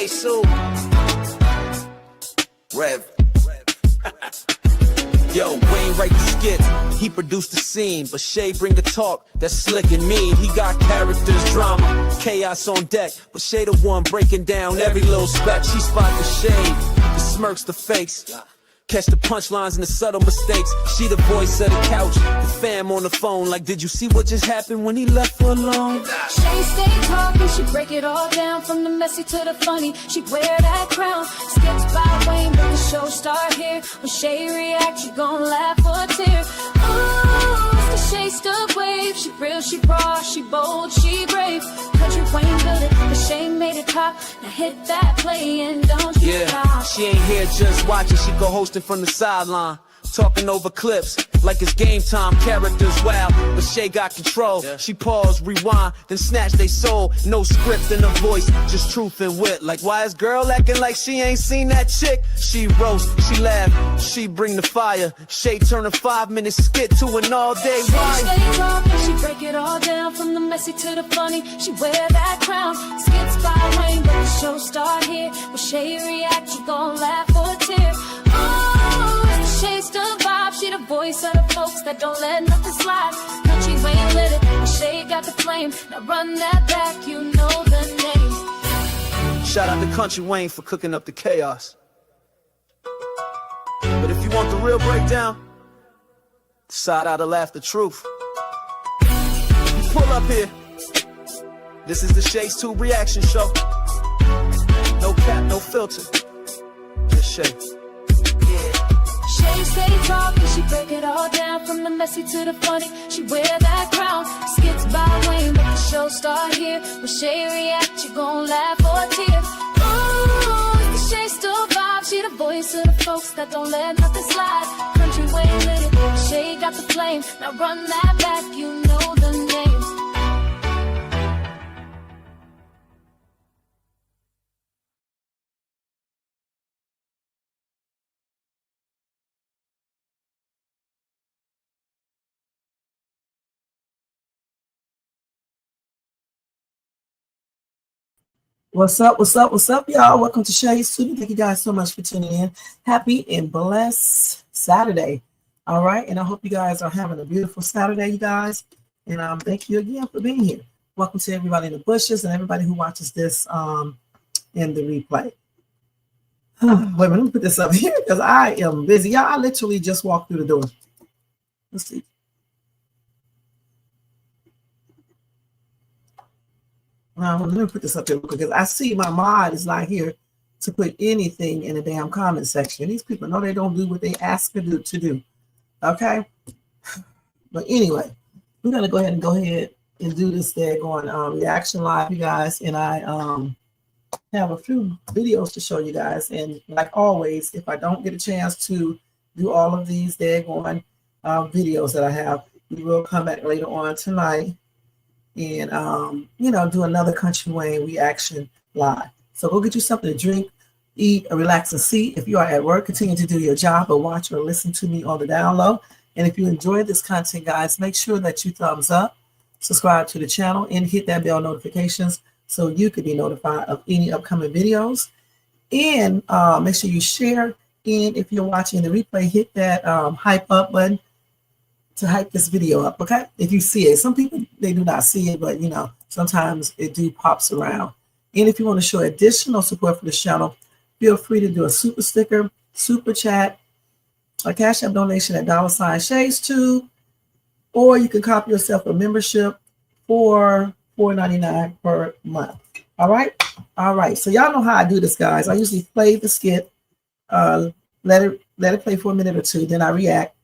Hey, Sue. Rev. Yo, Wayne write the skits, he produced the scene, but Shay bring the talk that's slick and mean. He got characters, drama, chaos on deck, but Shay the one breaking down every little speck. She spot the shade, the smirks, the fakes, catch the punchlines and the subtle mistakes. She the voice of the couch, the fam on the phone, like, did you see what just happened when he left for alone? Shay stay talking, she break it all down, from the messy to the funny. She wear that crown, skits by Wayne, but the show start here. When Shay react, you gon' laugh or tear. Ooh, it's the Shay Stuck wave. She real, she raw, she bold, she brave. Kountry Wayne built it, but Shay made it pop. Now hit that play and don't you stop. She ain't here just watching, she go hosting from the sideline, talking over clips like it's game time. Characters wild, but Shay got control. She pause, rewind, then snatch they soul. No script in her voice, just truth and wit. Like, why is girl acting like she ain't seen that chick? She roast, she laugh, she bring the fire. Shay turn a 5-minute skit to an all-day ride. She stay talking, she break it all down, from the messy to the funny. She wear that crown, skits by Wayne, but the show start here. When Shay react, you gon' laugh or tear. Shay still vibe, she the voice of the folks that don't let nothing slide. Kountry Wayne lit it, and Shay got the flame. Now run that back, you know the name. Shout out to Kountry Wayne for cooking up the chaos. But if you want the real breakdown, side out to laugh the truth. You pull up here. This is the Shay's 2 reaction show. No cap, no filter. Just Shay. Shay stay talking, she break it all down, from the messy to the funny. She wear that crown, skits by Wayne, but the show start here. When Shay react, you gon' laugh or tear. Ooh, it's the Shay still vibe, she the voice of the folks that don't let nothing slide. Kountry Wayne lit it, Shay got the flame. Now run that back, you know the name. What's up, y'all? Welcome to Shay's Studio. Thank you guys so much for tuning in. Happy and blessed Saturday. All right, and I hope you guys are having a beautiful Saturday, you guys. And thank you again for being here. Welcome to everybody in the bushes and everybody who watches this in the replay. Wait a minute, let me put this up here because I am busy. Y'all, I literally just walked through the door. Let's see. Let me put this up here because I see my mod is not here to put anything in the damn comment section. These people know they don't do what they ask to do. Okay? But anyway, we're going to go ahead and do this reaction live, you guys. And I have a few videos to show you guys. And like always, if I don't get a chance to do all of these videos that I have, we will come back later on tonight and do another Kountry Wayne reaction live. So go get you something to drink, eat, or relax and see. If you are at work, continue to do your job or watch or listen to me on the down low. And if you enjoyed this content, guys, make sure that you thumbs up, subscribe to the channel, and hit that bell notifications so you can be notified of any upcoming videos. And make sure you share. And if you're watching the replay, hit that hype up button to hype this video up, okay? If you see it. Some people, they do not see it, but sometimes it pops around. And if you want to show additional support for the channel, feel free to do a super sticker, super chat, a Cash App donation at $Shays2, or you can copy yourself a membership for $4.99 per month. All right. So y'all know how I do this, guys. I usually play the skit, let it play for a minute or two, then I react,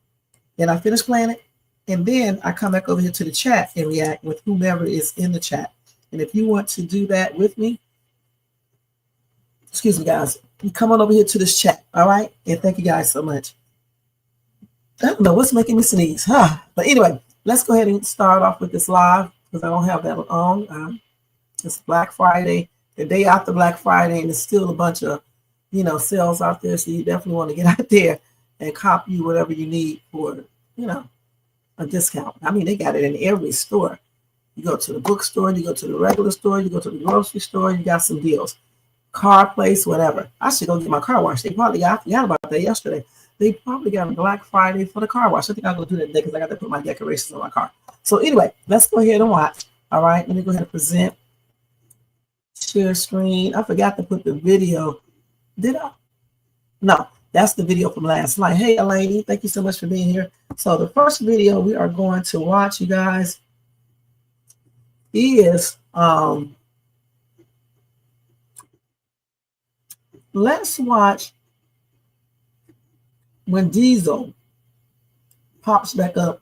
then I finish playing it, and then I come back over here to the chat and react with whomever is in the chat. And if you want to do that with me, excuse me, guys, you come on over here to this chat, all right? And thank you guys so much. I don't know what's making me sneeze, But anyway, let's go ahead and start off with this live because I don't have that on. It's Black Friday, the day after Black Friday, and there's still a bunch of, sales out there. So you definitely want to get out there and copy whatever you need for, a discount. I mean, they got it in every store. You go to the bookstore, you go to the regular store, you go to the grocery store, you got some deals. car place, whatever. I should go get my car washed. They probably got, I forgot about that yesterday. They probably got a Black Friday for the car wash. I think I'll go do that today because I got to put my decorations on my car. So anyway, let's go ahead and watch. All right, let me go ahead and present. Share screen. I forgot to put the video. Did I? No, that's the video from last night. Hey, lady, thank you so much for being here. So the first video we are going to watch, you guys, is let's watch when Diesel pops back up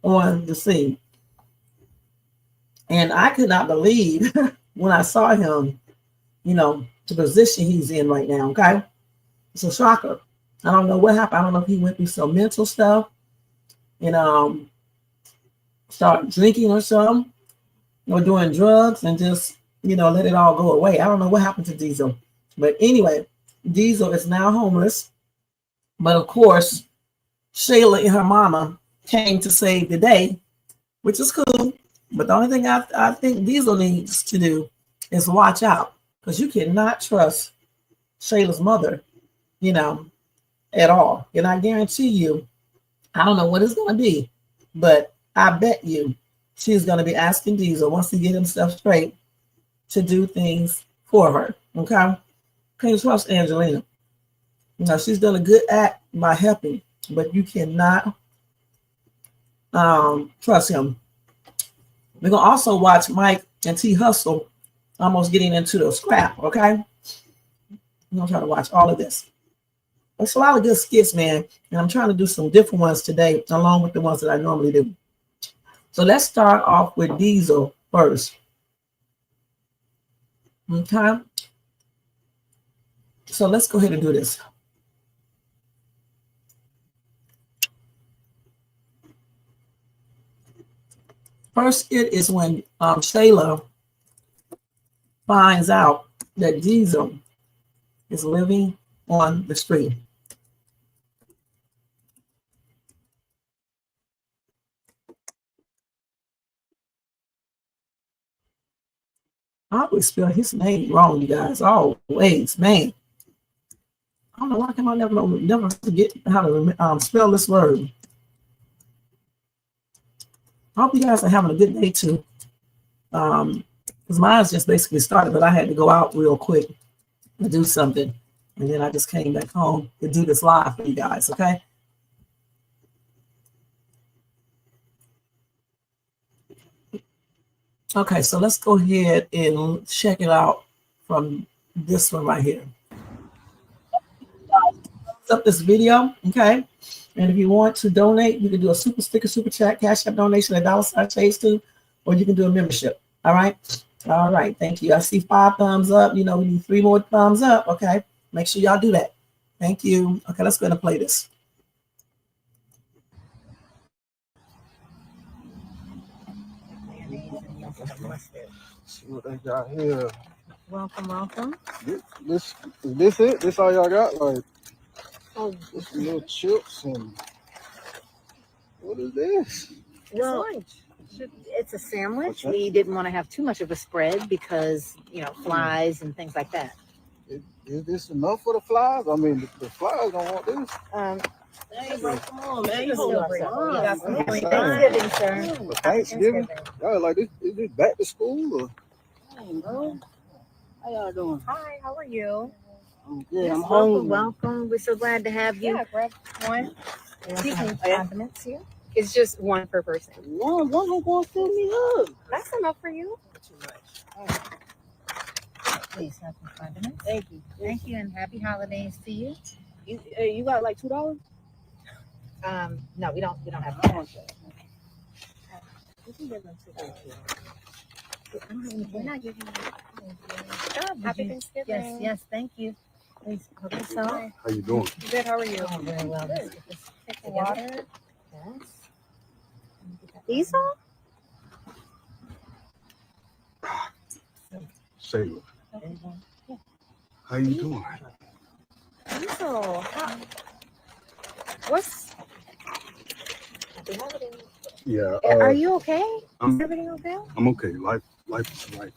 on the scene. And I could not believe when I saw him, you know, the position he's in right now, okay? It's a shocker. I don't know what happened. I don't know if he went through some mental stuff and started drinking or something, or doing drugs and just, you know, let it all go away. I don't know what happened to Diesel. But anyway, Diesel is now homeless. But of course, SHAYLA and her mama came to save the day, which is cool. But the only thing I think Diesel needs to do is watch out, because you cannot trust SHAYLA's mother, you know, at all. And I guarantee you, I don't know what it's going to be, but I bet you she's going to be asking Diesel, once he get himself straight, to do things for her. Okay? Can't trust Angelina. Now, she's done a good act by helping, but you cannot trust him. We're going to also watch Mike and T Hustle almost getting into the scrap, okay? I'm going to try to watch all of this. There's a lot of good skits, man, and I'm trying to do some different ones today, along with the ones that I normally do. So let's start off with Diesel first. Okay? So let's go ahead and do this. First, it is when SHAYLA finds out that Diesel is living on the street. I always spell his name wrong, you guys. Always, man. I don't know why can I never forget how to spell this word. I hope you guys are having a good day too. Because mine's just basically started, but I had to go out real quick to do something. And then I just came back home to do this live for you guys, okay? Okay, so let's go ahead and check it out from this one right here. Up this video, okay? And if you want to donate, you can do a super sticker, super chat, cash app donation at $Chase2, or you can do a membership. All right. All right. Thank you. I see 5 thumbs up. You know, we need 3 more thumbs up. Okay. Make sure y'all do that. Thank you. Okay, let's go ahead and play this. See what they got here. Welcome, welcome. This is this it? This all y'all got? Like, oh, this little chips and what is this? Well, it's a sandwich. We didn't want to have too much of a spread because, you know, flies and things like that. Is this enough for the flies? I mean, the flies don't want this. Hey, bro, come on, man. You Thanksgiving, sir. Thanksgiving? Y'all like this? Is this back to school or? Hey, bro. How y'all doing? Hi, how are you? I'm good. Yes, I'm hungry. welcome. We're so glad to have you. Yeah, grab one. You can Condiments here. It's just one per person. One ain't gonna fill me up. That's enough for you. Too much. Please have some condiments. Thank you. Thank you, and happy holidays to you. You got like $2? No, we don't have Oh, cash. okay. You can give them to them. I don't have any. We're not giving you. Happy Thanksgiving. Yes, thank you. Please hook us up. How you doing? Good. How are you? Oh, very well. Let's get this Take the together. water. Yes. These all? SHAYLA. How you doing? These all. What's? Happy holidays. Yeah. Are you okay? I'm Is everything okay? okay. Life is life.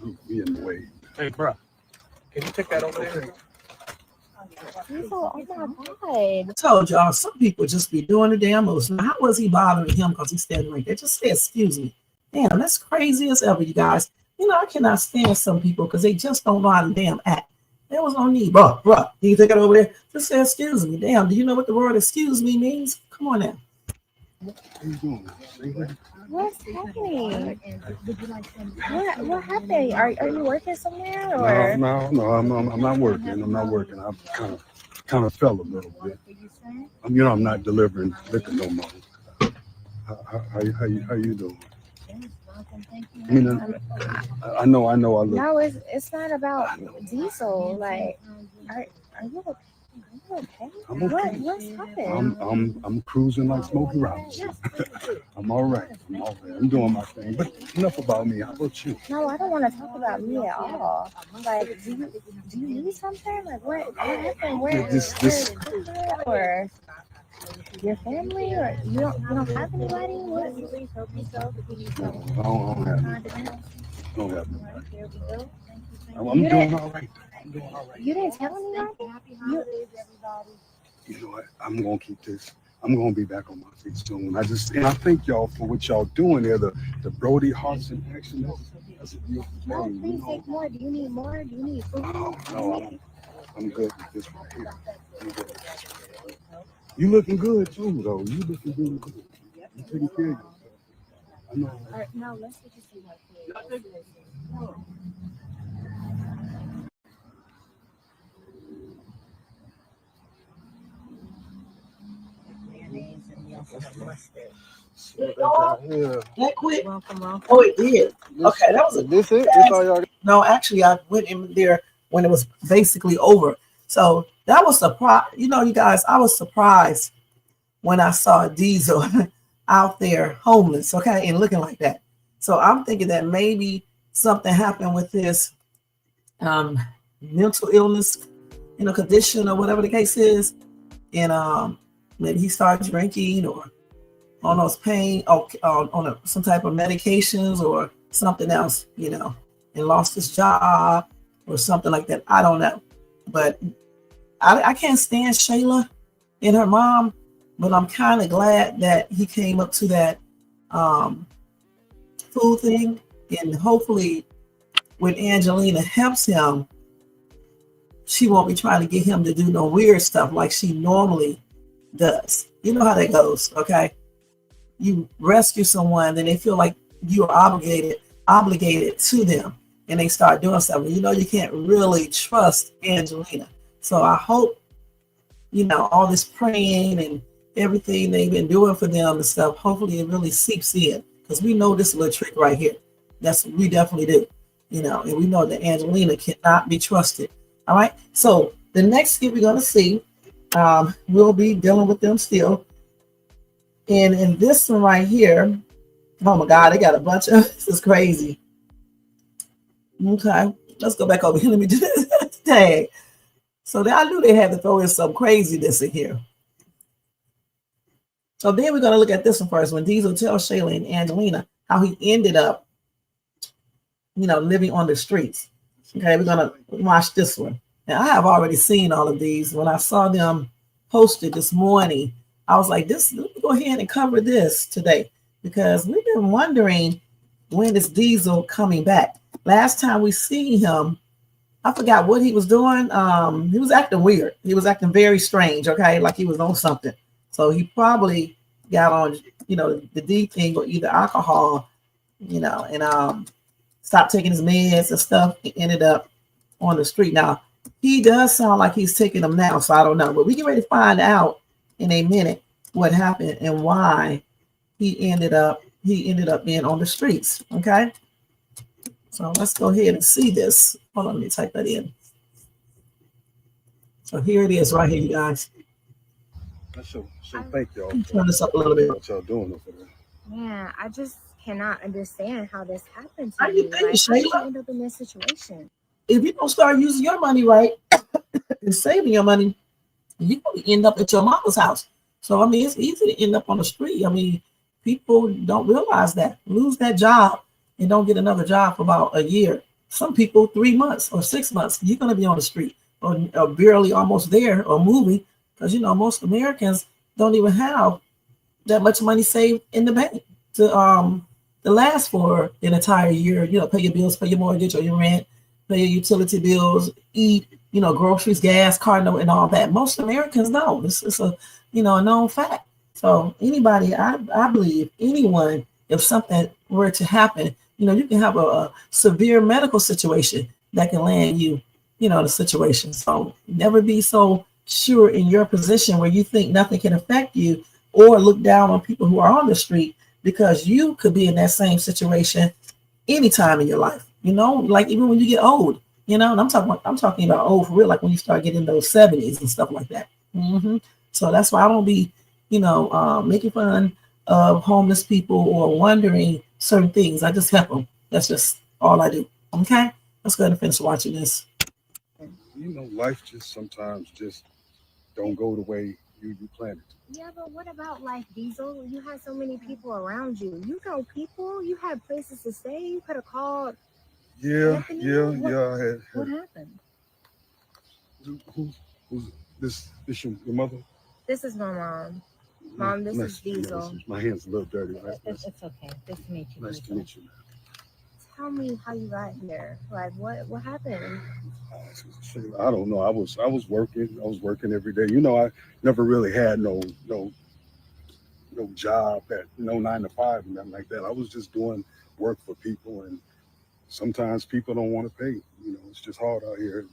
I'm being the way. Hey, bro, can you take that over there? Diesel, oh my God. I told y'all, some people just be doing the damn most. Now, how was he bothering him because he's standing right there? Just say, excuse me. Damn, that's crazy as ever, you guys. You know, I cannot stand some people because they just don't know how to damn act. There was no need. Bro, can you take it over there? Just say, excuse me. Damn, do you know what the word excuse me means? Come on now. What are you doing? What's happening? What happened? Are you working somewhere or? No, I'm not working. I'm not working. I've kind of fell a little bit. You know, I'm not delivering liquor no more. How you doing? I mean, I know. I look. No, it's not about Diesel. Like, are you okay? I'm okay. What's happened? I'm cruising like Smokey Robinson. I'm all right. I'm doing my thing. But enough about me. How about you? No, I don't want to talk about me at all. Like, do you need something? Like, what happened? Where or your family, or you don't have anybody? What? I don't have nobody. I'm doing all right. You didn't tell anybody? You know what? I'm gonna keep this. I'm gonna be back on my feet soon. I thank y'all for what y'all doing there. The Brody Hearts in Action. That's a beautiful No, thing. please take more. Do you need more? Do you need food? Oh no, I'm good with this right here. I'm good. You looking good too, though. You looking really good. You taking care of yourself. I know. All right, now let's get you some more food. That quick? Welcome. Oh, it did. Okay, that was a This it? This all y'all got? No, actually, I went in there when it was basically over. So that was surprise. You know, you guys, I was surprised when I saw Diesel out there homeless, okay, and looking like that. So I'm thinking that maybe something happened with this mental illness, condition or whatever the case is, and maybe he started drinking or on those pain on some type of medications or something else, and lost his job or something like that. I don't know, but I can't stand SHAYLA and her mom, but I'm kind of glad that he came up to that food thing, and hopefully when Angelina helps him, she won't be trying to get him to do no weird stuff like she normally does. You know how that goes, okay? You rescue someone, then they feel like you are obligated to them, and they start doing something. You can't really trust Angelina. So I hope, all this praying and everything they've been doing for them and stuff, hopefully it really seeps in, because we know this little trick right here. That's what we definitely do, and we know that Angelina cannot be trusted. All right. So the next skit we're going to see, we'll be dealing with them still. And in this one right here, oh my God, they got a bunch of, this is crazy. Okay, let's go back over here. Let me do this tag. So I knew they had to throw in some craziness in here. So then we're going to look at this one first. When Diesel tells SHAYLA and Angelina how he ended up, living on the streets. Okay, we're going to watch this one. Now, I have already seen all of these. When I saw them posted this morning, I was like, let me go ahead and cover this today, because we've been wondering when is Diesel coming back. Last time we seen him, I forgot what he was doing. He was acting weird. He was acting very strange, okay, like he was on something. So he probably got on, the D thing, or either alcohol, and stopped taking his meds and stuff. He ended up on the street. Now, he does sound like he's taking them now, so I don't know. But we get ready to find out in a minute what happened and why he ended up being on the streets. Okay. So let's go ahead and see this. Hold on, let me type that in. So here it is right here, you guys. So thank y'all. Turn this up a little bit. What y'all doing over there? Yeah, I just cannot understand how this happened How to you you. think, Like, how did you SHAYLA? end up in this situation? If you don't start using your money right and saving your money, you probably end up at your mama's house. So, I mean, it's easy to end up on the street. I mean, people don't realize that. Lose that job and don't get another job for about a year. Some people 3 months or 6 months, you're going to be on the street or barely almost there or moving, because you know most Americans don't even have that much money saved in the bank to last for an entire year. You know, pay your bills, pay your mortgage or your rent, pay your utility bills, eat, you know, groceries, gas, car note, and all that. Most Americans don't. It's a, you know, a known fact. So anybody, I believe anyone, if something were to happen, you know, you can have a severe medical situation that can land you, you know, the situation. So never be so sure in your position where you think nothing can affect you, or look down on people who are on the street, because you could be in that same situation anytime in your life. You know, like even when you get old, you know, and I'm talking about old for real, like when you start getting those 70s and stuff like that. So that's why I don't be, you know, making fun of homeless people or wondering certain things. I just help them. That's just all I do. Okay, let's go ahead and finish watching this. You know, life just sometimes just don't go the way you planned it. Yeah, but what about life, Diesel? You had so many people around you. You know people. You had places to stay. You could have called. Yeah, Anthony, yeah. What happened? Who's this? This your mother? This is my mom. Mom, this is Diesel. My hand's a little dirty. Right? It's okay. Nice to meet you. Nice to meet you. Tell me how you got here. Like, what happened? I don't know. I was working. I was working every day. You know, I never really had no job, that no 9 to 5 and nothing like that. I was just doing work for people, and sometimes people don't want to pay. You know, it's just hard out here.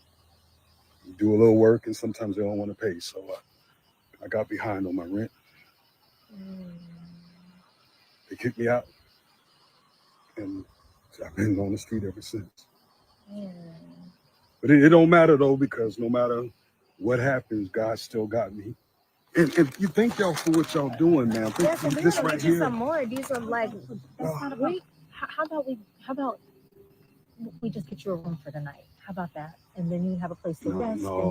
You do a little work, and sometimes they don't want to pay. So I got behind on my rent. They kicked me out, and I've been on the street ever since. But it don't matter though, because no matter what happens, God still got me. And you thank y'all for what y'all doing, man. Yes, and This right get you here. some more. These are like, That's not about. How about we just get you a room for the night? How about that? And then you have a place to rest. No.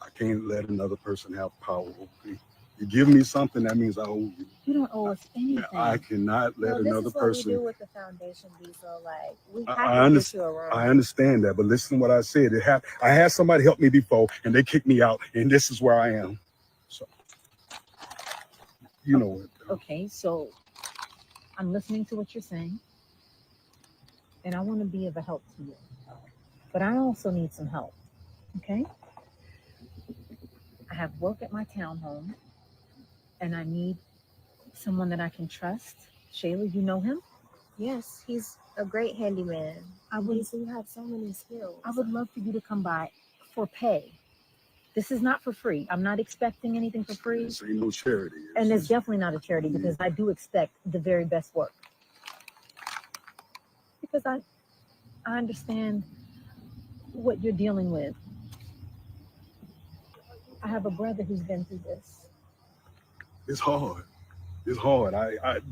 I can't let another person have power over me. You give me something, that means I owe you. You don't owe us anything. I cannot let another person. This is what we do with the foundation, Diesel. Like, we have I to get you a room. I understand that, but listen to what I said. I had somebody help me before, and they kicked me out, and this is where I am. So, you know it. Okay, so I'm listening to what you're saying, and I want to be of a help to you. But I also need some help, okay? I have work at my townhome, and I need someone that I can trust. SHAYLA, you know him? Yes, he's a great handyman. You have so many skills. I would love for you to come by for pay. This is not for free. I'm not expecting anything for free. This ain't no charity. And it's definitely not a charity, because I do expect the very best work. Because I understand what you're dealing with. I have a brother who's been through this. It's hard. It's hard.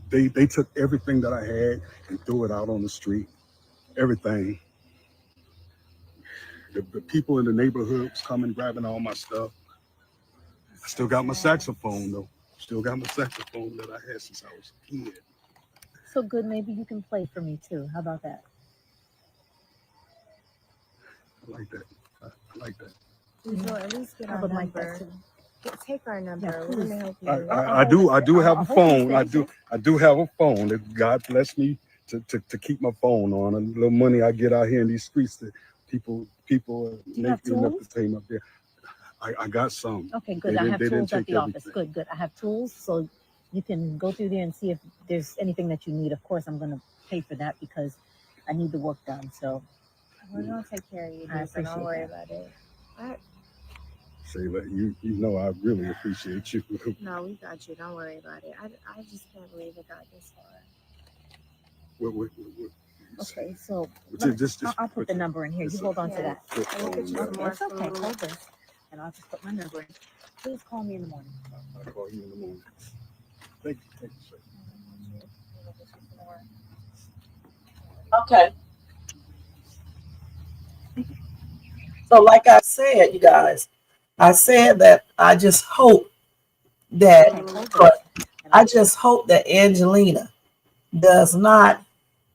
They took everything that I had and threw it out on the street. Everything. The people in the neighborhood was coming, grabbing all my stuff. I still got my saxophone though. Still got my saxophone that I had since I was a kid. So good, maybe you can play for me too. How about that? I like that. I like that. So at least get I our would like that number. too. Take our number. Yeah, We're gonna help you. I do have a phone. I do have a phone. That God bless me to keep my phone on. A little money I get out here in these streets that people make enough to pay me up there. I got some. Okay, good. I have tools at the office. Good. I have tools, so you can go through there and see if there's anything that you need. Of course, I'm gonna pay for that because I need the work done. So we're gonna take care of you. I appreciate don't worry about it. SHAYLA, you know I really appreciate you. No, we got you. Don't worry about it. I just can't believe it got this far. What okay, so I'll put the number in here. You hold on to that. It's okay. Hold this, and I'll just put my number in. Please call me in the morning. I'll call you in the morning. Thank you, sir. Okay. So like I said, you guys, I said that I just hope that Angelina does not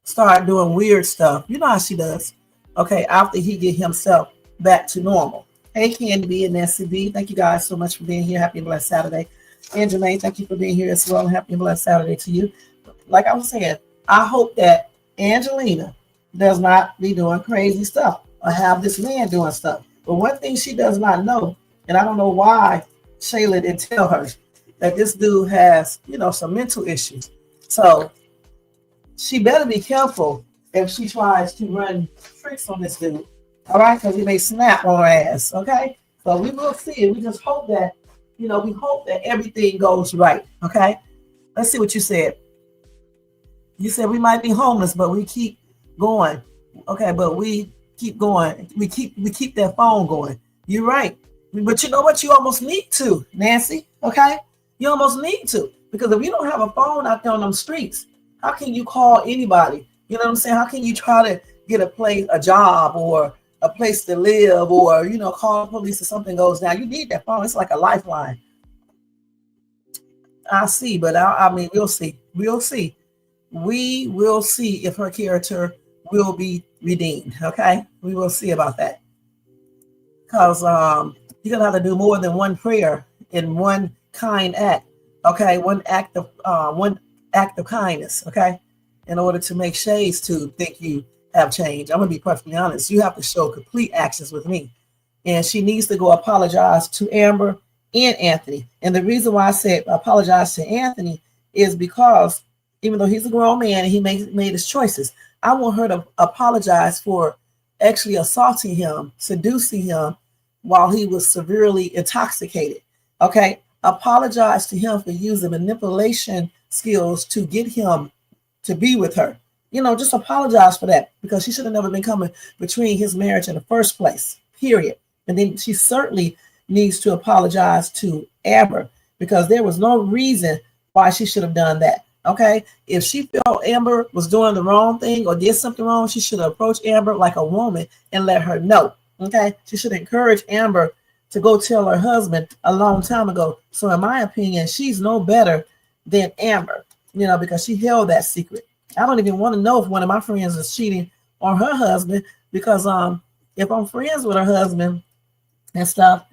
start doing weird stuff, you know how she does. Okay, after he get himself back to normal. Hey, Candy B and Nancy B, thank you guys so much for being here. Happy and blessed Saturday. And Jermaine, thank you for being here as well. Happy and blessed Saturday to you. Like I was saying, I hope that Angelina does not be doing crazy stuff or have this man doing stuff. But one thing she does not know, and I don't know why SHAYLA didn't tell her, that this dude has, some mental issues. So she better be careful if she tries to run tricks on this dude. All right, because he may snap on her ass. Okay, so we will see. We just hope that, we hope that everything goes right. Okay, let's see what you said. You said we might be homeless, but we keep going. Okay, but we keep going. We keep that phone going. You're right. But you know what? You almost need to, Nancy. Okay, you almost need to, because if you don't have a phone out there on them streets, how can you call anybody? You know what I'm saying? How can you try to get a job or a place to live, or call the police if something goes down? You need that phone. It's like a lifeline. I see, but I mean, we'll see. We'll see. We will see if her character will be redeemed. Okay, we will see about that, because you're gonna have to do more than one prayer in one kind act. Okay, one act of kindness. Okay, in order to make Shays to think you have changed. I'm gonna be perfectly honest. You have to show complete actions with me, and she needs to go apologize to Amber and Anthony. And the reason why I said apologize to Anthony is because even though he's a grown man and he made his choices, I want her to apologize for actually assaulting him, seducing him while he was severely intoxicated. Okay, apologize to him for using manipulation skills to get him to be with her. Just apologize for that, because she should have never been coming between his marriage in the first place, period. And then she certainly needs to apologize to Amber, because there was no reason why she should have done that. Okay, if she felt Amber was doing the wrong thing or did something wrong, she should have approached Amber like a woman and let her know. Okay, she should encourage Amber to go tell her husband a long time ago. So in my opinion, she's no better than Amber, because she held that secret. I don't even want to know if one of my friends is cheating on her husband, because if I'm friends with her husband and stuff,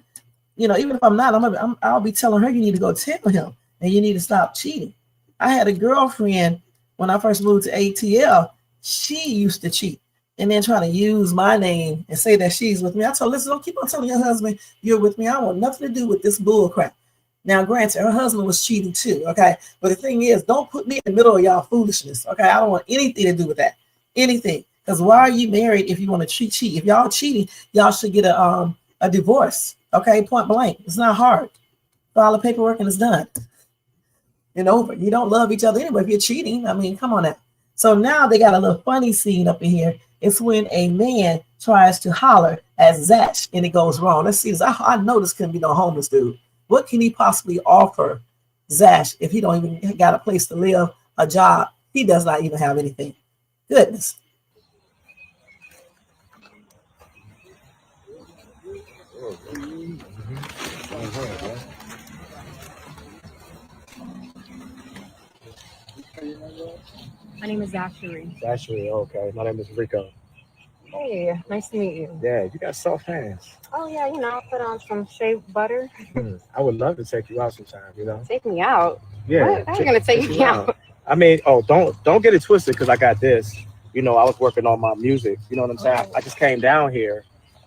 even if I'm not, I'll be telling her, you need to go tell him and you need to stop cheating. I had a girlfriend when I first moved to ATL. She used to cheat and then try to use my name and say that she's with me. I told her, listen, don't keep on telling your husband you're with me. I want nothing to do with this bull crap. Now, granted, her husband was cheating too, okay? But the thing is, don't put me in the middle of y'all foolishness, okay? I don't want anything to do with that, anything. Because why are you married if you want to cheat? If y'all cheating, y'all should get a divorce, okay? Point blank. It's not hard. File the paperwork and it's done. And over. You don't love each other anyway if you're cheating. I mean, come on now. So now they got a little funny scene up in here. It's when a man tries to holler at Zach and it goes wrong. Let's see. I know this couldn't be no homeless dude. What can he possibly offer Zach if he don't even got a place to live, a job? He does not even have anything. Goodness. My name is Ashley. Ashley, okay. My name is Rico. Hey, nice to meet you. Yeah, you got soft hands. Oh yeah, I'll put on some shea butter. I would love to take you out sometime, Take me out? Yeah. What? How are you gonna take me out? I mean, don't get it twisted, because I got this. I was working on my music. You know what I'm saying? I just came down here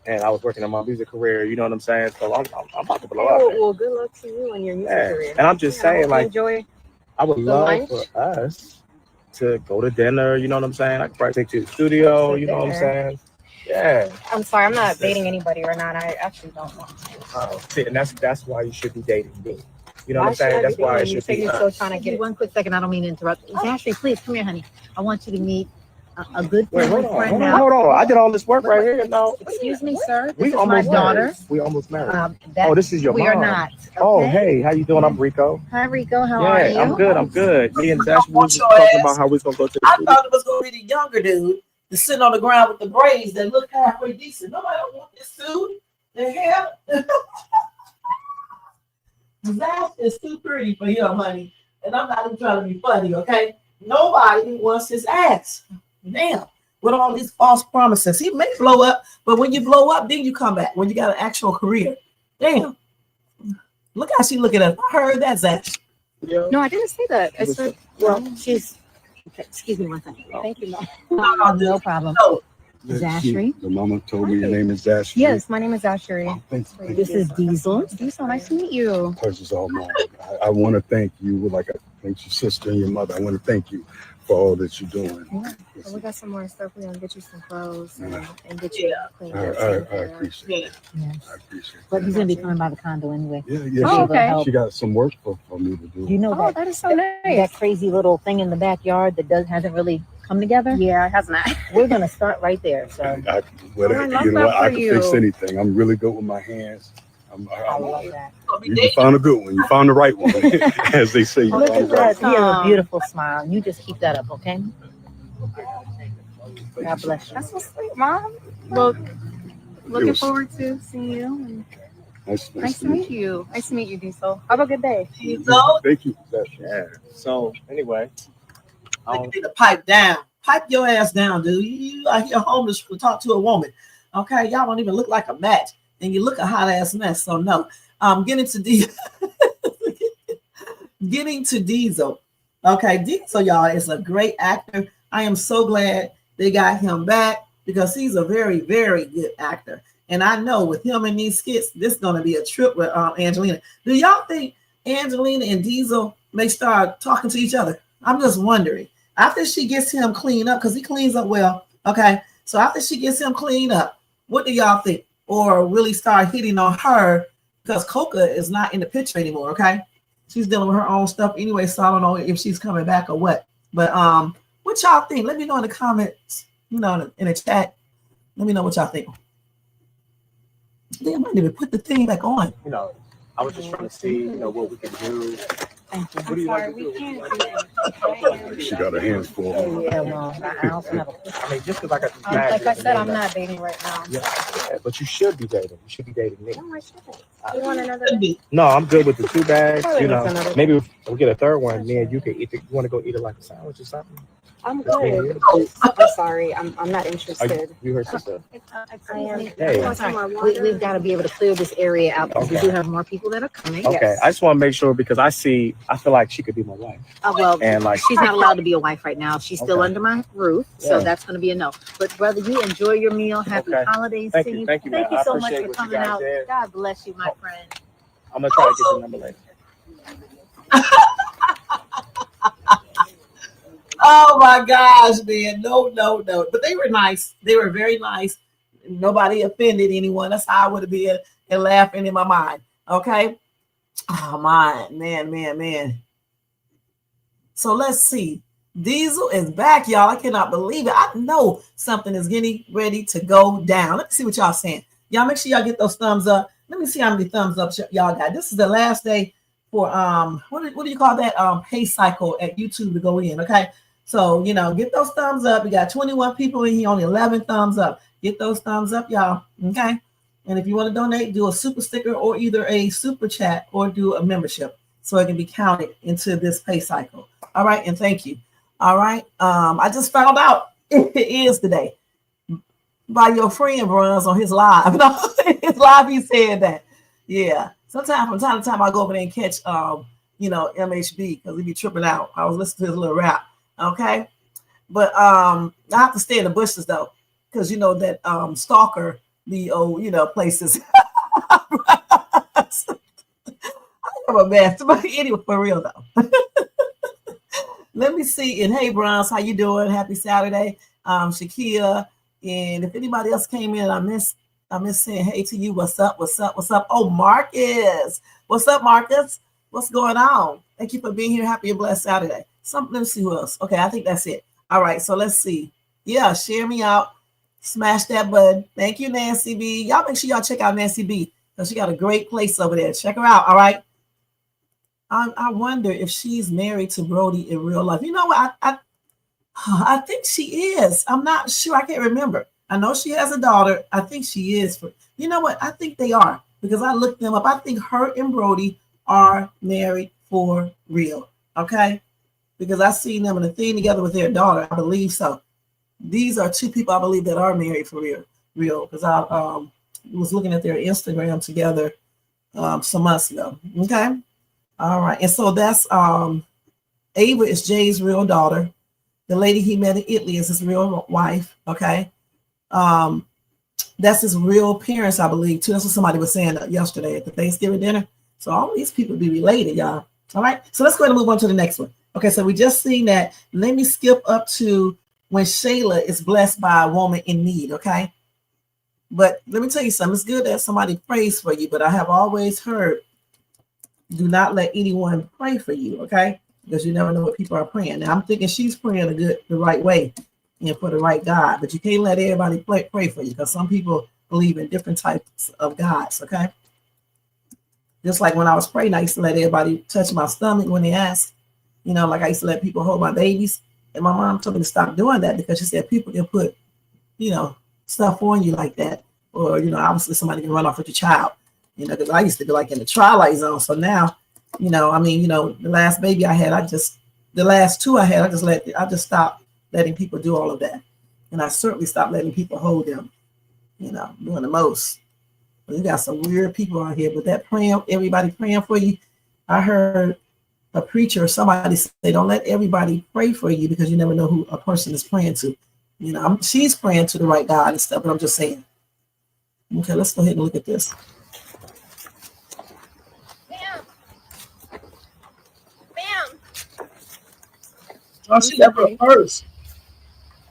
and I was working on my music career. You know what I'm saying? So I'm about to blow up. Well, good luck to you and your music career. And I'm just saying, enjoy. I would love for us to go to dinner. You know what I'm saying? I could probably take you to the studio. You know what I'm saying? Yeah. I'm sorry, I'm not dating anybody or not. I actually don't want to. And that's why you should be dating me. You know what I'm saying? That's why it should be. Still trying to get one quick second. I don't mean to interrupt. Ashley, please come here, honey. I want you to meet a good friend now. Hold on. I did all this work right here. No. Excuse me, sir. We This is almost my daughter. married. We almost married. This is your mom. We are not. Okay? Oh, hey, how you doing? I'm Rico. Hi, Rico. How are you? I'm good. Me and Dash was talking about how we're gonna go to the I thought it was gonna be the younger dude that's sitting on the ground with the braids that look halfway decent. Nobody don't want this suit. The hell? Zach is too pretty for him, honey. And I'm not even trying to be funny, okay? Nobody wants his ass. Damn. With all these false promises. He may blow up, but when you blow up, then you come back. When you got an actual career. Damn. Look how she looking at us. I heard that, Zach. No, I didn't say that. I said, Well, she's. Okay, excuse me one second. thank you, Mom. No problem. No. Zachary? The mama told me your name is Zachary. Yes, my name is Ashuri. Oh, thank you. This is Diesel. Diesel, nice to meet you. Pleasure is all mine. I want to thank you, like I thank your sister and your mother. I want to thank you for all that you're doing. Yeah. Well, we got some more stuff. We're gonna get you some clothes and get you clean. I appreciate it. Yes. I appreciate it. But he's gonna be coming by the condo anyway. Yeah. Oh, okay. She got some work for me to do. You know Oh, that that is so nice. that crazy little thing in the backyard that hasn't really come together. Yeah, it has not. We're gonna start right there. So Whatever, I love you know, that I for can fix you. anything. I'm really good with my hands. I love that. You found a good one. You found the right one, as they say. You Look found at the right that. You have a beautiful smile. You just keep that up, okay? one. God bless you. That's so sweet, Mom. Well, looking was- forward to seeing you. And Nice to meet you. Nice to meet you, Diesel. Have a good day. Thank you. Yeah. So anyway, You need to pipe down. Pipe your ass down, dude. You out here homeless to talk to a woman. Okay, y'all don't even look like a match, and you look a hot ass mess. So no, getting to getting to Diesel. Okay, Diesel, y'all is a great actor. I am so glad they got him back because he's a very, very good actor. And I know with him in these skits, this is going to be a trip with Angelina. Do y'all think Angelina and Diesel may start talking to each other? I'm just wondering. After she gets him cleaned up, because he cleans up well, okay? So after she gets him cleaned up, what do y'all think? Or really start hitting on her because Coca is not in the picture anymore, okay? She's dealing with her own stuff anyway, so I don't know if she's coming back or what. But what y'all think? Let me know in the comments, in the chat. Let me know what y'all think. Damn, I didn't even put the thing back on. I was just trying to see, what we can do. Thank you. What do you like to do? She got her hands full. Oh, yeah, well, I also have I mean, just because I got this Like I said, I'm not dating right now. Yeah, but you should be dating. You should be dating me. No, I shouldn't. You want another? No, I'm good with the 2 bags. Probably with another- Maybe if we get a third one, me and you can eat. You want to go eat it like a sandwich or something? I'm good. I'm sorry. I'm not Are interested. you her sister? I am. Hey. Want some more We've got to be able to clear this area out because we Okay. do have more people that are coming. Okay, Yes. I just want to make sure because I feel like she could be my wife. Well, And like, she's not allowed to be a wife right now. She's still Okay. under my roof, so Yeah. that's going to be a no. But brother, you enjoy your meal. Happy Okay. holidays Thank to you. you. Thank you, man. I so much appreciate for what you coming guys out. did. God bless you, my friend. I'm gonna try to get your number later. Oh my gosh, man. No. But they were nice. They were very nice. Nobody offended anyone. That's how I would have been and laughing in my mind. Okay. Oh my man. So let's see. Diesel is back, y'all. I cannot believe it. I know something is getting ready to go down. Let me see what y'all saying. Y'all make sure y'all get those thumbs up. Let me see how many thumbs up y'all got. This is the last day for what do you call that pay cycle at YouTube to go in. Okay. So, get those thumbs up. We got 21 people in here, only 11 thumbs up. Get those thumbs up, y'all. Okay. And if you want to donate, do a super sticker or either a super chat or do a membership so it can be counted into this pay cycle. All right. And thank you. All right. I just found out it is today by your friend Bruns on his live. His live, he said that. Yeah. Sometimes from time to time I go over there and catch MHB because he be tripping out. I was listening to his little rap. Okay. But I have to stay in the bushes though, because that stalker the places. I have a mess. But anyway, for real though. Let me see. And hey, Bronze, how you doing? Happy Saturday. Shakia. And if anybody else came in, I miss saying hey to you. What's up? Oh, Marcus. What's up, Marcus? What's going on? Thank you for being here. Happy and blessed Saturday. Let me see who else. Okay, I think that's it. All right, so let's see. Yeah, share me out. Smash that button. Thank you, Nancy B. Y'all make sure y'all check out Nancy B because she got a great place over there. Check her out. All right. I wonder if she's married to Brody in real life. You know what? I think she is. I'm not sure. I can't remember. I know she has a daughter. I think she is. You know what? I think they are because I looked them up. I think her and Brody are married for real. Okay. because I seen them in a thing together with their daughter. I believe so. These are two people I believe that are married for real. Because I was looking at their Instagram together some months ago. Okay. All right. And so that's Ava is Jay's real daughter. The lady he met in Italy is his real wife. Okay. That's his real parents, I believe, too. That's what somebody was saying yesterday at the Thanksgiving dinner. So all these people be related, y'all. All right. So let's go ahead and move on to the next one. Okay. So we just seen that. Let me skip up to when SHAYLA is blessed by a woman in need. Okay. But let me tell you something. It's good that somebody prays for you, but I have always heard, do not let anyone pray for you. Okay. Because you never know what people are praying. Now I'm thinking she's praying the right way and for the right God, but you can't let everybody pray for you, because some people believe in different types of gods. Okay. Just like when I was praying, I used to let everybody touch my stomach when they asked, like I used to let people hold my babies. And my mom told me to stop doing that, because she said people can put, stuff on you like that. Or, obviously somebody can run off with your child, because I used to be like in the twilight zone. So now, the last baby I had, the last two I had, I just stopped letting people do all of that. And I certainly stopped letting people hold them, doing the most. But you got some weird people out here, but that praying, everybody praying for you. I heard a preacher or somebody say, don't let everybody pray for you, because you never know who a person is praying to. She's praying to the right God and stuff, but I'm just saying. Okay, let's go ahead and look at this. Bam. Oh, she left her purse.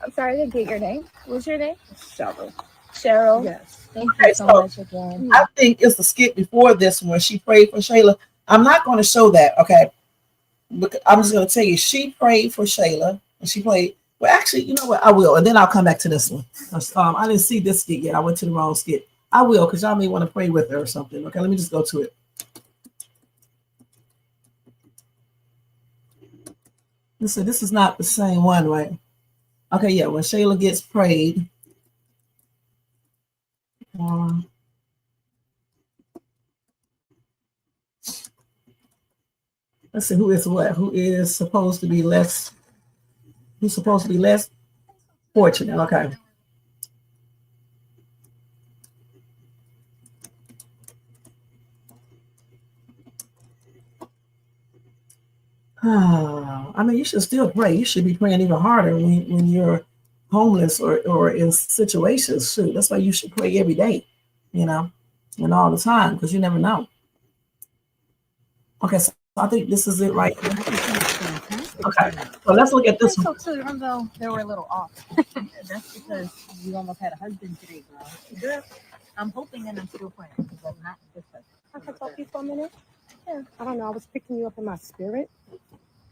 I'm sorry to get your name. What's your name? Cheryl. Cheryl. Yes. Thank Okay, you so so much again. I think it's a skit before this one where she prayed for SHAYLA. I'm not going to show that, okay? But I'm just going to tell you, she prayed for SHAYLA, and she played. Well, actually, you know what? I will, and then I'll come back to this one. I didn't see this skit yet. I went to the wrong skit. I will, because y'all may want to pray with her or something. Okay, let me just go to it. Listen, this is not the same one, right? Okay, yeah, when SHAYLA gets prayed. Let's see, who is what? Who is supposed to be less? Who's supposed to be less fortunate? Okay. I mean, you should still pray. You should be praying even harder when you're homeless or in situations. Shoot, that's why you should pray every day, and all the time, because you never know. Okay, so I think this is it right here. Okay, well, let's look at this one. So too, even though they were a little off, that's because you almost had a husband today, girl. I'm hoping and I'm still praying, because I'm not this person. I can talk to you for a minute. Yeah. I don't know. I was picking you up in my spirit,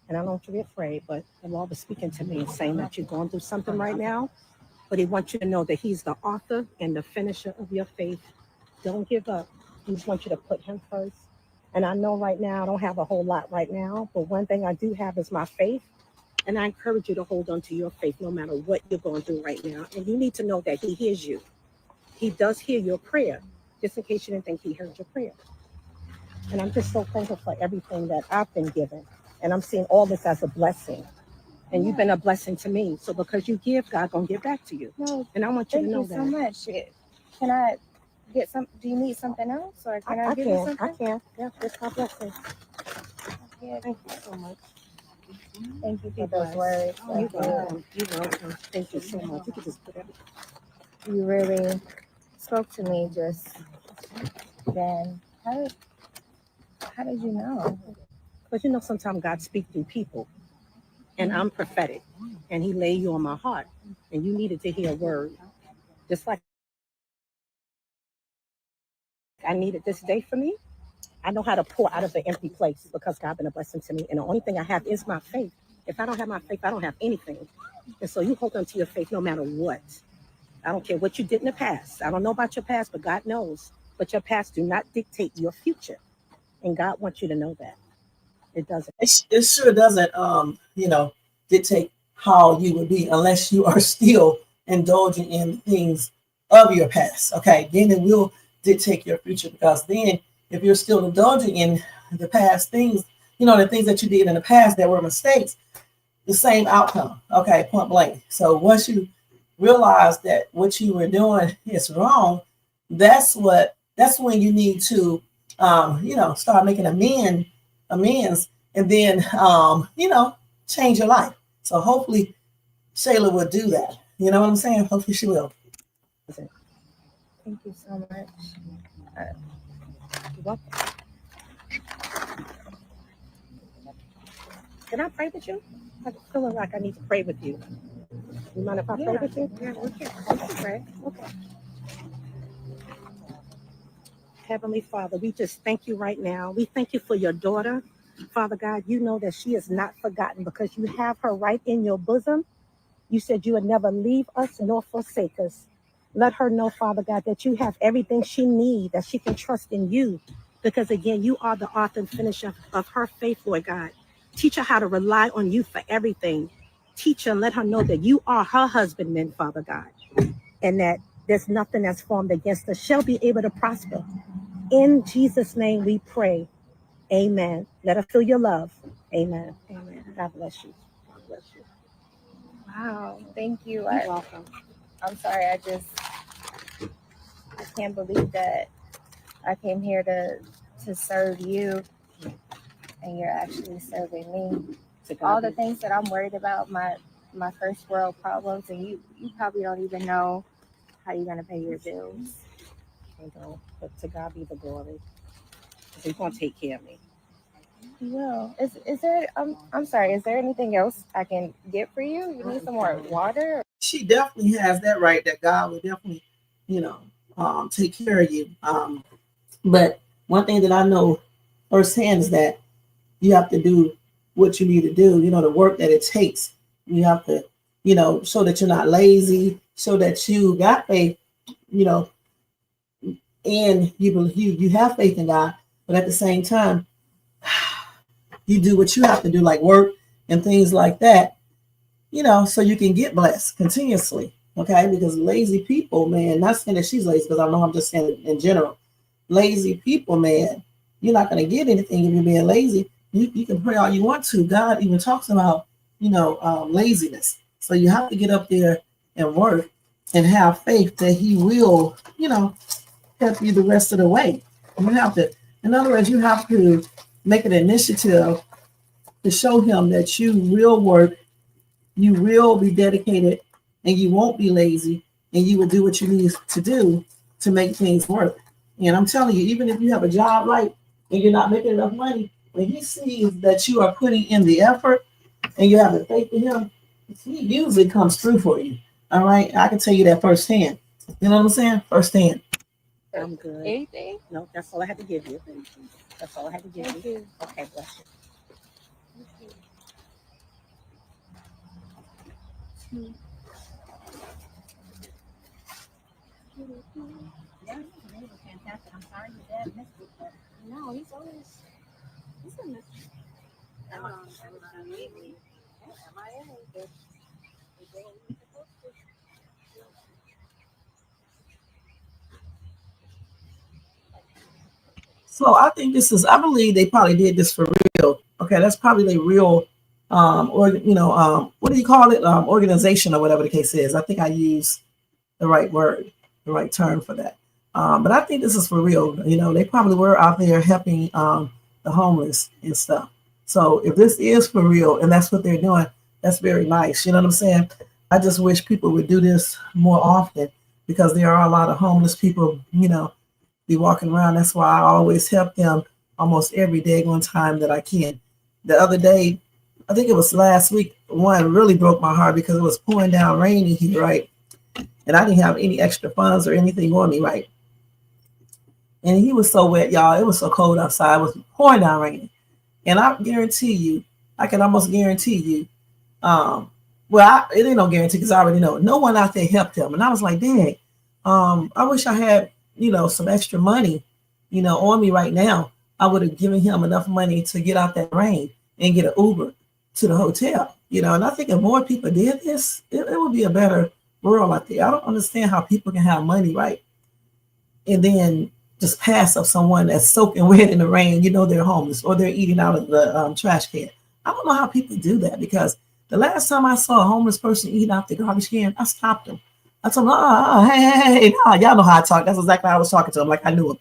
and I don't want you to be afraid, but the Lord was speaking to me and saying that you're going through something right now, but He wants you to know that He's the author and the finisher of your faith. Don't give up. He just wants you to put Him first. And I know right now I don't have a whole lot right now, but one thing I do have is my faith. And I encourage you to hold on to your faith no matter what you're going through right now. And you need to know that He hears you. He does hear your prayer, just in case you didn't think He heard your prayer. And I'm just so thankful for everything that I've been given. And I'm seeing all this as a blessing. And you've been a blessing to me. So because you give, God gonna give back to you. No, and I want you to know thank you so much. Can I get some? Do you need something else, or can I give you something? I can. Yeah, just God bless you. Yeah, Thank you so much. thank you for Be those blessed. words. You're Thank you. welcome. You're welcome. Thank you so much. You can just put everything. You really spoke to me just then. How did you know? But sometimes God speaks through people. And I'm prophetic. And He laid you on my heart. And you needed to hear a word. Just like I needed this day for me. I know how to pour out of an empty place because God been a blessing to me. And the only thing I have is my faith. If I don't have my faith, I don't have anything. And so you hold on to your faith no matter what. I don't care what you did in the past. I don't know about your past, but God knows. But your past do not dictate your future. And God wants you to know that. It doesn't. It sure doesn't, dictate how you would be unless you are still indulging in things of your past. Okay, then it will dictate your future, because then if you're still indulging in the past things, the things that you did in the past that were mistakes, the same outcome. Okay, point blank. So once you realize that what you were doing is wrong, that's when you need to start making amends, and then change your life. So hopefully SHAYLA will do that. You know what I'm saying? Hopefully she will. Thank you so much. You're welcome. Can I pray with you? I feel like I need to pray with you. You mind if I pray with you? Yeah, we can pray. Okay. Heavenly Father, we just thank you right now. We thank you for your daughter. Father God, you know that she is not forgotten because you have her right in your bosom. You said you would never leave us nor forsake us. Let her know, Father God, that you have everything she needs, that she can trust in you. Because again, you are the author and finisher of her faith, Lord God. Teach her how to rely on you for everything. Teach her and let her know that you are her husbandman, Father God, and that there's nothing that's formed against us shall be able to prosper. In Jesus' name we pray. Amen. Let her feel your love. Amen. Amen. God bless you. God bless you. Wow. Thank you. You're welcome. I'm sorry. I can't believe that I came here to serve you, and you're actually serving me. All the things that I'm worried about, my first world problems, and you probably don't even know how you're gonna pay your bills. I know, but to God be the glory. He's gonna take care of me. You will. Is there? I'm sorry. Is there anything else I can get for you? You need some more water? She definitely has that right, that God will definitely, take care of you. But one thing that I know firsthand is that you have to do what you need to do, the work that it takes. You have to, show that you're not lazy, show that you got faith, and you have faith in God, but at the same time, you do what you have to do, like work and things like that, so you can get blessed continuously. Okay, because lazy people, man, not saying that she's lazy, because I know I'm just saying in general, lazy people, man, you're not going to get anything if you're being lazy. You can pray all you want to. God even talks about, laziness. So you have to get up there and work and have faith that he will, help you the rest of the way. You have to, in other words, you have to make an initiative to show him that you will work, you will be dedicated, and you won't be lazy, and you will do what you need to do to make things work. And I'm telling you, even if you have a job right and you're not making enough money, when he sees that you are putting in the effort and you have the faith in him, he usually comes through for you. All right, I can tell you that firsthand. You know what I'm saying? Firsthand. I'm good. Anything? No, that's all I had to give you. That's all I had to give you. Okay, bless you. Yeah, they were fantastic. I'm sorry your dad missed it, but no, he's in this. So I think I believe they probably did this for real. Okay, that's probably the real, what do you call it? Organization or whatever the case is. I think I use the right word, the right term for that. But I think this is for real. They probably were out there helping the homeless and stuff. So if this is for real and that's what they're doing, that's very nice. You know what I'm saying? I just wish people would do this more often, because there are a lot of homeless people, be walking around. That's why I always help them almost every day one time that I can. The other day, I think it was last week, one really broke my heart because it was pouring down raining here, right? And I didn't have any extra funds or anything on me, right? And he was so wet, y'all. It was so cold outside. It was pouring down raining. And I can almost guarantee you, it ain't no guarantee because I already know, no one out there helped him. And I was like, dang, I wish I had, some extra money, on me right now. I would have given him enough money to get out that rain and get an Uber to the hotel, and I think if more people did this, it would be a better world out there. I don't understand how people can have money, right? And then just pass up someone that's soaking wet in the rain, they're homeless or they're eating out of the trash can. I don't know how people do that, because The last time I saw a homeless person eat out the garbage can, I stopped him. I told him, hey, no, y'all know how I talk. That's exactly how I was talking to him, like I knew him.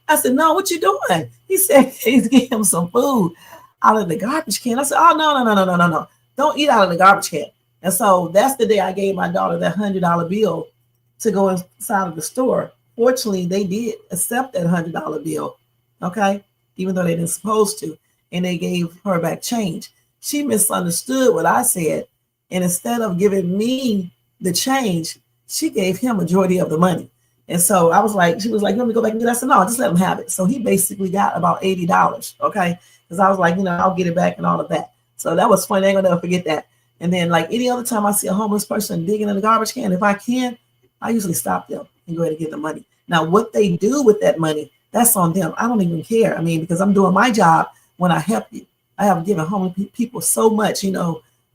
I said, no, what you doing? He said, he's getting him some food out of the garbage can. I said, oh, no. Don't eat out of the garbage can. And so that's the day I gave my daughter that $100 bill to go inside of the store. Fortunately, they did accept that $100 bill, okay, even though they didn't supposed to, and they gave her back change. She misunderstood what I said, and instead of giving me the change, she gave him majority of the money. And so I was like, she was like, you want me to go back and get it? I said, no, just let him have it. So he basically got about $80, okay, because I was like, I'll get it back and all of that. So that was funny. I ain't gonna never forget that. And then like any other time I see a homeless person digging in the garbage can, if I can, I usually stop them and go ahead and get the money. Now, what they do with that money, that's on them. I don't even care. I mean, because I'm doing my job when I help you. I have given homeless people so much,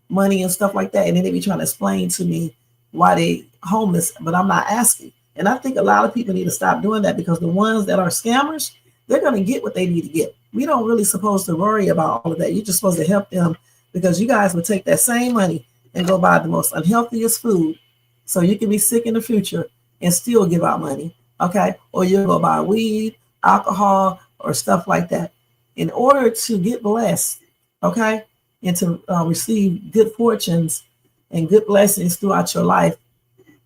money and stuff like that. And then they be trying to explain to me why they homeless, but I'm not asking. And I think a lot of people need to stop doing that, because the ones that are scammers, they're going to get what they need to get. We don't really supposed to worry about all of that. You're just supposed to help them, because you guys would take that same money and go buy the most unhealthiest food so you can be sick in the future and still give out money, okay? Or you'll go buy weed, alcohol, or stuff like that. In order to get blessed, okay, and to receive good fortunes and good blessings throughout your life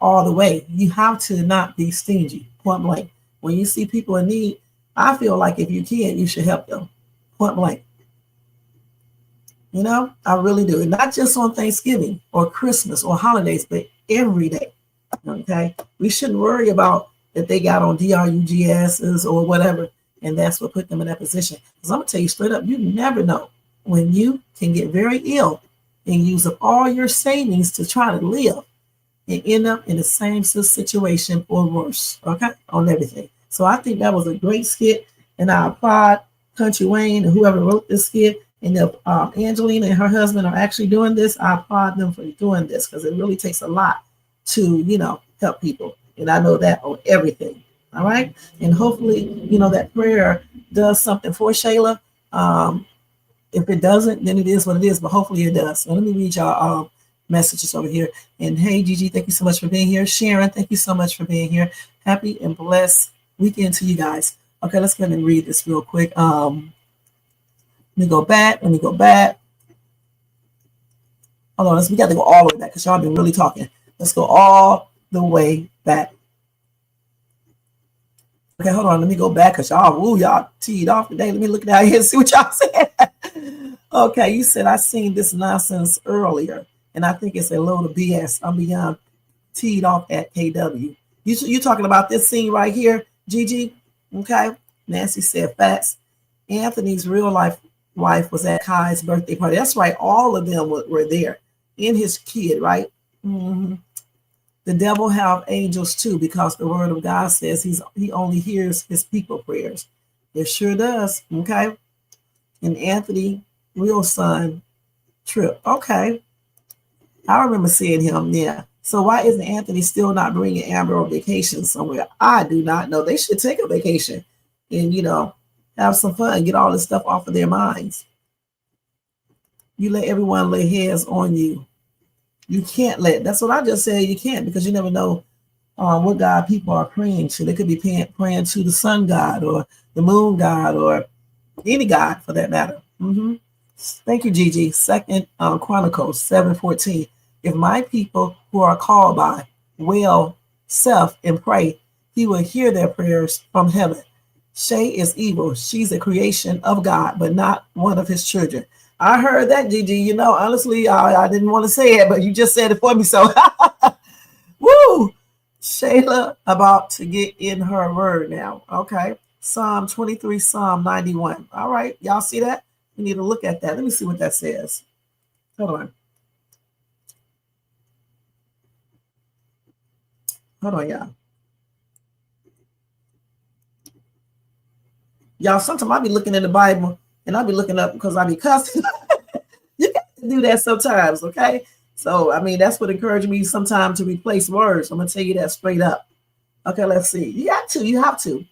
all the way, you have to not be stingy, point blank. When you see people in need, I feel like if you can, you should help them, point blank. I really do. And not just on Thanksgiving or Christmas or holidays, but every day, okay? We shouldn't worry about that they got on DRUGSs or whatever, and that's what put them in that position. Because I'm going to tell you straight up, you never know when you can get very ill and use up all your savings to try to live and end up in the same situation or worse, okay, on everything. So I think that was a great skit, and I applaud Kountry Wayne and whoever wrote this skit. And if Angelina and her husband are actually doing this, I applaud them for doing this, because it really takes a lot to, help people. And I know that on everything. All right. And hopefully, that prayer does something for SHAYLA. If it doesn't, then it is what it is, but hopefully it does. So let me read y'all messages over here. And hey, Gigi, thank you so much for being here. Sharon, thank you so much for being here. Happy and blessed weekend to you guys. Okay, let's go ahead and read this real quick. Let me go back. Hold on, we got to go all the way back, because y'all been really talking. Let's go all the way back. Okay, hold on. Let me go back, because y'all teed off today. Let me look down here and see what y'all said. Okay, you said I seen this nonsense earlier, and I think it's a load of BS. I'm beyond teed off at KW. You talking about this scene right here, Gigi? Okay. Nancy said facts. Anthony's real life wife was at Kai's birthday party. That's right. All of them were there, and his kid, right? Mm-hmm. The devil have angels too, because the word of God says he only hears his people prayers. It sure does. Okay. And Anthony, real son, Trip. Okay. I remember seeing him. Yeah. So why isn't Anthony still not bringing Amber on vacation somewhere? I do not know. They should take a vacation and, have some fun, get all this stuff off of their minds. You let everyone lay hands on you. You can't that's what I just said. You can't, because you never know what God people are praying to. They could be praying to the sun god or the moon god or any god for that matter. Mm-hmm. Thank you, Gigi. Second Chronicles 7:14. If my people who are called by will self and pray, he will hear their prayers from heaven. Shay is evil. She's a creation of God, but not one of his children. I heard that, Gigi. Honestly, I didn't want to say it, but you just said it for me. So, woo! SHAYLA about to get in her word now. Okay. Psalm 23, Psalm 91. All right. Y'all see that? We need to look at that. Let me see what that says. Hold on. Hold on, y'all. Y'all, sometimes I be looking in the Bible and I be looking up because I be cussing. You got to do that sometimes, okay? So, that's what encouraged me sometimes to replace words. I'm going to tell you that straight up. Okay, let's see. You have to.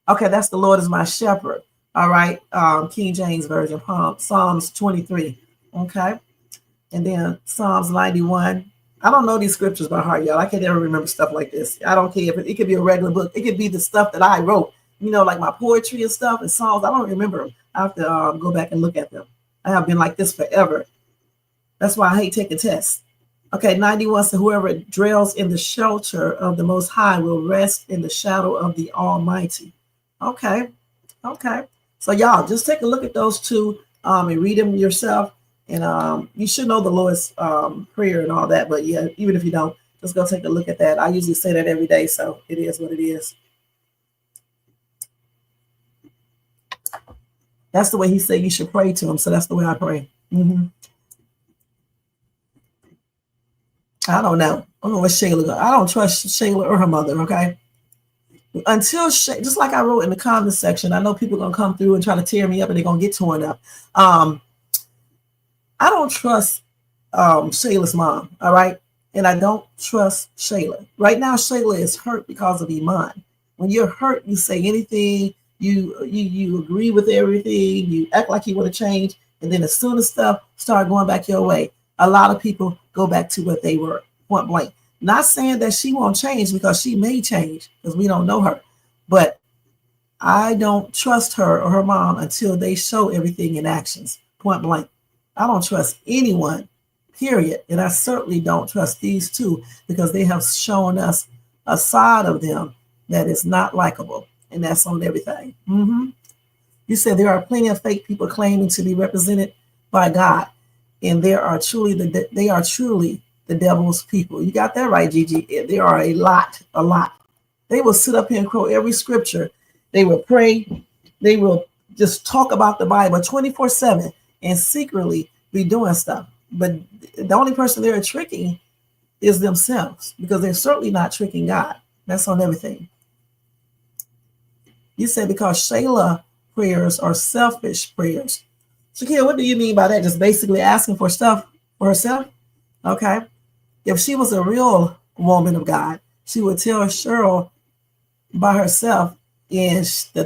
Okay, that's the Lord is my shepherd. All right, King James Version, Psalms 23. Okay. And then Psalms 91. I don't know these scriptures by heart, y'all. I can't ever remember stuff like this. I don't care if it could be a regular book. It could be the stuff that I wrote, like my poetry and stuff and songs. I don't remember them. I have to go back and look at them. I have been like this forever. That's why I hate taking tests. Okay, 91 says, whoever dwells in the shelter of the Most High will rest in the shadow of the Almighty. Okay. So y'all, just take a look at those two and read them yourself. And you should know the Lord's Prayer and all that. But yeah, even if you don't, just go take a look at that. I usually say that every day, so it is what it is. That's the way he said you should pray to him. So that's the way I pray. I don't know. I don't know what SHAYLA goes. I don't trust SHAYLA or her mother, okay? Until, just like I wrote in the comment section, I know people are going to come through and try to tear me up and they're going to get torn up. I don't trust SHAYLA's mom, all right? And I don't trust SHAYLA. Right now, SHAYLA is hurt because of Iman. When you're hurt, you say anything, you agree with everything, you act like you want to change, and then as soon as stuff start going back your way, a lot of people go back to what they were, point blank. Not saying that she won't change, because she may change, because we don't know her. But I don't trust her or her mom until they show everything in actions, point blank. I don't trust anyone, period. And I certainly don't trust these two, because they have shown us a side of them that is not likable. And that's on everything. You said there are plenty of fake people claiming to be represented by God. And they are truly the devil's people. You got that right, Gigi. There are a lot. They will sit up here and quote every scripture. They will pray. They will just talk about the Bible 24/7 and secretly be doing stuff. But the only person they're tricking is themselves, because they're certainly not tricking God. That's on everything. You said because SHAYLA prayers are selfish prayers. Shakia, what do you mean by that? Just basically asking for stuff for herself? Okay. If she was a real woman of God, she would tell Cheryl by herself, and the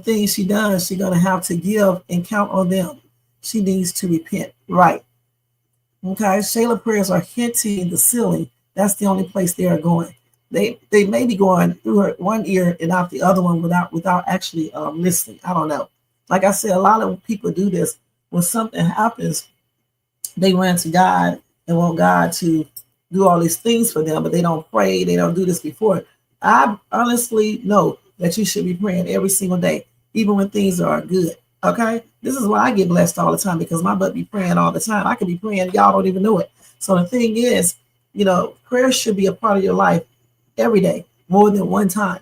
thing she does, she's going to have to give and count on them. She needs to repent. Right. Okay. SHAYLA prayers are hitting the ceiling. That's the only place they are going. They may be going through her one ear and out the other one without actually listening. I don't know. Like I said, a lot of people do this. When something happens, they run to God and want God to do all these things for them, but they don't pray. They don't do this before. I honestly know that you should be praying every single day, even when things are good. Okay? This is why I get blessed all the time, because my butt be praying all the time. I could be praying, y'all don't even know it. So the thing is, prayer should be a part of your life every day, more than one time.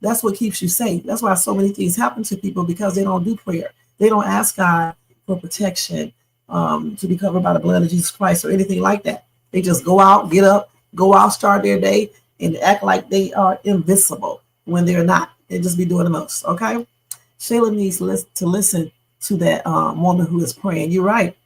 That's what keeps you safe. That's why so many things happen to people, because they don't do prayer. They don't ask God for protection, to be covered by the blood of Jesus Christ or anything like that. They just go out, get up, go out, start their day, and act like they are invincible when they're not. They just be doing the most. Okay. SHAYLA needs to listen to that woman who is praying. You're right.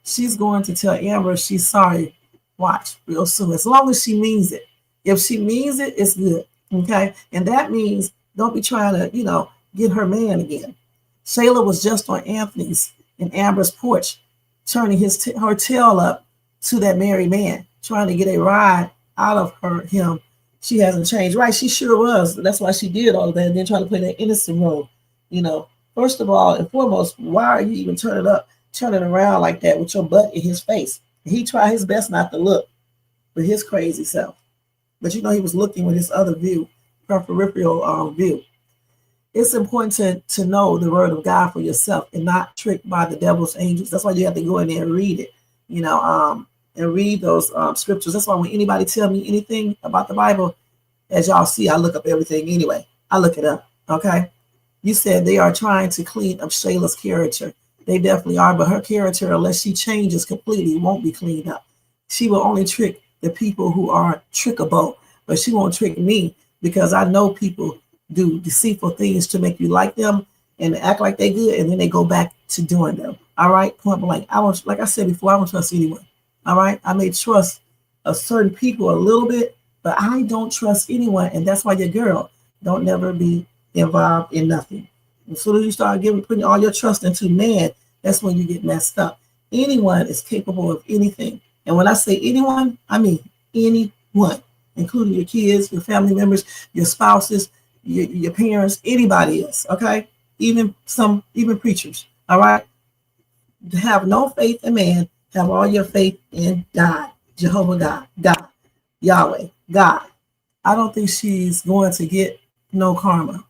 She's going to tell Amber she's sorry. Watch real soon, as long as she means it. If she means it, it's good. Okay. And that means don't be trying to, get her man again. SHAYLA was just on Anthony's and Amber's porch, turning her tail up to that married man, trying to get a ride out of him. She hasn't changed. Right. She sure was. That's why she did all of that, and then try to play that innocent role. First of all and foremost, why are you even turning around like that with your butt in his face? He tried his best not to look with his crazy self. But he was looking with his other view, peripheral view. It's important to know the word of God for yourself and not tricked by the devil's angels. That's why you have to go in there and read it, and read those scriptures. That's why when anybody tell me anything about the Bible, as y'all see, I look up everything anyway. I look it up, okay? You said they are trying to clean up SHAYLA's character. They definitely are, but her character, unless she changes completely, won't be cleaned up. She will only trick the people who are trickable, but she won't trick me, because I know people do deceitful things to make you like them and act like they good, and then they go back to doing them. All right, point blank. Like I said before, I don't trust anyone. All right, I may trust a certain people a little bit, but I don't trust anyone, and that's why your girl don't never be involved in nothing. As soon as you start putting all your trust into man, that's when you get messed up. Anyone is capable of anything. And when I say anyone, I mean anyone, including your kids, your family members, your spouses, your parents, anybody is, okay? Even preachers, all right? Have no faith in man, have all your faith in God, Jehovah God, Yahweh, God. I don't think she's going to get no karma.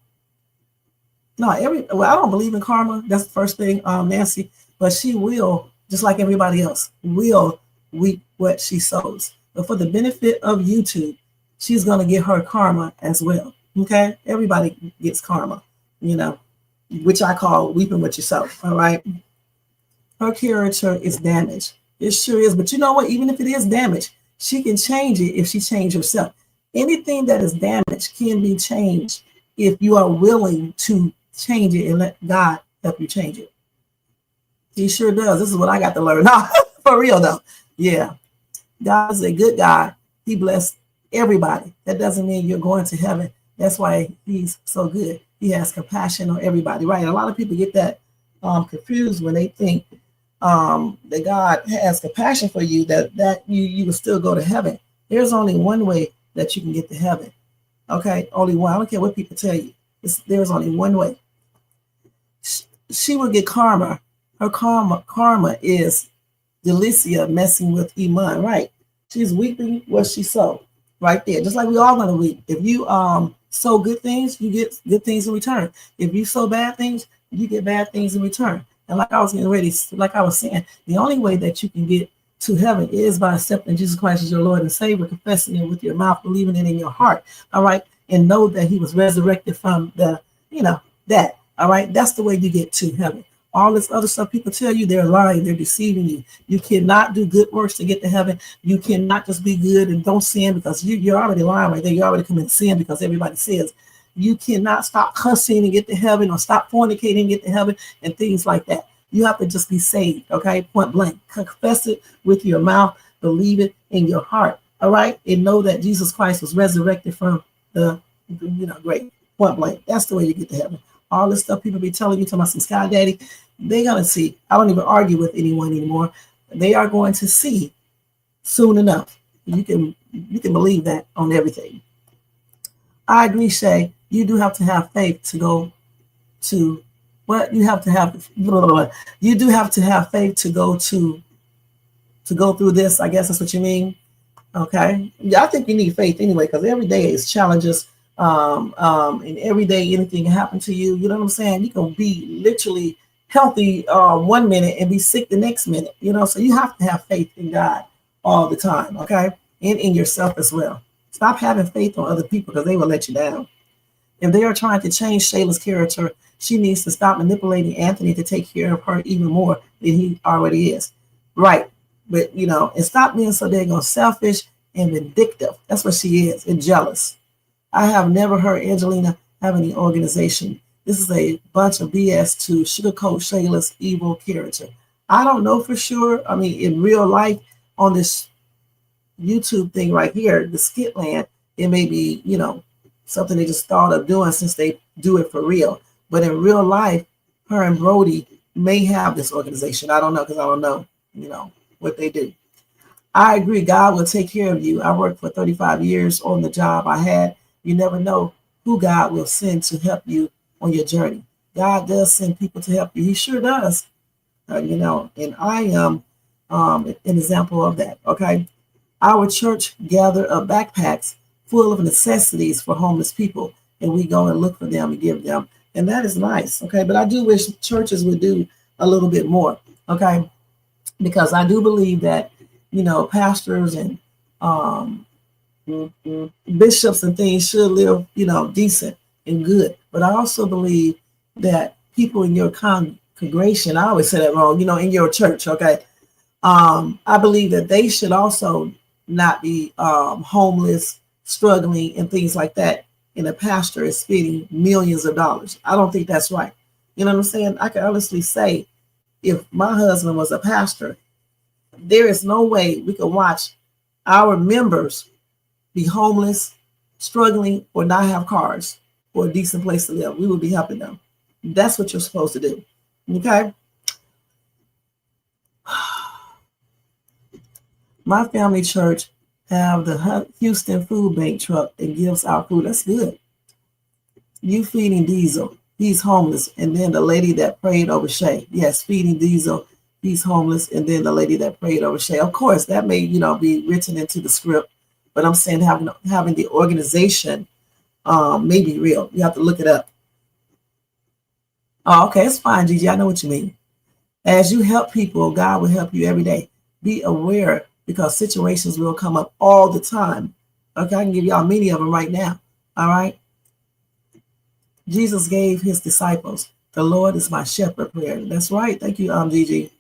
No, I don't believe in karma. That's the first thing, Nancy, but she will, just like everybody else, will reap what she sows. But for the benefit of YouTube, she's going to get her karma as well. Okay? Everybody gets karma, which I call weeping with yourself. All right? Her character is damaged. It sure is. But you know what? Even if it is damaged, she can change it if she changes herself. Anything that is damaged can be changed if you are willing to change it and let God help you change it. He sure does. This is what I got to learn. For real though. Yeah. God is a good God. He blessed everybody. That doesn't mean you're going to heaven. That's why he's so good. He has compassion on everybody, right? A lot of people get that confused when they think that God has compassion for you, that you will still go to heaven. There's only one way that you can get to heaven. Okay? Only one. I don't care what people tell you. There's only one way. She will get karma. Her karma is Delicia messing with Iman, right? She's weeping what she sowed, right there. Just like we all gonna weep. If you sow good things, you get good things in return. If you sow bad things, you get bad things in return. And like I was saying, the only way that you can get to heaven is by accepting Jesus Christ as your Lord and Savior, confessing it with your mouth, believing it in your heart. All right, and know that He was resurrected from that. All right, that's the way you get to heaven. All this other stuff people tell you, they're lying, they're deceiving you. You cannot do good works to get to heaven. You cannot just be good and don't sin, because you're already lying right there. You already commit sin, because everybody says. You cannot stop cussing and get to heaven, or stop fornicating and get to heaven, and things like that. You have to just be saved, okay? Point blank. Confess it with your mouth, believe it in your heart, all right? And know that Jesus Christ was resurrected from the grave. Point blank. That's the way you get to heaven. All this stuff people be telling you, talking about some Sky Daddy, they're going to see. I don't even argue with anyone anymore. They are going to see soon enough. You can believe that on everything. I agree, Shay. You do have to have faith to go to what you have to have. You do have to have faith to go through this. I guess that's what you mean. Okay. Yeah, I think you need faith anyway, because every day is challenges. And every day anything can happen to you. You know what I'm saying? You can be literally healthy 1 minute and be sick the next minute. So you have to have faith in God all the time. Okay. And in yourself as well. Stop having faith on other people, because they will let you down. If they are trying to change SHAYLA's character, she needs to stop manipulating Anthony to take care of her even more than he already is. Right. But, and stop being so daggone selfish and vindictive. That's what she is, and jealous. I have never heard Angelina have any organization. This is a bunch of BS to sugarcoat SHAYLA's evil character. I don't know for sure. I mean, in real life, on this YouTube thing right here, the skit land, it may be, something they just thought of doing since they do it for real. But in real life, her and Brody may have this organization. I don't know, because I don't know, what they do. I agree. God will take care of you. I worked for 35 years on the job I had. You never know who God will send to help you on your journey. God does send people to help you. He sure does. And I am an example of that. Okay. Our church gather up backpacks full of necessities for homeless people, and we go and look for them and give them. And that is nice. Okay. But I do wish churches would do a little bit more. Okay. Because I do believe that, pastors and bishops and things should live, decent and good. But I also believe that people in your congregation, I always say that wrong, in your church, okay? I believe that they should also not be homeless, struggling, and things like that. And a pastor is spending millions of dollars. I don't think that's right. You know what I'm saying? I can honestly say, if my husband was a pastor, there is no way we could watch our members be homeless, struggling, or not have cars or a decent place to live. We would be helping them. That's what you're supposed to do. Okay? My family church have the Houston Food Bank truck and gives out food. That's good. You feeding Diesel. He's homeless. And then the lady that prayed over Shay. Yes, feeding Diesel. He's homeless. And then the lady that prayed over Shay. Of course, that may, be written into the script. But I'm saying having the organization may be real. You have to look it up. Oh, okay, it's fine, Gigi. I know what you mean. As you help people, God will help you every day. Be aware because situations will come up all the time. Okay, I can give y'all many of them right now. All right. Jesus gave his disciples, the Lord is my shepherd prayer. That's right. Thank you, Gigi.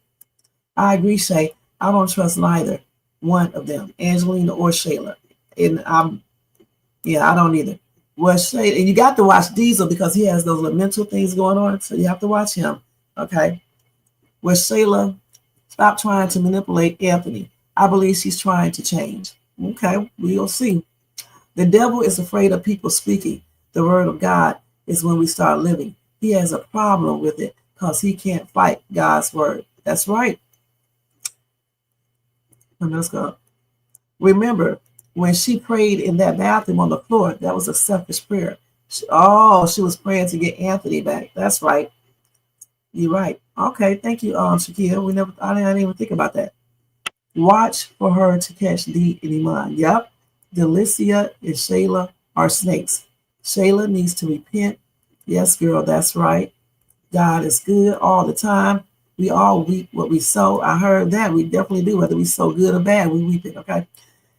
I agree, Shay. I don't trust neither one of them, Angelina or SHAYLA. And I don't either. Well, Shay, and you got to watch Diesel because he has those little mental things going on. So you have to watch him. Okay. Well, SHAYLA, stop trying to manipulate Anthony. I believe she's trying to change. Okay, we'll see. The devil is afraid of people speaking. The word of God is when we start living. He has a problem with it because he can't fight God's word. That's right. And let's go. Remember, when she prayed in that bathroom on the floor, that was a selfish prayer. She was praying to get Anthony back. That's right. You're right. Okay, thank you, Shakia. I didn't even think about that. Watch for her to catch D and Iman. Yep. Delicia and SHAYLA are snakes. SHAYLA needs to repent. Yes, girl, that's right. God is good all the time. We all reap what we sow. I heard that. We definitely do. Whether we sow good or bad, we reap it, okay?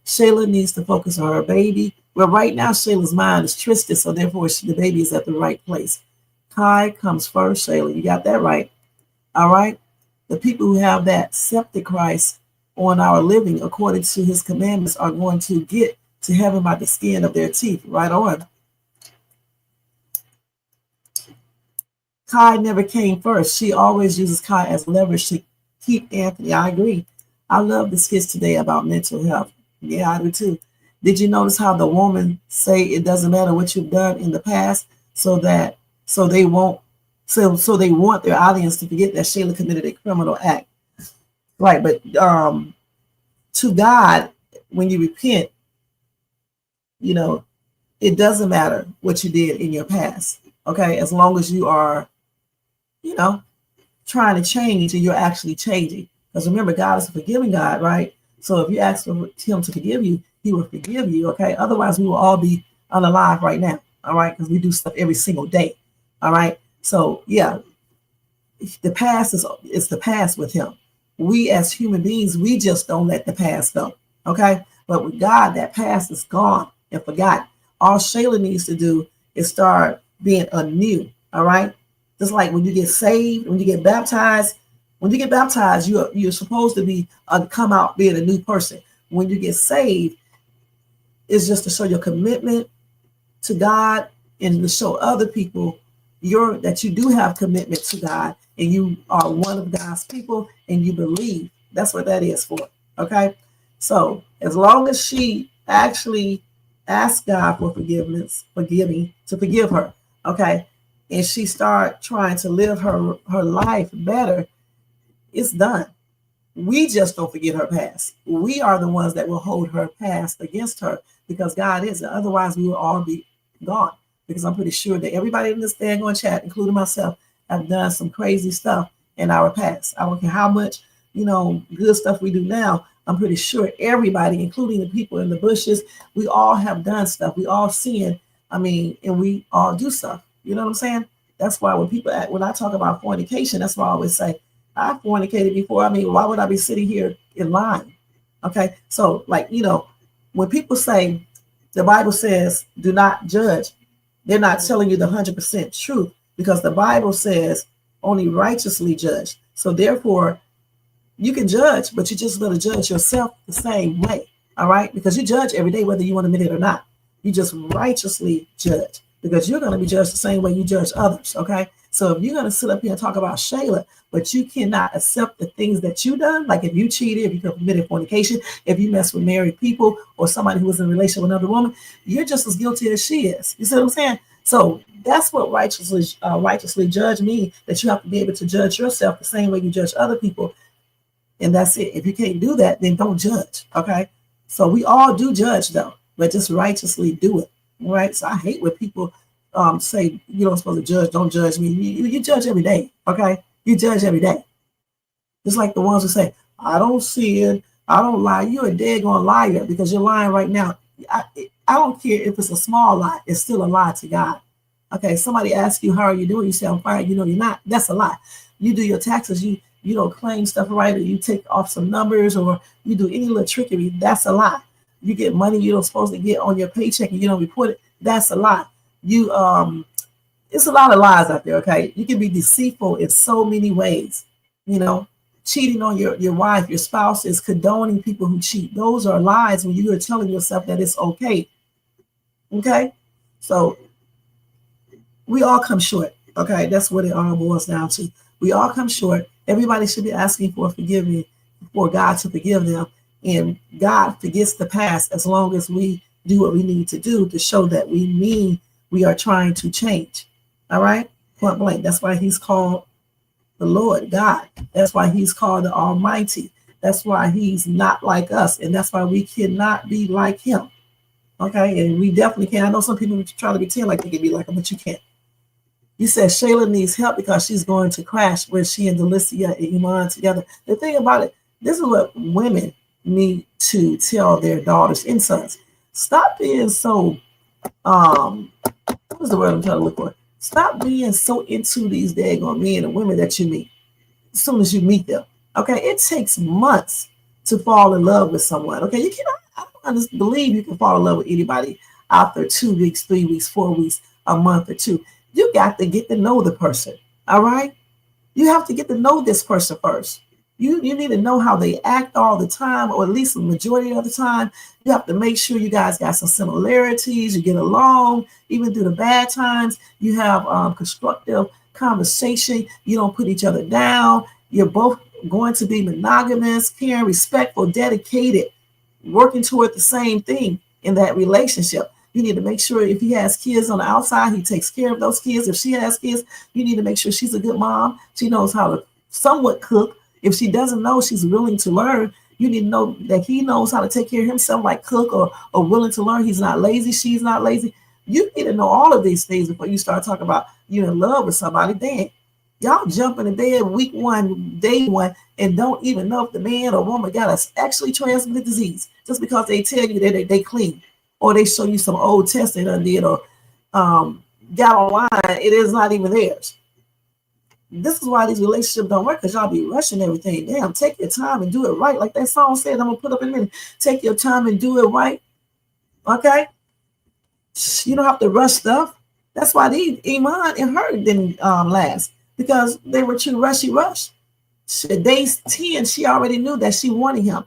SHAYLA needs to focus on her baby. Well, right now, SHAYLA's mind is twisted, so therefore the baby is at the right place. Kai comes first, SHAYLA. You got that right. All right? The people who have that septic Christ on our living according to his commandments are going to get to heaven by the skin of their teeth. Right on. Kai never came first. She always uses Kai as leverage to keep Anthony. I agree. I love the skits today about mental health. Yeah, I do too. Did you notice how the woman say it doesn't matter what you've done in the past so they want their audience to forget that SHAYLA committed a criminal act. Right, but to God, when you repent, it doesn't matter what you did in your past. Okay, as long as you are, trying to change and you're actually changing. Because remember, God is a forgiving God, right? So if you ask for him to forgive you, he will forgive you. Okay, otherwise we will all be unalive right now. All right, because we do stuff every single day. All right, so yeah, the past is the past with him. We as human beings, we just don't let the past go. Okay, but with God, that past is gone and forgotten. All SHAYLA needs to do is start being anew. All right, just like when you get saved, when you get baptized, you're supposed to be come out being a new person. When you get saved, it's just to show your commitment to God and to show other people that you do have commitment to God and you are one of God's people and you believe. That's what that is for. Okay, so as long as she actually asks God for forgiveness, to forgive her, okay, and she start trying to live her life better, it's done. We just don't forget her past. We are the ones that will hold her past against her because God is. Otherwise, we will all be gone. Because I'm pretty sure that everybody in this daggone chat, including myself, have done some crazy stuff in our past. I don't care how much, good stuff we do now. I'm pretty sure everybody, including the people in the bushes, we all have done stuff. We all sin. And we all do stuff. You know what I'm saying? That's why when I talk about fornication, that's why I always say, I fornicated before. Why would I be sitting here in line? Okay. So when people say the Bible says, do not judge, they're not telling you the 100% truth because the Bible says only righteously judge. So therefore, you can judge, but you just better judge yourself the same way. All right? Because you judge every day, whether you want to admit it or not. You just righteously judge because you're going to be judged the same way you judge others. Okay? So if you're going to sit up here and talk about SHAYLA, but you cannot accept the things that you done, like if you cheated, if you committed fornication, if you mess with married people or somebody who was in a relationship with another woman, you're just as guilty as she is. You see what I'm saying? So that's what righteously judge means, that you have to be able to judge yourself the same way you judge other people. And that's it. If you can't do that, then don't judge. Okay. So we all do judge though, but just righteously do it. Right. So I hate when people say you don't supposed to judge, don't judge me. You judge every day. Okay. You judge every day. Just like the ones who say, I don't sin, I don't lie. You're a daggone liar because you're lying right now. I don't care if it's a small lie, it's still a lie to God. Okay, somebody asks you, how are you doing? You say, I'm fine. You know, you're not. That's a lie. You do your taxes, you don't claim stuff right, or you take off some numbers, or you do any little trickery. That's a lie. You get money you don't supposed to get on your paycheck and you don't report it. That's a lie. You it's a lot of lies out there. Okay, you can be deceitful in so many ways. You know, cheating on your wife, your spouse, is condoning people who cheat. Those are lies when you are telling yourself that it's okay. Okay, so we all come short. Okay, that's what it all boils down to. We all come short. Everybody should be asking for forgiveness, for God to forgive them. And God forgets the past as long as we do what we need to do to show that we mean we are trying to change. All right, point blank. That's why he's called the Lord God. That's why he's called the Almighty. That's why he's not like us. And that's why we cannot be like him. Okay, and we definitely can. I know some people try to pretend like they can be like him, but you can't. You said SHAYLA needs help because she's going to crash when she and Delicia and Iman together. The thing about it, this is what women need to tell their daughters and sons. Stop being so, what's the word I'm trying to look for? Stop being so into these daggone men and women that you meet as soon as you meet them. Okay, it takes months to fall in love with someone. Okay, you cannot, I don't believe you can fall in love with anybody after 2 weeks, 3 weeks, 4 weeks, a month or two. You got to get to know the person. All right, you have to get to know this person first. You need to know how they act all the time, or at least the majority of the time. You have to make sure you guys got some similarities. You get along, even through the bad times. You have constructive conversation. You don't put each other down. You're both going to be monogamous, caring, respectful, dedicated, working toward the same thing in that relationship. You need to make sure if he has kids on the outside, he takes care of those kids. If she has kids, you need to make sure she's a good mom. She knows how to somewhat cook. If she doesn't know, she's willing to learn. You need to know that he knows how to take care of himself, like cook or willing to learn. He's not lazy. She's not lazy. You need to know all of these things before you start talking about you're in love with somebody. Then y'all jump in the bed week 1, day 1, and don't even know if the man or woman got a actually transmitted disease just because they tell you that they clean, or they show you some old test they done did, or got online. It is not even theirs. This is why these relationships don't work, because y'all be rushing everything. Damn, take your time and do it right. Like that song said, I'm going to put up in a minute. Take your time and do it right. Okay? You don't have to rush stuff. That's why Iman and her didn't last, because they were too rushy. Day 10, she already knew that she wanted him.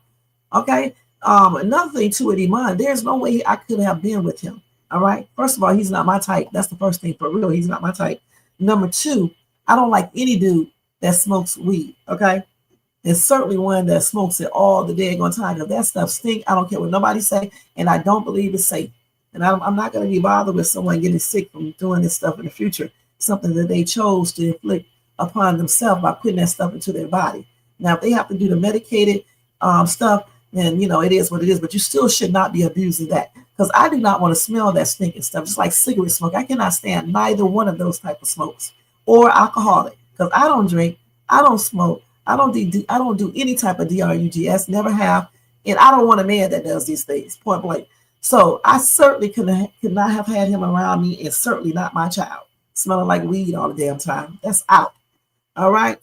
Okay? Another thing too with Iman, there's no way I could have been with him. All right? First of all, he's not my type. That's the first thing, for real. He's not my type. Number 2, I don't like any dude that smokes weed, okay? And certainly one that smokes it all the daggone time, because that stuff stink. I don't care what nobody say, and I don't believe it's safe. And I'm not going to be bothered with someone getting sick from doing this stuff in the future, something that they chose to inflict upon themselves by putting that stuff into their body. Now, if they have to do the medicated stuff, then, you know, it is what it is, but you still should not be abusing that, because I do not want to smell that stinking stuff, just like cigarette smoke. I cannot stand neither one of those type of smokes. Or alcoholic, because I don't drink, I don't smoke, I don't do any type of drugs, never have, and I don't want a man that does these things, point blank. So I certainly could not have had him around me, and certainly not my child, smelling like weed all the damn time. That's out. All right.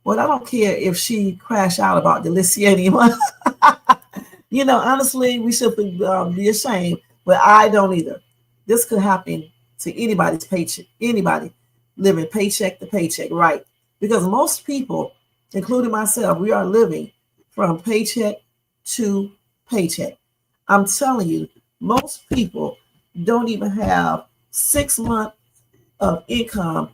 Well, I don't care if she crash out about Delicia anymore. You know, honestly, we should be ashamed, but I don't either. This could happen to anybody's paycheck, anybody living paycheck to paycheck, right? Because most people, including myself, we are living from paycheck to paycheck. I'm telling you, most people don't even have 6 months of income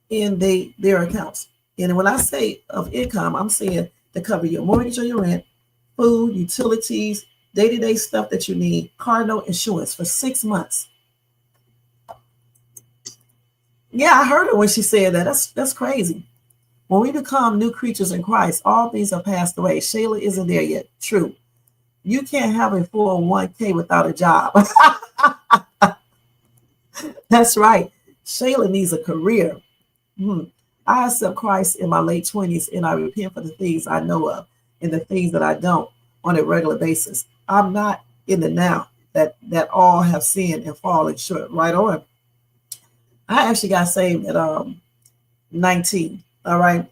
in their accounts. And when I say of income, I'm saying to cover your mortgage or your rent, food, utilities, day-to-day stuff that you need, car note, insurance for 6 months. Yeah, I heard her when she said that. That's crazy. When we become new creatures in Christ, all things have passed away. SHAYLA isn't there yet. True. You can't have a 401k without a job. That's right. SHAYLA needs a career. I accept Christ in my late 20s, and I repent for the things I know of and the things that I don't on a regular basis. I'm not in the now that all have sinned and fallen short. Right on. I actually got saved at 19. All right.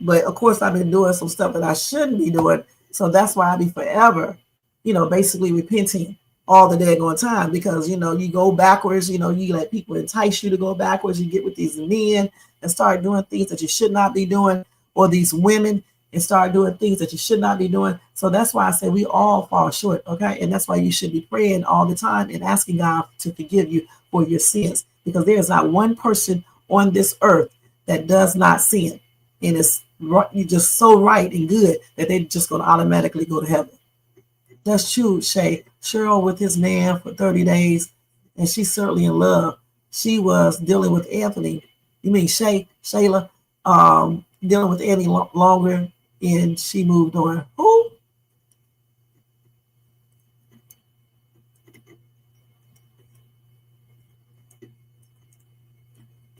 But of course, I've been doing some stuff that I shouldn't be doing. So that's why I be forever, basically repenting all the daggone time, because, you go backwards, you let people entice you to go backwards. You get with these men and start doing things that you should not be doing, or these women and start doing things that you should not be doing. So that's why I say we all fall short. Okay. And that's why you should be praying all the time and asking God to forgive you for your sins, because there is not one person on this earth that does not sin. And it's you're just so right and good that they're just going to automatically go to heaven. That's true, Shay. Cheryl with his man for 30 days, and she's certainly in love. She was dealing with Anthony. You mean SHAYLA, dealing with Anthony longer, and she moved on. Who?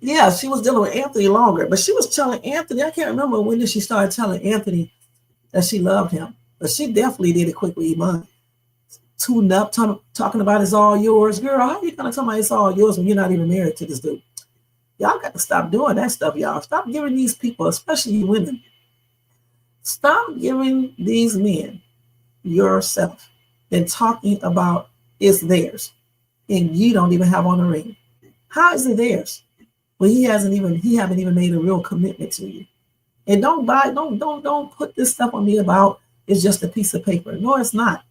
Yeah, she was dealing with Anthony longer, but she was telling Anthony, I can't remember when did she start telling Anthony that she loved him, but she definitely did it quickly, Iman. Tooting up, talking about it's all yours. Girl, how are you going to tell me it's all yours when you're not even married to this dude? Y'all got to stop doing that stuff, y'all. Stop giving these people, especially you women, stop giving these men yourself and talking about it's theirs, and you don't even have on a ring. How is it theirs? Well, he haven't even made a real commitment to you. And don't put this stuff on me about it's just a piece of paper. No, it's not.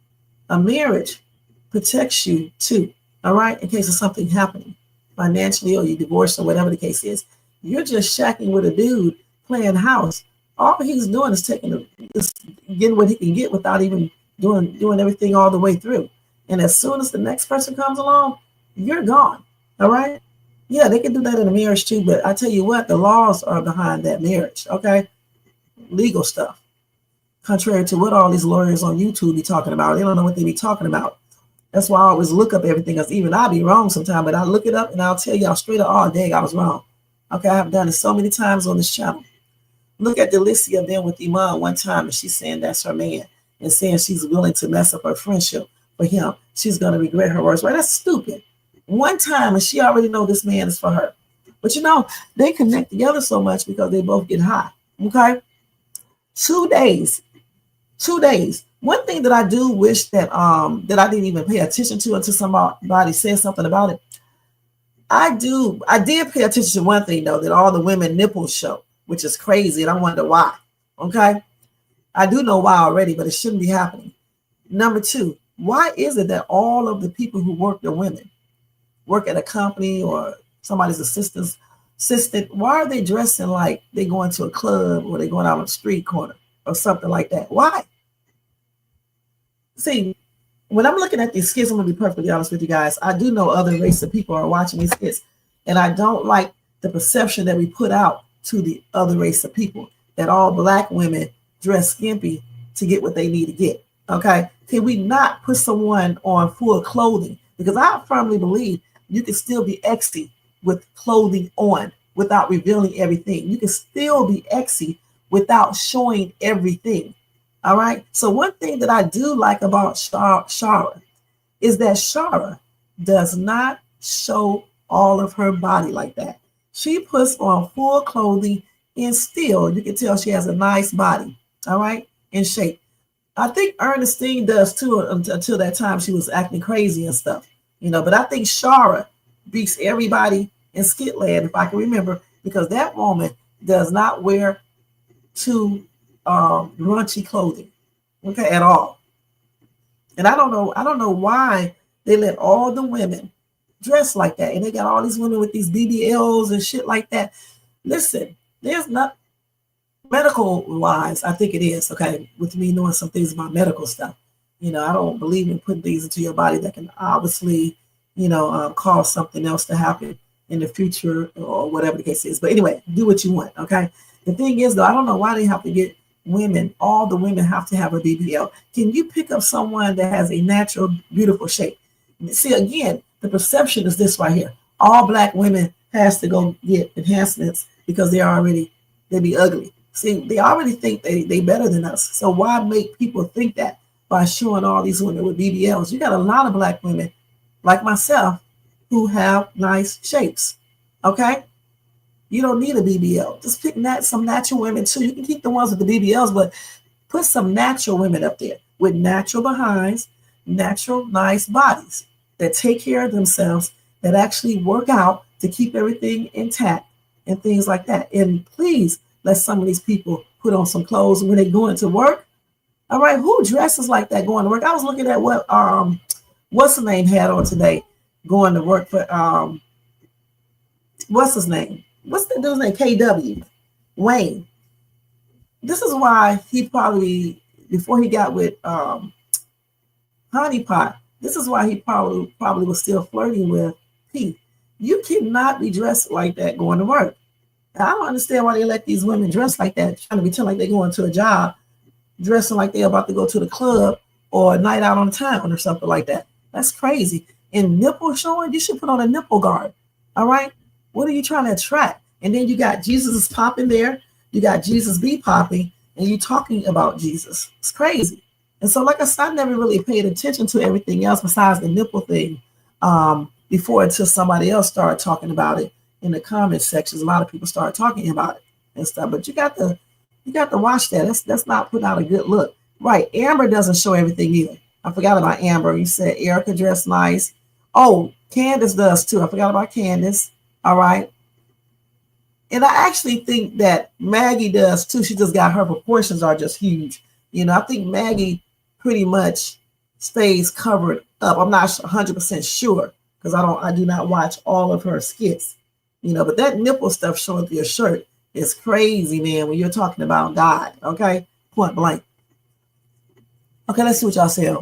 A marriage protects you too. All right, in case of something happening financially, or you divorce, or whatever the case is. You're just shacking with a dude playing house. All he's doing is getting what he can get without even doing everything all the way through. And as soon as the next person comes along, you're gone. All right. Yeah, they can do that in a marriage too, but I tell you what, the laws are behind that marriage, okay? Legal stuff. Contrary to what all these lawyers on YouTube be talking about. They don't know what they be talking about. That's why I always look up everything, because even I'll be wrong sometimes, but I look it up and I'll tell y'all straight up, oh, dang, I was wrong. Okay, I have done it so many times on this channel. Look at Delicia being with Iman one time, and she's saying that's her man, and saying she's willing to mess up her friendship for him. She's going to regret her words. Right? That's stupid. One time, and she already know this man is for her. But they connect together so much because they both get high. Okay? 2 days. 2 days. One thing that I do wish that that I didn't even pay attention to until somebody said something about it. I did pay attention to one thing though, that all the women nipples show, which is crazy, and I wonder why. Okay? I do know why already, but it shouldn't be happening. Number 2, why is it that all of the people who work are women? Work at a company or somebody's assistant, why are they dressing like they going to a club or they going out on the street corner or something like that? Why? See, when I'm looking at these skits, I'm gonna be perfectly honest with you guys. I do know other race of people are watching these skits, and I don't like the perception that we put out to the other race of people that all Black women dress skimpy to get what they need to get. Okay, can we not put someone on full clothing? Because I firmly believe you can still be exy with clothing on without revealing everything. You can still be exy without showing everything. All right. So one thing that I do like about Shara is that Shara does not show all of her body like that. She puts on full clothing, and still you can tell she has a nice body. All right. In shape. I think Ernestine does too, until that time she was acting crazy and stuff. But I think Shara beats everybody in Skitland, if I can remember, because that woman does not wear too raunchy clothing, okay, at all. And I don't know why they let all the women dress like that, and they got all these women with these BBLs and shit like that. Listen, there's not medical wise, I think it is, okay, with me knowing some things about medical stuff. I don't believe in putting things into your body that can obviously, cause something else to happen in the future or whatever the case is. But anyway, do what you want, okay? The thing is, though, I don't know why they have to get women, all the women have to have a BBL. Can you pick up someone that has a natural, beautiful shape? See, again, the perception is this right here. All black women has to go get enhancements because they be ugly. See, they already think they better than us. So why make people think that by showing all these women with BBLs? You got a lot of black women like myself who have nice shapes, okay? You don't need a BBL. Just pick some natural women too. You can keep the ones with the BBLs, but put some natural women up there with natural behinds, natural nice bodies that take care of themselves, that actually work out to keep everything intact and things like that. And please let some of these people put on some clothes when they go into work. All right, who dresses like that going to work? I was looking at what what's the name had on today going to work for what's his name? What's the dude's name? KW Wayne. This is why he probably, before he got with Honey Pot, this is why he probably was still flirting with P. You cannot be dressed like that going to work. I don't understand why they let these women dress like that, trying to pretend like they're going to a job, dressing like they're about to go to the club or a night out on town or something like that. That's crazy. And nipple showing, you should put on a nipple guard. All right? What are you trying to attract? And then you got Jesus is popping there. You got Jesus be popping, and you talking about Jesus. It's crazy. And so, like I said, I never really paid attention to everything else besides the nipple thing before until somebody else started talking about it in the comment sections. A lot of people started talking about it and stuff. But you got to watch that. That's not putting out a good look. Right. Amber doesn't show everything either. I forgot about Amber. You said Erica dressed nice. Oh, Candace does too. I forgot about Candace. All right. And I actually think that Maggie does too. She just got her proportions are just huge. You know, I think Maggie pretty much stays covered up. I'm not 100% sure because I do not watch all of her skits. You know, but that nipple stuff showing through your shirt is crazy, man, when you're talking about God. Okay. Point blank. Okay, let's see what y'all say.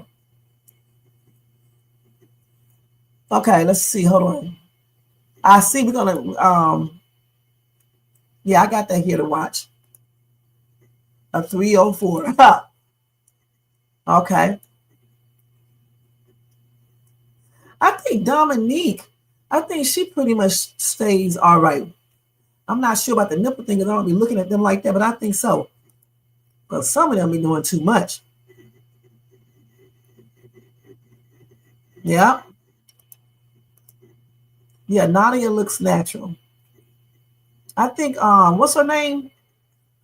Okay, let's see. Hold on. I see we're gonna yeah, I got that here to watch. A 304. Okay. I think Dominique, I think she pretty much stays all right. I'm not sure about the nipple thing because I don't be looking at them like that, but I think so. But some of them be doing too much. Yeah. Yeah, Nadia looks natural. I think what's her name?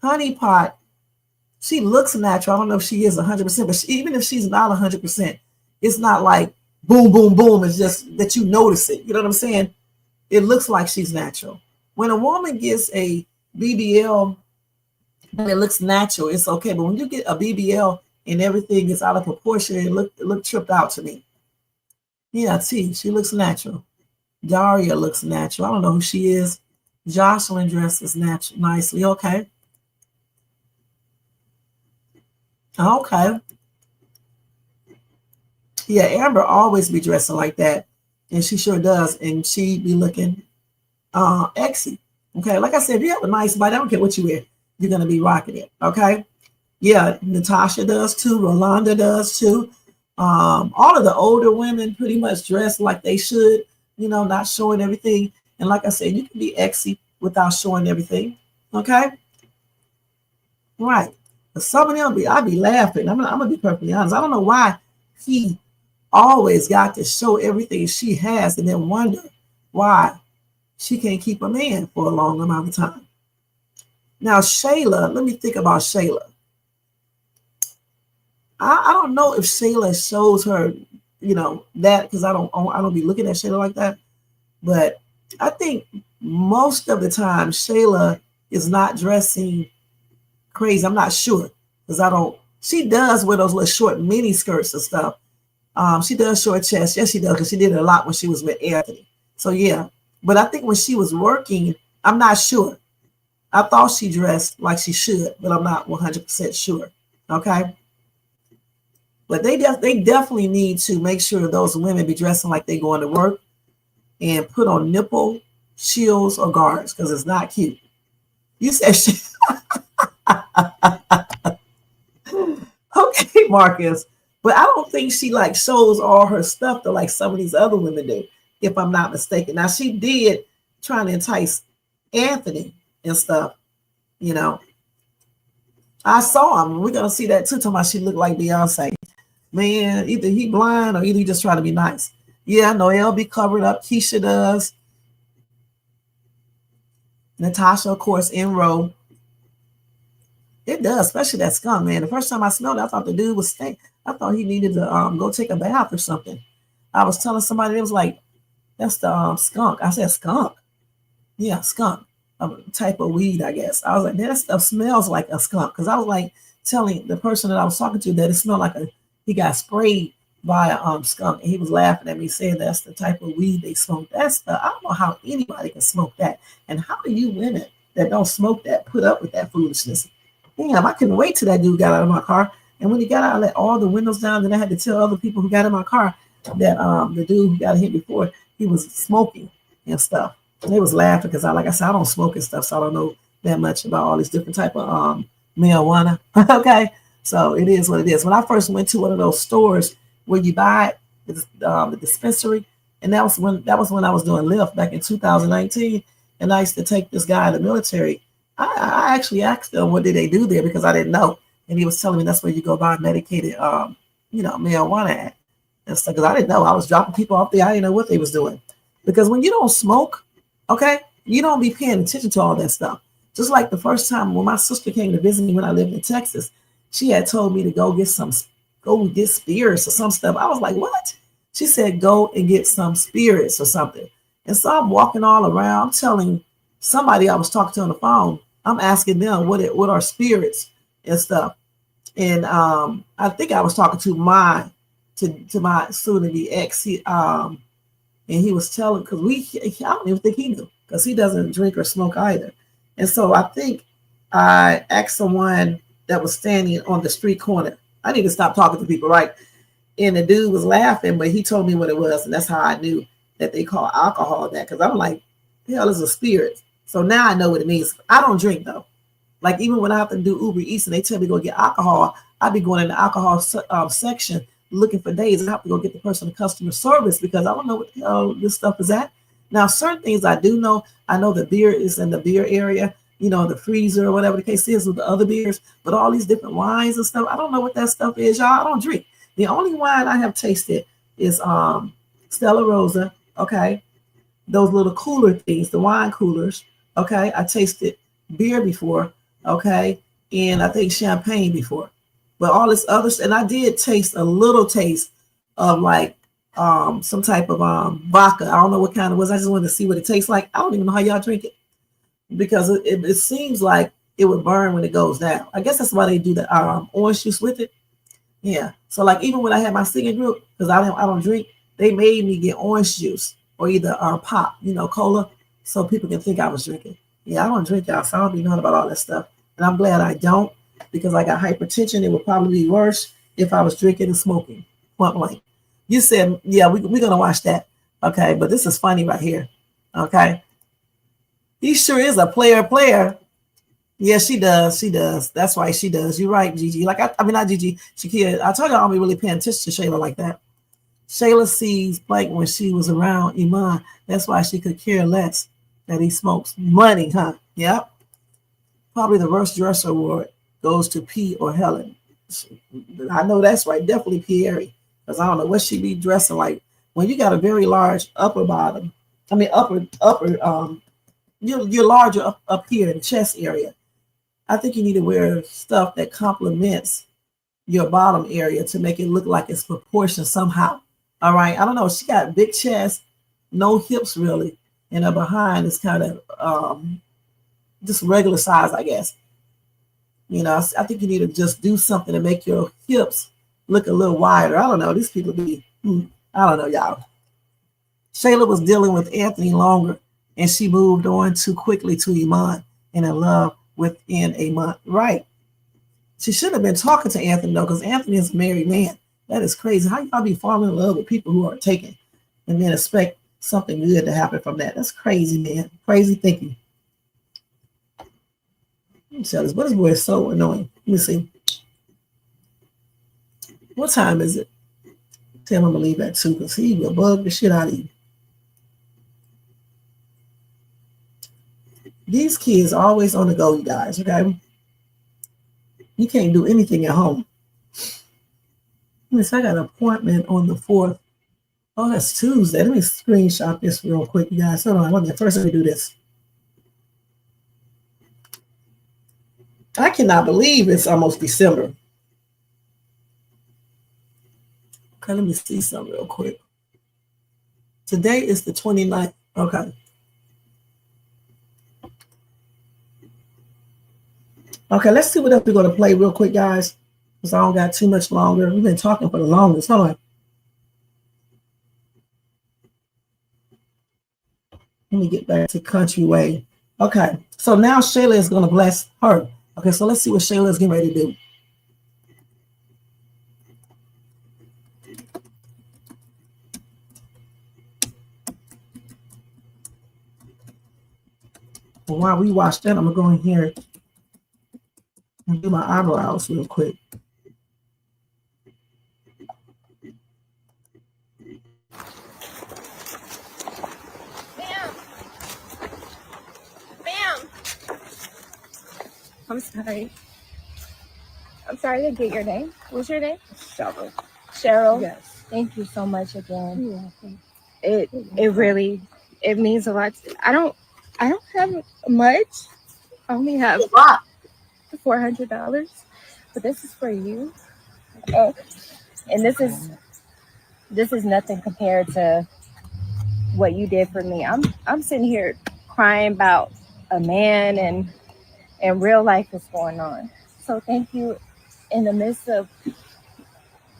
Honey Pot. She looks natural. I don't know if she is 100%, but even if she's not 100%, it's not like boom, boom, boom. It's just that you notice it. You know what I'm saying? It looks like she's natural. When a woman gets a BBL and it looks natural, it's okay. But when you get a BBL and everything is out of proportion, it look tripped out to me. Yeah, see, she looks natural. Daria looks natural. I don't know who she is. Jocelyn dresses natural nicely. Okay. Okay. Yeah, Amber always be dressing like that. And she sure does. And she be looking exy. Okay. Like I said, if you have a nice body, I don't care what you wear, you're going to be rocking it. Okay. Yeah, Natasha does too. Rolanda does too. All of the older women pretty much dress like they should, you know, not showing everything. And like I said, you can be exy without showing everything. Okay. Right. But some of them I be laughing. I'm gonna be perfectly honest. I don't know why he always got to show everything she has and then wonder why she can't keep a man for a long amount of time. Now, SHAYLA, let me think about SHAYLA. I don't know if SHAYLA shows her, you know, that because I don't be looking at SHAYLA like that. But I think most of the time SHAYLA is not dressing crazy. I'm not sure because she does wear those little short mini skirts and stuff. She does short chest. Yes, she does because she did it a lot when she was with Anthony. So yeah, but I think when she was working, I'm not sure. I thought she dressed like she should, but I'm not 100% sure. Okay. But they definitely need to make sure those women be dressing like they going to work and put on nipple shields, or guards because it's not cute. You said she. Okay, Marcus. But I don't think she like shows all her stuff to like some of these other women do, if I'm not mistaken. Now she did trying to entice Anthony and stuff, you know. I saw him. We're gonna see that too. Talking about she looked like Beyonce. Man, either he blind or either he just trying to be nice. Yeah, Noelle be covered up. Keisha does. Natasha, of course, in row. It does, especially that skunk, man. The first time I smelled it, I thought the dude was stink. I thought he needed to go take a bath or something. I was telling somebody, it was like, that's the skunk. I said skunk. Yeah, skunk. A type of weed, I guess. I was like, that stuff smells like a skunk. Because I was like telling the person that I was talking to that it smelled like he got sprayed by a skunk. And he was laughing at me saying that's the type of weed they smoke. That's I don't know how anybody can smoke that. And how do you women that don't smoke that put up with that foolishness? Damn, I couldn't wait till that dude got out of my car. And when he got out, I let all the windows down. Then I had to tell other people who got in my car that the dude who got hit before, he was smoking and stuff. And they was laughing because like I said, I don't smoke and stuff, so I don't know that much about all these different type of marijuana. Okay, so it is what it is. When I first went to one of those stores where you buy it, the dispensary, and that was when I was doing Lyft back in 2019, and I used to take this guy in the military. I actually asked him what did they do there because I didn't know, and he was telling me that's where you go buy medicated, marijuana at and stuff. Because I didn't know, I was dropping people off there. I didn't know what they was doing, because when you don't smoke, okay, you don't be paying attention to all that stuff. Just like the first time when my sister came to visit me when I lived in Texas, she had told me to go get spirits or some stuff. I was like, what? She said go and get some spirits or something. And so I'm walking all around, I'm telling somebody I was talking to on the phone, I'm asking them what are spirits and stuff. And I think I was talking to my soon-to-be ex. And he was telling, because I don't even think he knew, because he doesn't drink or smoke either. And so I think I asked someone that was standing on the street corner. I need to stop talking to people, right? And the dude was laughing, but he told me what it was, and that's how I knew that they call alcohol that, because I'm like, the hell is a spirit? So now I know what it means. I don't drink though. Like even when I have to do Uber Eats and they tell me to go get alcohol, I be going in the alcohol section looking for days. I have to go get the person in customer service because I don't know what the hell this stuff is at. Now, certain things I do know. I know the beer is in the beer area, the freezer or whatever the case is with the other beers, but all these different wines and stuff, I don't know what that stuff is, y'all. I don't drink. The only wine I have tasted is Stella Rosa, okay? Those little cooler things, the wine coolers, okay? I tasted beer before, okay? And I think champagne before. But all this other stuff, and I did taste a little taste of like some type of vodka. I don't know what kind it was. I just wanted to see what it tastes like. I don't even know how y'all drink it because it seems like it would burn when it goes down. I guess that's why they do the orange juice with it. Yeah. So like even when I had my singing group, because I don't drink, they made me get orange juice or either pop, cola, so people can think I was drinking. Yeah, I don't drink, y'all, so I don't be knowing about all that stuff. And I'm glad I don't, because I got hypertension. It would probably be worse if I was drinking and smoking. Point blank. You said, yeah, we're going to watch that. Okay, but this is funny right here. Okay. He sure is a player. Yeah, she does. She does. That's right, she does. You're right, Gigi. Like, I mean, not Gigi. Shakia. I told you I don't be really paying attention to SHAYLA like that. SHAYLA sees Blake when she was around Iman. That's why she could care less that he smokes. Money, huh? Yep. Probably the worst dresser award goes to P or Helen. I know that's right. Definitely Pierre. Because I don't know what she be dressing like. When you got a very large upper bottom, I mean upper, you're larger up here in the chest area. I think you need to wear stuff that complements your bottom area to make it look like it's proportioned somehow. All right. I don't know. She got big chest, no hips really. And her behind is kind of just regular size, I guess. I think you need to just do something to make your hips look a little wider. I don't know. These people be, I don't know, y'all. SHAYLA was dealing with Anthony longer, and she moved on too quickly to Iman and in love within a month. Right. She should have been talking to Anthony, though, because Anthony is a married man. That is crazy. How y'all be falling in love with people who are taken and then expect something good to happen from that. That's crazy, man. Crazy thinking. So this boy is so annoying. Let me see. What time is it? Tell him I'm gonna leave at 2 because he will bug the shit out of you. These kids are always on the go, you guys, okay? You can't do anything at home. Miss, I got an appointment on the 4th. Oh, that's Tuesday. Let me screenshot this real quick, you guys. Hold on. First, let me do this. I cannot believe it's almost December. Okay, let me see something real quick. Today is the 29th. Okay. Okay, let's see what else we're going to play real quick, guys. Because I don't got too much longer. We've been talking for the longest. Hold on. Let me get back to Kountry Wayne. Okay, so now SHAYLA is going to bless her. Okay, so let's see what SHAYLA is getting ready to do. And while we watch that, I'm going to go in here and do my eyebrows real quick. I'm sorry. I'm sorry to get your name. What's your name? Cheryl. Cheryl. Yes. Thank you so much again. You're welcome. It really means a lot. I don't have much. I only have $400, but this is for you. Oh, and this is nothing compared to what you did for me. I'm sitting here crying about a man and real life is going on. So thank you in the midst of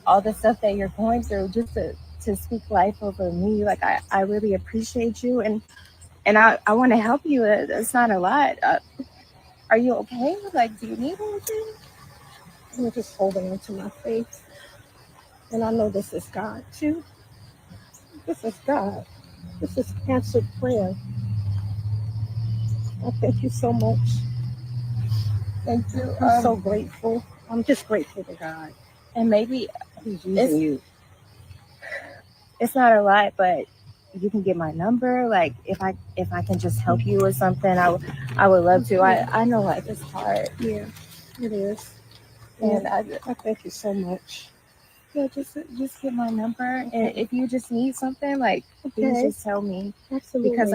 all the stuff that you're going through, just to speak life over me. Like I really appreciate you and I want to help you. It's not a lot. Are you okay? Like, do you need anything? I'm just holding on to my faith. And I know this is God too. This is God. This is answered prayer. I thank you so much. Thank you. I'm so grateful. I'm just grateful to God. And maybe He's using you. It's not a lot, but you can get my number. Like if I can just help you with something, I would love to. I know life is hard. Yeah, it is. And I thank you so much. yeah, just get my number. And if you just need something, like please just tell me. Absolutely. Because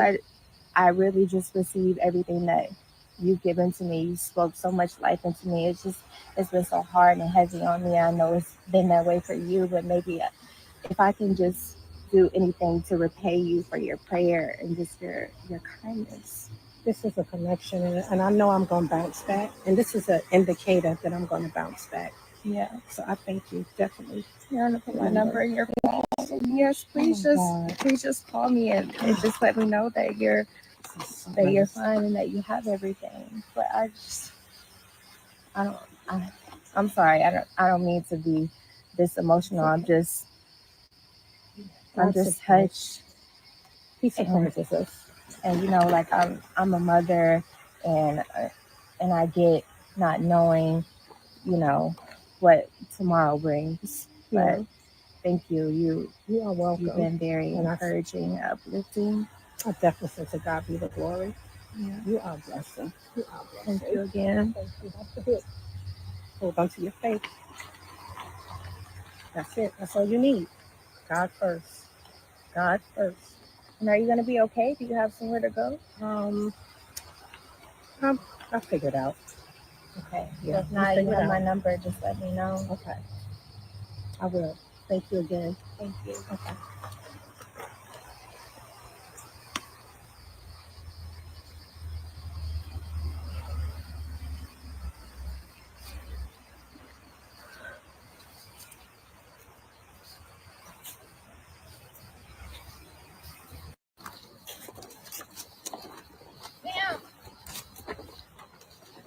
I really just received everything that you've given to me. You spoke so much life into me. It's been so hard and heavy on me. I know it's been that way for you, but maybe if I can just do anything to repay you for your prayer and just your kindness. This is a connection, and I know I'm going to bounce back. And this is an indicator that I'm going to bounce back. Yeah. So I thank you, definitely. You're gonna put my number in your phone. Yes, please just call me and just let me know that you're fine and that you have everything. But I'm sorry. I don't mean to be this emotional. I'm just touched. He surprises us. And you know, like I'm a mother, and I get not knowing, you know, what tomorrow brings. But thank you. You are welcome. You've been very encouraging, uplifting. I definitely say to God be the glory. Yeah. You are a blessing. You are a blessing. Thank you again. Thank you. That's it. Hold on to your faith. That's it. That's all you need. God first. God first. And are you going to be okay? Do you have somewhere to go? I'll figure it out. Okay. Yeah, If not, you have my number. Just let me know. Okay. I will. Thank you again. Thank you. Okay.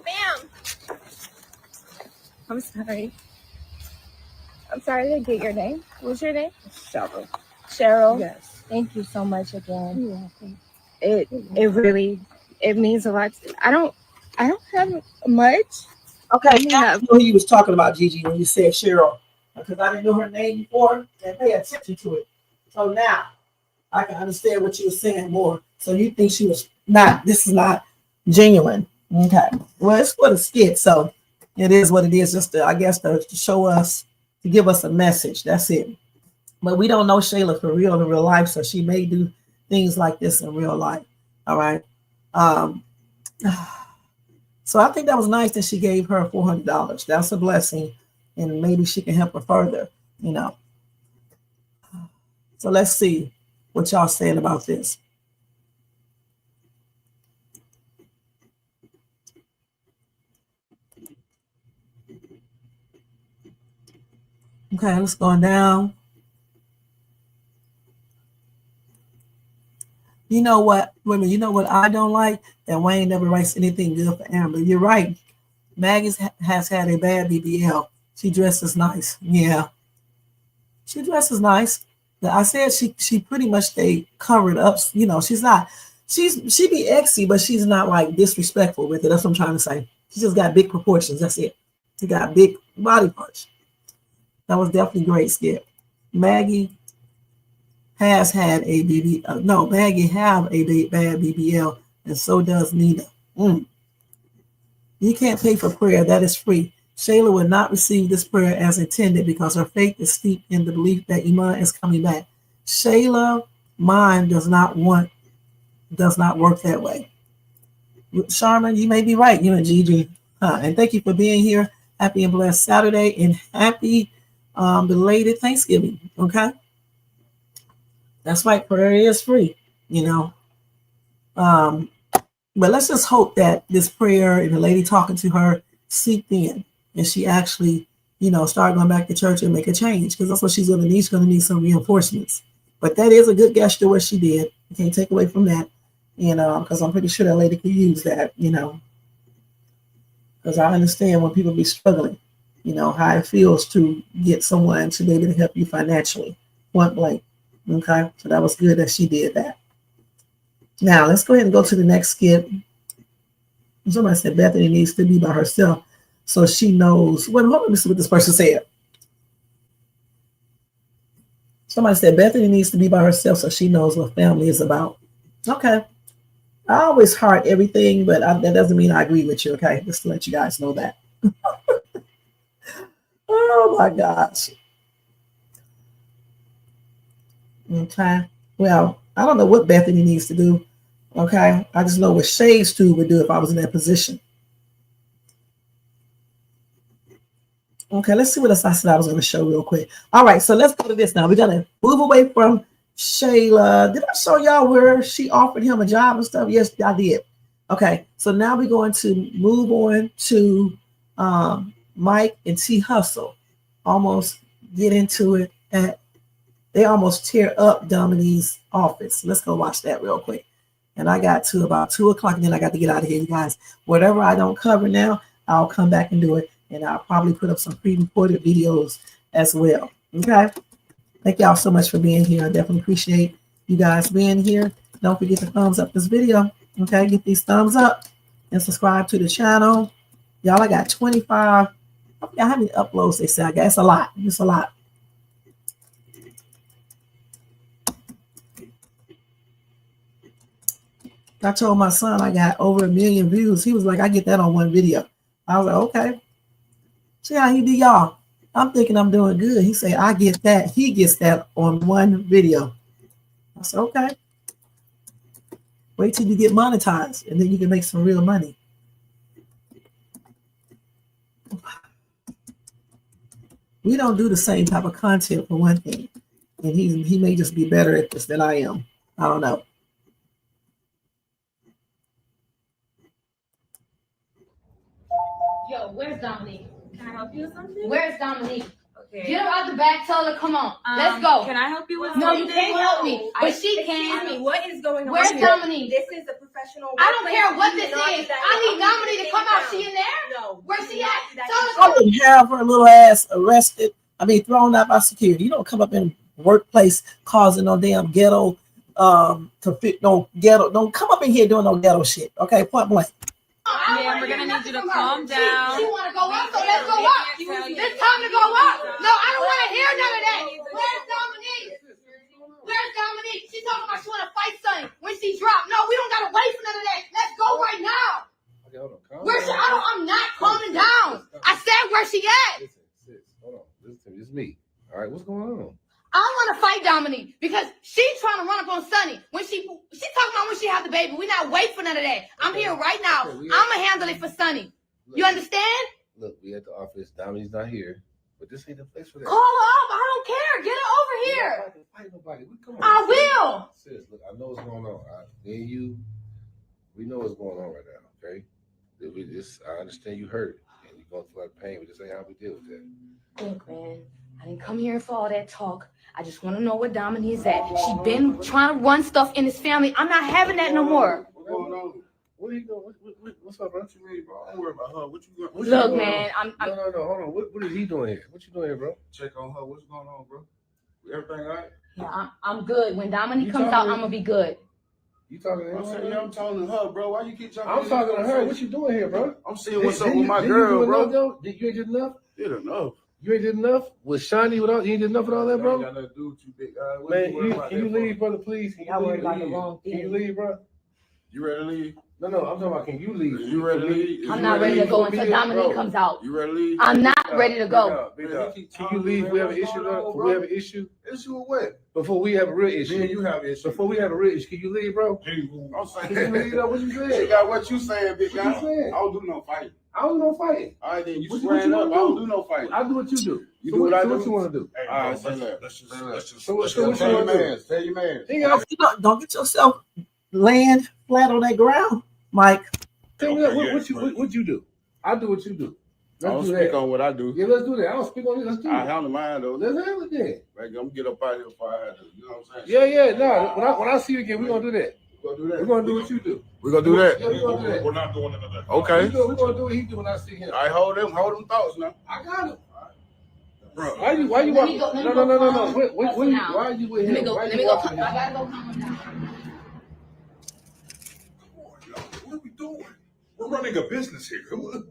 Bam! I'm sorry. I'm sorry to get your name. What's your name? Cheryl. Cheryl. Yes. Thank you so much again. You're welcome. It really means a lot. I don't have much. Okay, You I have know you was talking about Gigi when you said Cheryl, because I didn't know her name before and pay attention to it. So now I can understand what you were saying more. So you think she was not, this is not genuine. Okay. Well, it's for the skit, so it is what it is, just to, I guess, to show us, to give us a message. That's it. But we don't know SHAYLA for real in real life, so she may do things like this in real life. All right. So I think that was nice that she gave her $400. That's a blessing, and maybe she can help her further, you know. So let's see what y'all saying about this. Okay, let's go down. You know what, women, you know what I don't like? That Wayne never writes anything good for Amber. You're right. Maggie has had a bad BBL. She dresses nice. Yeah. She dresses nice. I said she pretty much stay covered up. You know, she be exy, but she's not like disrespectful with it. That's what I'm trying to say. She just got big proportions. That's it. She got big body parts. That was definitely great, Skip. Maggie has had a Maggie have a bad BBL, and so does Nina. You can't pay for prayer. That is free. SHAYLA will not receive this prayer as intended because her faith is steeped in the belief that Iman is coming back. SHAYLA mind does not work that way. Sharman, you may be right. You and Gigi. And thank you for being here. Happy and blessed Saturday, and happy belated Thanksgiving. Okay? That's right. Prayer is free, you know. But let's just hope that this prayer and the lady talking to her seeped in, and she actually, you know, start going back to church and make a change, because that's what she's going to need. She's going to need some reinforcements. But that is a good gesture what she did. You can't take away from that, you know, because I'm pretty sure that lady could use that, you know, because I understand when people be struggling, you know, how it feels to get someone to be able to help you financially, point blank. Okay, so that was good that she did that. Now let's go ahead and go to the next skit. Somebody said Bethany needs to be by herself so she knows. Well, let me see what this person said. Somebody said Bethany needs to be by herself so she knows what family is about. Okay. I always heart everything, but that doesn't mean I agree with you. Okay, just to let you guys know that. Oh my gosh. Okay. Well, I don't know what Bethany needs to do. Okay. I just know what Shades 2 would do if I was in that position. Okay, let's see what else I said I was going to show real quick. All right, so let's go to this now. We're going to move away from SHAYLA. Did I show y'all where she offered him a job and stuff? Yes, I did. Okay, so now we're going to move on to Mike and T Hustle. Almost get into it. They almost tear up Dominique's office. Let's go watch that real quick. And I got to about 2 o'clock, and then I got to get out of here, you guys. Whatever I don't cover now, I'll come back and do it. And I'll probably put up some pre-recorded videos as well. Okay? Thank y'all so much for being here. I definitely appreciate you guys being here. Don't forget to thumbs up this video. Okay? Get these thumbs up and subscribe to the channel. Y'all, I got 25. I forgot how many uploads they say I got. It's a lot. It's a lot. I told my son I got over 1 million views. He was like, I get that on one video. I was like, okay. See how he do, y'all. I'm thinking I'm doing good. He said, I get that. He gets that on one video. I said, okay. Wait till you get monetized, and then you can make some real money. We don't do the same type of content for one thing. And he may just be better at this than I am. I don't know. Yo, where's Dominique? Can I help you with something? Where's Dominique? Okay. Get her out the back, tell her, come on. Let's go. Can I help you with No, something? you can't help me. But she can. Excuse me, what is going on Where's here? Dominique? This is a professional I don't workplace. care what You this do not is. do that. I need Dominique to come out. She in there? No. Where's she you do not at? do that. Tell her I would have her little ass arrested. I mean, thrown out by security. You don't come up in workplace causing no damn ghetto to fit no ghetto. Don't come up in here doing no ghetto shit. Okay, point blank. Yeah, we're gonna need you to calm down. She wanna go up, so let's go up. It's time to go up. No, I don't want to hear none of that. Where's Dominique? Where's Dominique? She's talking about she wanna fight Sonny when she dropped. No, we don't gotta wait for none of that. Let's go right now. Where's she? I'm not calming down. I said where she at. Sis, hold on. Listen to me. This is me. All right, what's going on? I want to fight Dominique because she's trying to run up on Sonny when she's talking about when she have the baby. We're not waiting for none of that. I'm here right now. I'm gonna handle it for Sonny. You understand? Look, we at the office. Dominique's not here, but this ain't the place for that. Call her up. I don't care. Get her over here. Fight nobody. Come on. I will. Sis, look, I know what's going on. Me and you, we know what's going on right now. Okay. I understand you hurt and you're going through a lot of pain, but this ain't how we deal with that. Look, man, I didn't come here for all that talk. I just want to know where Dominique is at. She been trying to run stuff in his family. I'm not having that no more. What's going on? What are you doing? What's up, bro? What you mean, bro? Don't worry about her. What you doing? Look, man, I'm No, hold on. What is he doing here? What you doing here, bro? Check on her. What's going on, bro? Everything all right? Yeah, I'm good. When Dominique comes out, I'm gonna be good. You talking to him? I'm talking to her, bro. Why you keep talking? I'm talking to her. What you doing here, bro? I'm seeing what's up with my girl, bro. You ain't did enough? Did enough. You ain't did enough? With Shani without you ain't did enough with all that, bro? Got nothing to do with you, big guy. Man, can you leave, brother, please? Can Y'all worried about the wrong Can thing. you leave, bro? You ready to leave? No, I'm talking about can you leave? You ready to leave? I'm not ready to go until Dominique comes out. You ready to leave? I'm not ready to go. Can you leave? We have an issue, bro. We have an issue. Issue with what? Before we have a real issue. Me and you have an issue. Before we have a real issue, can you leave, bro? I'm saying, Can you leave, though? What you saying? She got what you saying, big guy. What you saying? I don't do no fighting. I don't know fighting. All right, then you What squaring you up. wanna I don't do? do no fighting. I do what you do. You do what I do. What you want to do? All right, say that. Let's just So what you tell your want to do? man. Tell your man. You don't get yourself laying flat on that ground, Mike. Tell me what you do. I do what you do. I don't speak on what I do. Yeah, let's do that. I don't speak on it. Let's do it. I handle mine though. Let's handle it then. Like, I'm gonna get up out of here before I have to. You know what I'm saying? Yeah. No, when I see you again, we're gonna do that. We're gonna do that. We're gonna do what you do. We're gonna do that. Yeah, we're gonna do that. We're not doing none of that. We're Okay. gonna do what he do when I see him. I hold them thoughts now. I got him. Bro. Why you Let me go No. calm Why are you with him? Let me go. Why Let you me go. walking I him? gotta go calm him down. What are we doing? We're running a business here. What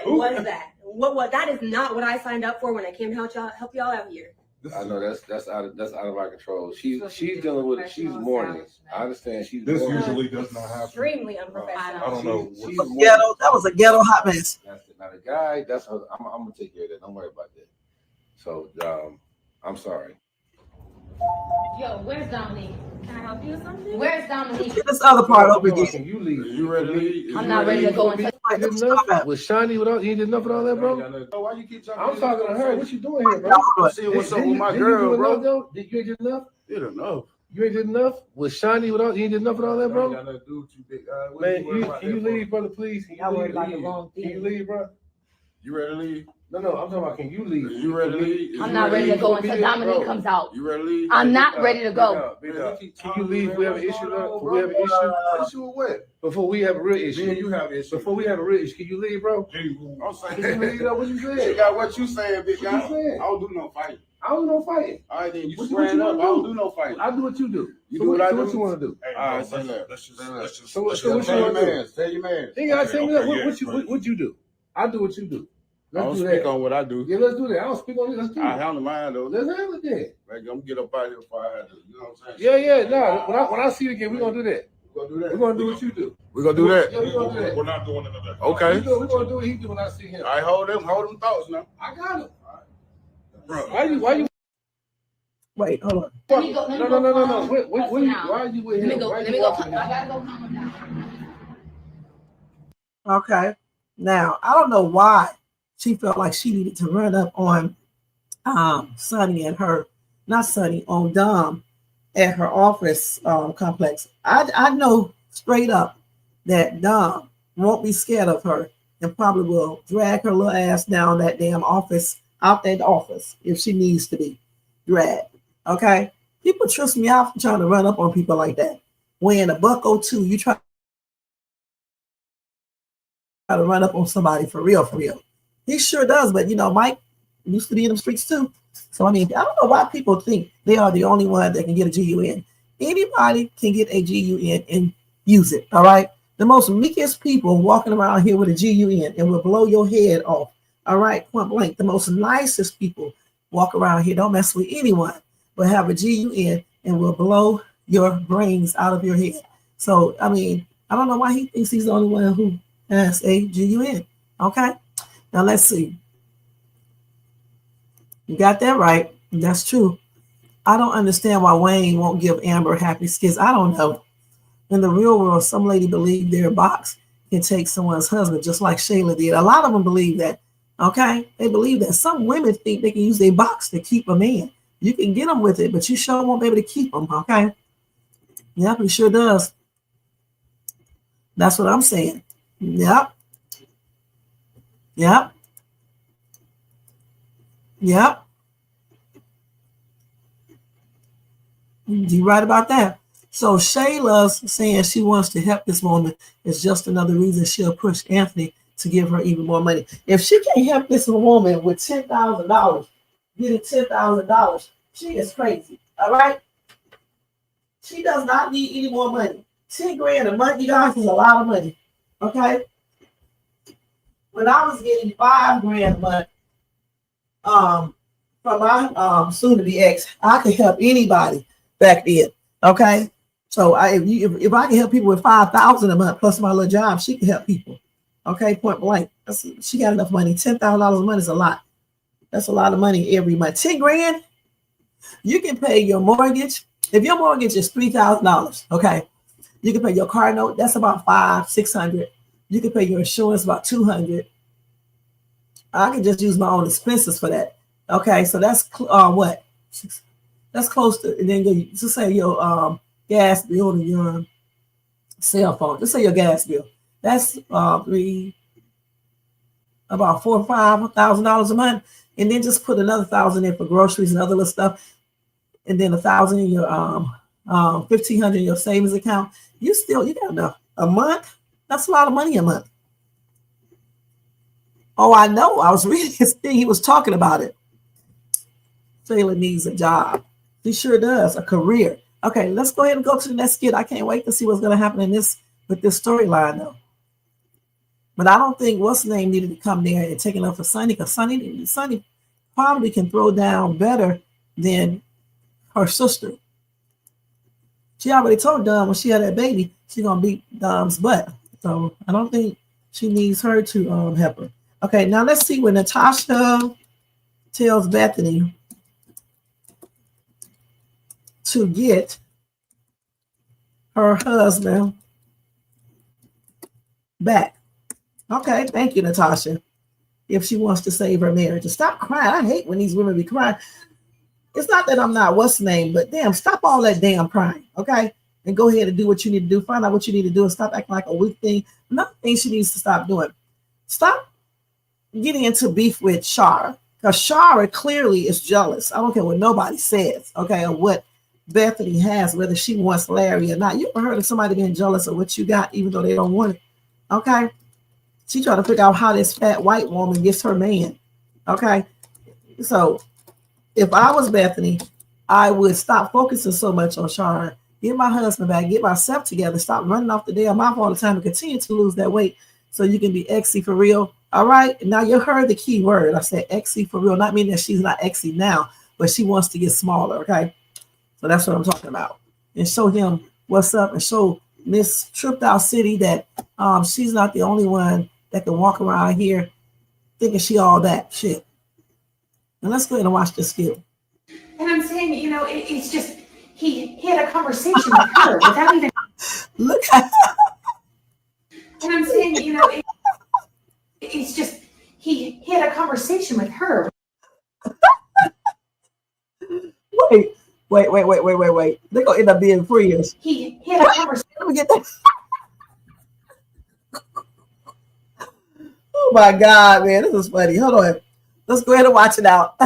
was that? What? That is not what I signed up for when I came to help y'all out here. I know that's out of our control. She's dealing with it. She's mourning. I understand. She's This mourning. usually does not happen. Extremely unprofessional. I don't know. She's Ghetto. That was a ghetto hot mess. That's it. Now the guy, that's her. I'm gonna take care of that. Don't worry about that. So I'm sorry. Yo, where's Dominique? Can I help you with something? Where's Dominique? Get this other part over again. Can you leave? You ready to leave? I'm not ready to go until. Like, let's stop that. With Shani without you ain't did enough with all that, bro? Why you keep talking? I'm talking to her. What you doing here, bro? I'm seeing what's up with my girl, bro. Did you ain't did enough? Did enough. You ain't did enough? With Shani without you ain't did enough with all that, bro? Got nothing to do with you, big guy. What Man, you worried about can you that for? leave, brother, please? Can Y'all you worried leave? about the wrong Can you thing. leave, bro? You ready to leave? No, I'm talking about can you leave? You ready to leave? I'm not ready to go until Dominique comes out. You ready to leave? I'm not ready to go. Can you leave? We have an issue. We have an issue. Issue with what? Before we have a real issue. Me and you have an issue. Before we have a real issue, can you leave, bro? I'm saying. Can you leave? What you She saying? got what you saying, big What guy. you saying? I don't do no fighting. I don't know fighting. All right, then you What squaring you up. wanna I don't do? do no fighting. I do what you do. You do what I do? What you want to do? All right, say that. Let's just So what you tell your want to do? man. Tell your man. Then y'all tell me what you do. I do what you do. I don't Let's do speak that. on what I do. Yeah, let's do that. I don't speak on it. Let's do I it. handle mine though. Let's handle it then. Like, I'm gonna get up out of here before I have to. You know what I'm saying? Yeah. No, when I see you again, we're gonna do that. We're gonna do that. We're gonna do what you do. We're gonna do that. Yeah, we're gonna do that. We're not doing none of that. We're Okay. gonna do what he do when I see him. I hold them thoughts now. I got him. Bro. Why you? Wait, hold on. Let me go. Let me No. go calm Why are you with Let him? me go. Why Let you me go. walking I him? gotta go calm him down. Okay. Now, I don't know why she felt like she needed to run up on Sonny and her, not Sonny, on Dom at her office complex. I know straight up that Dom won't be scared of her and probably will drag her little ass down that damn office, out that office, if she needs to be dragged. Okay? People trust me out for trying to run up on people like that. When $102, you try to run up on somebody for real. He sure does, but Mike used to be in the streets too. So I don't know why people think they are the only one that can get a GUN. Anybody can get a GUN and use it. All right. The most meekest people walking around here with a GUN and will blow your head off. All right. Point blank. The most nicest people walk around here, don't mess with anyone, but have a GUN and will blow your brains out of your head. So, I mean, I don't know why he thinks he's the only one who has a GUN. Okay. Now let's see. You got that right. That's true. I don't understand why Wayne won't give Amber happy skits. I don't know. In the real world, some lady believed their box can take someone's husband, just like SHAYLA did. A lot of them believe that. Okay, they believe that. Some women think they can use their box to keep a man. You can get them with it, but you sure won't be able to keep them. Okay. Yep, he sure does. That's what I'm saying. Yep. Yep. Yep. You right about that. So SHAYLA's saying she wants to help this woman is just another reason she'll push Anthony to give her even more money. If she can't help this woman with $10,000, getting $10,000, she is crazy. All right. She does not need any more money. 10 grand a month, you guys, is a lot of money. Okay. When I was getting 5 grand a month, from my soon-to-be ex, I could help anybody back then. Okay. So if I can help people with 5,000 a month plus my little job, she can help people. Okay, point blank. She got enough money. $10,000 a month is a lot. That's a lot of money every month. 10 grand, you can pay your mortgage. If your mortgage is $3,000, okay, you can pay your car note. That's about $500-600. You can pay your insurance about $200. I can just use my own expenses for that. Okay, so that's what? That's close to, and then just say your gas bill and your cell phone. Just say your gas bill. That's about $4,000 or $5,000 a month, and then just put another $1,000 in for groceries and other little stuff, and then $1,000 in your $1,500 in your savings account. You got enough a month. That's a lot of money a month. Oh, I know. I was reading his thing. He was talking about it. SHAYLA needs a job. She sure does. A career. Okay, let's go ahead and go to the next skit. I can't wait to see what's going to happen with this storyline, though. But I don't think what's the name needed to come there and take it up for Sonny, because Sonny probably can throw down better than her sister. She already told Dom when she had that baby, she's gonna beat Dom's butt. So I don't think she needs her to help her. Okay, now let's see when Natasha tells Bethany to get her husband back. Okay, thank you, Natasha. If she wants to save her marriage. And stop crying. I hate when these women be crying. It's not that I'm not what's the name, but damn, stop all that damn crying, okay? And go ahead and do what you need to do. Find out what you need to do and stop acting like a weak thing. Another thing she needs to stop doing. Stop getting into beef with Shara. Because Shara clearly is jealous. I don't care what nobody says, okay, or what Bethany has, whether she wants Larry or not. You ever heard of somebody being jealous of what you got, even though they don't want it? Okay? She trying to figure out how this fat white woman gets her man. Okay? So if I was Bethany, I would stop focusing so much on Shara. Get my husband back, get myself together, stop running off the damn mouth all the time and continue to lose that weight so you can be exy for real. All right? Now you heard the key word. I said exy for real, not meaning that she's not exy now, but she wants to get smaller, okay? So that's what I'm talking about. And show him what's up and show Miss Tripped Out City that she's not the only one that can walk around here thinking she all that shit. Now let's go ahead and watch this skit. And I'm saying, it's just, he had a conversation with her without even. Look at. And I'm saying, it's just, he had a conversation with her. Wait. They're going to end up being friends. He had a conversation. Let me get that. Oh my God, man. This is funny. Hold on. Let's go ahead and watch it out.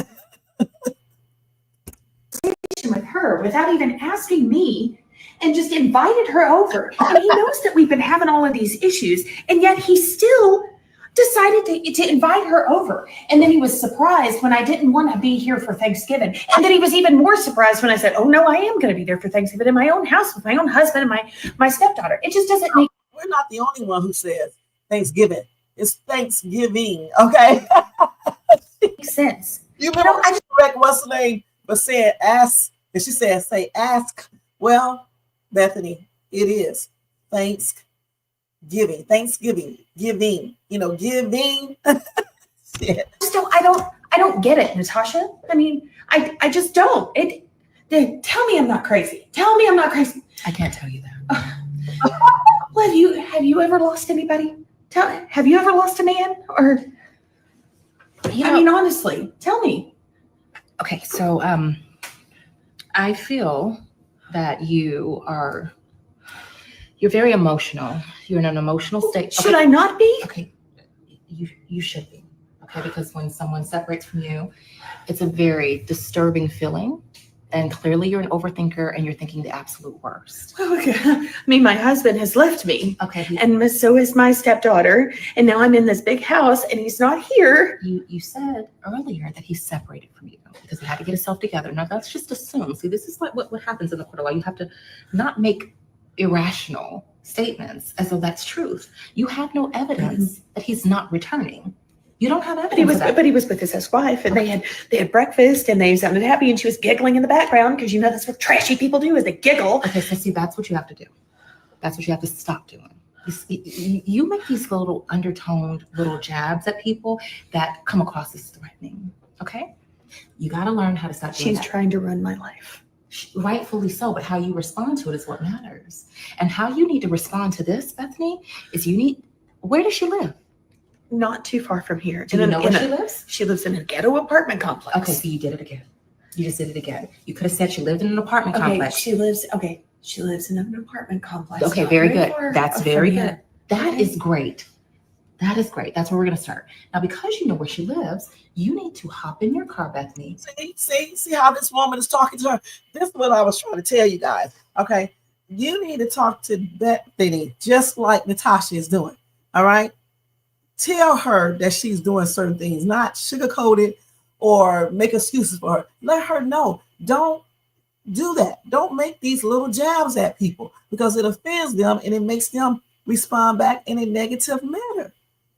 With her without even asking me and just invited her over. And he knows that we've been having all of these issues. And yet he still decided to invite her over. And then he was surprised when I didn't want to be here for Thanksgiving. And then he was even more surprised when I said, oh no, I am going to be there for Thanksgiving in my own house with my own husband and my stepdaughter. It just doesn't make. We're not the only one who says Thanksgiving. It's Thanksgiving, okay? Makes sense. You know, I just correct what's the name, but said ask, and she said, say ask. Well, Bethany, it is Thanksgiving, giving, you know, giving. Still, I don't get it, Natasha. I mean, I just don't. Tell me I'm not crazy. Tell me I'm not crazy. I can't tell you that. Well, have you ever lost anybody? Have you ever lost a man? Or I mean, honestly, tell me. Okay, so I feel that you're very emotional. You're in an emotional state. Should I not be? Okay, you should be. Okay, because when someone separates from you, it's a very disturbing feeling. And clearly you're an overthinker and you're thinking the absolute worst. Okay. I mean, my husband has left me. Okay. And so is my stepdaughter. And now I'm in this big house and he's not here. You said earlier that he's separated from you because he had to get himself together. Now let's just assume. See, this is what happens in the court of law. You have to not make irrational statements as though that's truth. You have no evidence that he's not returning. You don't have evidence. But he was with his ex-wife, and they had breakfast, and they sounded happy, and she was giggling in the background because that's what trashy people do is they giggle. Okay, so see, that's what you have to do. That's what you have to stop doing. You make these little undertoned little jabs at people that come across as threatening. Okay, you got to learn how to stop doing that. She's trying to run my life. Rightfully so, but how you respond to it is what matters. And how you need to respond to this, Bethany, is where does she live? Not too far from here. Do you know where she lives? She lives in a ghetto apartment complex. Okay, so you did it again. You just did it again. You could have said she lived in an apartment complex. She lives in an apartment complex. Okay, very good. That's very good. That is great. That is great. That's where we're going to start. Now, because you know where she lives, you need to hop in your car, Bethany. See how this woman is talking to her? This is what I was trying to tell you guys, okay? You need to talk to Bethany just like Natasha is doing, all right? Tell her that she's doing certain things, not sugarcoat it or make excuses for her. Let her know. Don't do that. Don't make these little jabs at people because it offends them and it makes them respond back in a negative manner.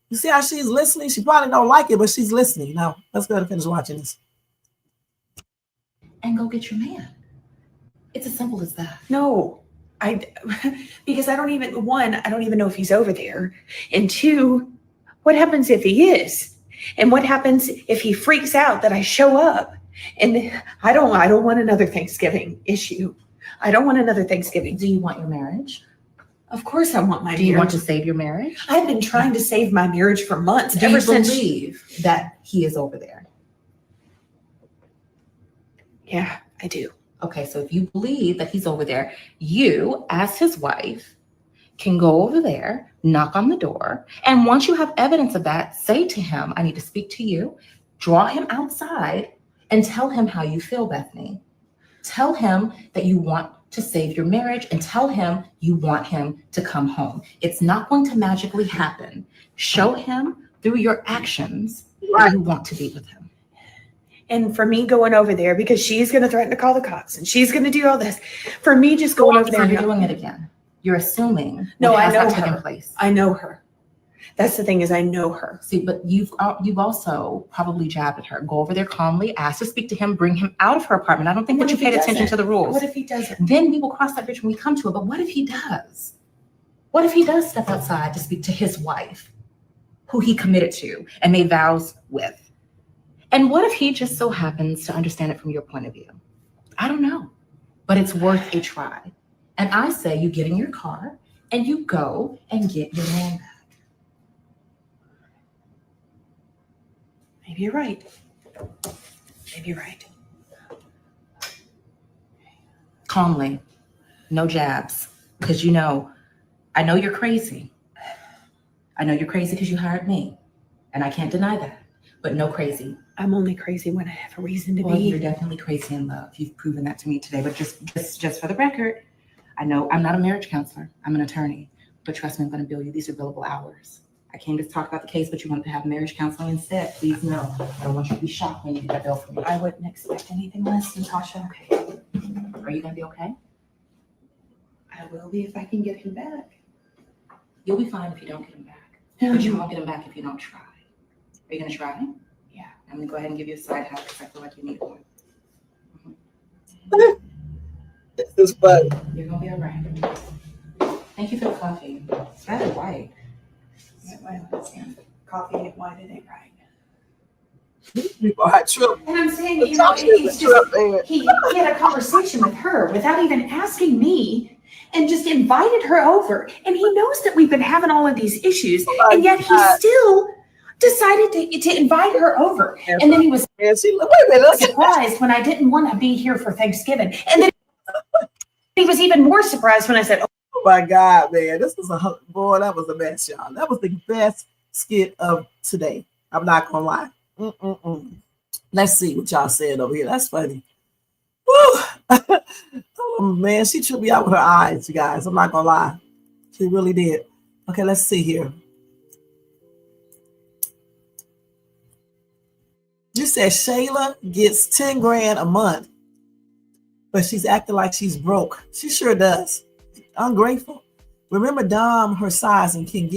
You see how she's listening? She probably don't like it, but she's listening. Now, let's go ahead and finish watching this. And go get your man. It's as simple as that. No, because I don't even know if he's over there. And two, what happens if he is? And what happens if he freaks out that I show up? And I don't want another Thanksgiving issue. I don't want another Thanksgiving. Do you want your marriage? Of course I want my marriage. Do you want to save your marriage? I've been trying to save my marriage for months. Do you believe that he is over there? Yeah, I do. Okay, so if you believe that he's over there, you, as his wife, can go over there, knock on the door, and once you have evidence of that, say to him, I need to speak to you, draw him outside, and tell him how you feel, Bethany. Tell him that you want to save your marriage and tell him you want him to come home. It's not going to magically happen. Show him through your actions that you want to be with him. And for me going over there, because she's going to threaten to call the cops and she's going to do all this, for me just going over there. You're doing it again. You're assuming. No, I know taken her. Place. I know her. That's the thing is I know her. See, but you've also probably jabbed at her. Go over there calmly, ask to speak to him, bring him out of her apartment. I don't think that you paid attention to the rules. What if he doesn't? Then we will cross that bridge when we come to it. But what if he does? What if he does step outside to speak to his wife, who he committed to and made vows with? And what if he just so happens to understand it from your point of view? I don't know, but it's worth a try. And I say you get in your car and you go and get your man back. Maybe you're right. Maybe you're right. Calmly, no jabs, because I know you're crazy. I know you're crazy because you hired me, and I can't deny that, but no crazy. I'm only crazy when I have a reason to Well, be. you're definitely crazy in love. You've proven that to me today, but just for the record, I know I'm not a marriage counselor. I'm an attorney, but trust me, I'm going to bill you. These are billable hours. I came to talk about the case, but you wanted to have marriage counseling instead. Please know. I don't want you to be shocked when you get that bill from me. I wouldn't expect anything less, Natasha. Okay. Are you going to be okay? I will be if I can get him back. You'll be fine if you don't get him back. But you won't get him back if you don't try. Are you going to try? Yeah. I'm going to go ahead and give you a side hug because I feel like you need one. This is fun. You're going to be all right. Thank you for the coffee. It's rather white. Coffee ain't white, it ain't right. People are tripping. And I'm saying, you know, he's just, he had a conversation with her without even asking me and just invited her over. And he knows that we've been having all of these issues, and yet he still decided to invite her over. And then he was surprised when I didn't want to be here for Thanksgiving. And then he was even more surprised when I said, oh my God, man, this was boy, that was the best, y'all. That was the best skit of today. I'm not gonna lie. Let's see what y'all said over here. That's funny. Woo! Oh, man, she tripped me out with her eyes, you guys. I'm not gonna lie. She really did. Okay, let's see here. You said SHAYLA gets 10 grand a month, but she's acting like she's broke. She sure does. Ungrateful. Remember Dom, her size, and can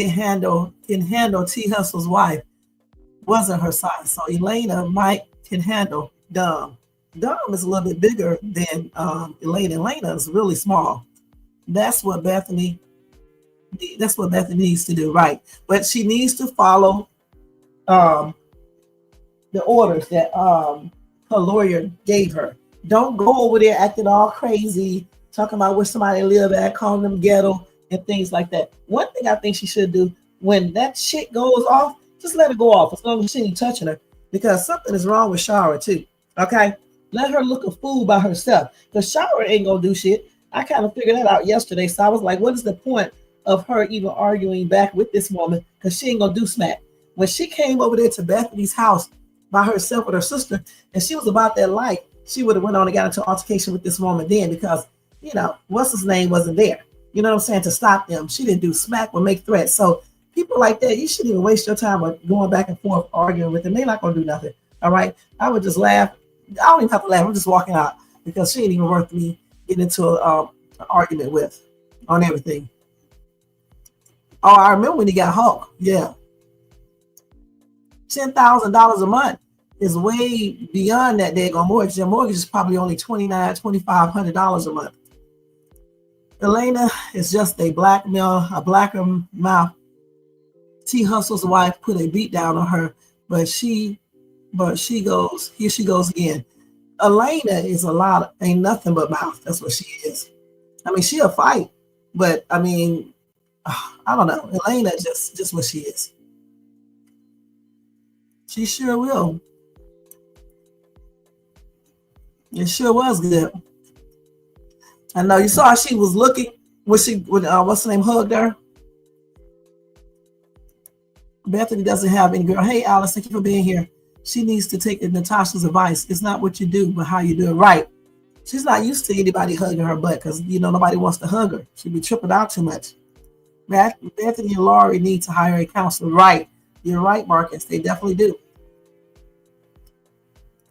handle T Hustle's wife. Wasn't her size. So Elena can handle Dom. Dom is a little bit bigger than Elena. Elena is really small. That's what Bethany needs to do, right? But she needs to follow the orders that her lawyer gave her. Don't go over there acting all crazy, talking about where somebody live at, calling them ghetto and things like that. One thing I think she should do when that shit goes off, just let it go off as long as she ain't touching her, because something is wrong with Shara too. Okay, let her look a fool by herself, because Shara ain't gonna do shit. I kind of figured that out yesterday, so I was like, what is the point of her even arguing back with this woman, because she ain't gonna do smack. When she came over there to Bethany's house by herself with her sister, and she was about that life, she would have went on and got into an altercation with this woman then, because, you know, what's his name wasn't there. You know what I'm saying? To stop them. She didn't do smack or make threats. So people like that, you shouldn't even waste your time with going back and forth arguing with them. They're not going to do nothing. All right. I would just laugh. I don't even have to laugh. I'm just walking out, because she ain't even worth me getting into an argument with on everything. Oh, I remember when he got Hulk. Yeah. $10,000 a month is way beyond that daggone mortgage. Their mortgage is probably only $2,500 a month. Elena is just a blacker mouth. T Hustle's wife put a beat down on her, but she goes, here she goes again. Elena is ain't nothing but mouth. That's what she is. I mean, she'll fight, but I mean, I don't know. Elena just what she is. She sure will. It sure was good. I know you saw how she was looking when what's her name hugged her. Bethany doesn't have any girl. Hey, Alice, thank you for being here. She needs to take Natasha's advice. It's not what you do, but how you do it right. She's not used to anybody hugging her butt, because, you know, nobody wants to hug her. She'd be tripping out too much. Bethany and Laurie need to hire a counselor. Right. You're right, Marcus. They definitely do.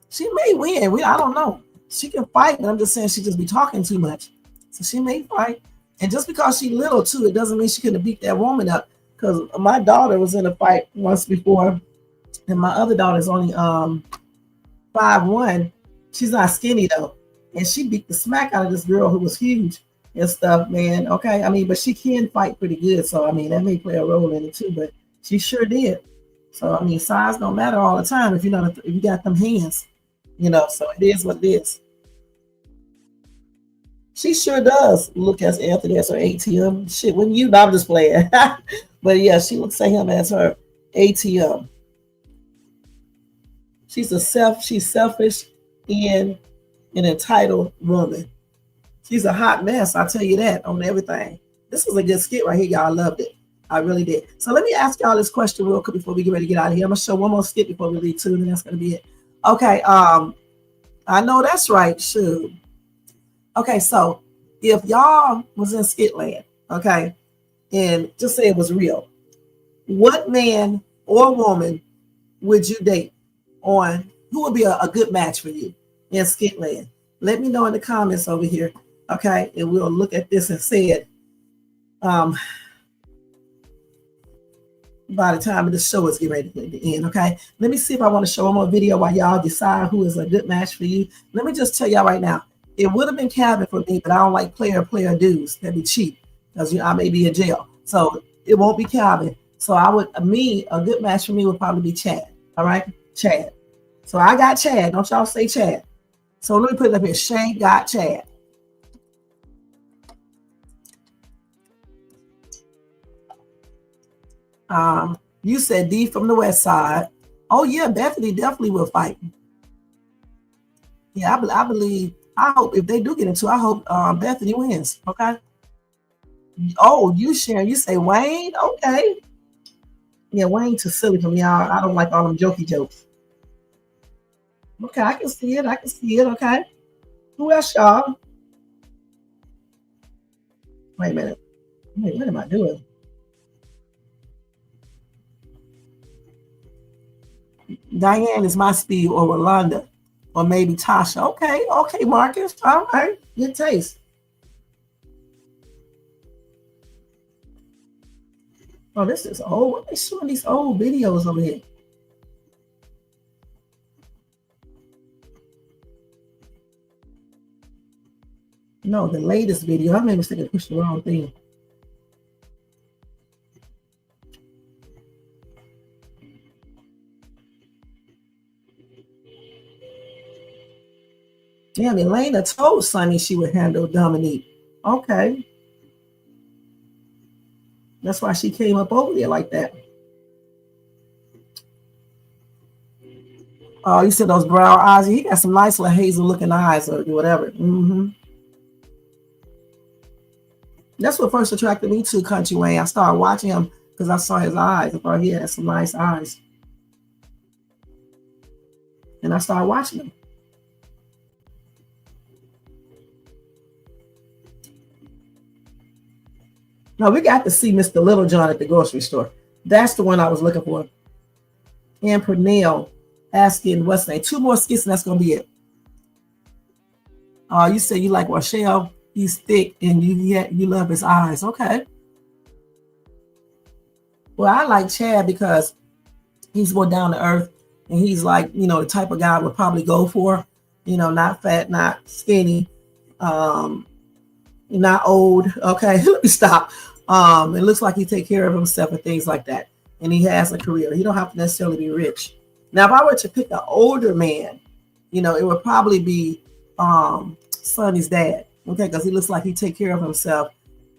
She may win. I don't know. She can fight, but I'm just saying she just be talking too much. So she may fight. And just because she's little too, it doesn't mean she couldn't beat that woman up. Because my daughter was in a fight once before, and my other daughter's only 5'1". She's not skinny though. And she beat the smack out of this girl who was huge and stuff, man. Okay. I mean, but she can fight pretty good. So I mean, that may play a role in it too, but she sure did. So I mean, size don't matter all the time if you know if you got them hands, you know. So it is what it is. She sure does look as Anthony as her ATM. Shit, when you know, I'm just playing. But yeah, she looks at him as her ATM. She's selfish and an entitled woman. She's a hot mess, I'll tell you that, on everything. This was a good skit right here, y'all. I loved it. I really did. So let me ask y'all this question real quick before we get ready to get out of here. I'm gonna show one more skit before we leave too, and that's gonna be it. Okay, I know that's right, shoot. Okay, so if y'all was in Skitland, okay, and just say it was real. What man or woman would you date on? Who would be a good match for you in Skitland? Let me know in the comments over here, okay? And we'll look at this and say it by the time of the show is getting ready to end, okay? Let me see if I want to show one more video while y'all decide who is a good match for you. Let me just tell y'all right now, it would have been Calvin for me, but I don't like player dudes. That'd be cheap because I may be in jail. So it won't be Calvin. So a good match for me would probably be Chad, all right? Chad. So I got Chad. Don't y'all say Chad. So let me put it up here. Shay got Chad. You said D from the West Side. Oh yeah, Bethany definitely will fight. Yeah, I hope if they do get into it, I hope Bethany wins. Okay. Oh, you Sharon, you say Wayne? Okay. Yeah, Wayne too silly for me. I don't like all them jokey jokes. Okay, I can see it. Okay. Who else, y'all? Wait a minute. Wait, what am I doing? Diane is my speed, or Rolanda, or maybe Tasha. Okay, Marcus. All right, good taste. Oh, this is old. What are they showing these old videos over here? No, the latest video. I made a mistake and pushed the wrong thing. Damn, Elena told Sonny she would handle Dominique. Okay. That's why she came up over there like that. Oh, you said those brown eyes. He got some nice little hazel looking eyes or whatever. That's what first attracted me to Kountry Wayne. I started watching him because I saw his eyes. I thought he had some nice eyes. And I started watching him. No, we got to see Mr. Littlejohn at the grocery store. That's the one I was looking for. And Pernell asking what's name. 2 more skits and that's going to be it. You said you like Rochelle. He's thick and you love his eyes. Okay. Well, I like Chad because he's more down to earth and he's like, the type of guy I would probably go for, not fat, not skinny, not old. Okay, let me stop. It looks like he take care of himself and things like that. And he has a career. He don't have to necessarily be rich. Now, if I were to pick an older man, it would probably be Sonny's dad. Okay, because he looks like he take care of himself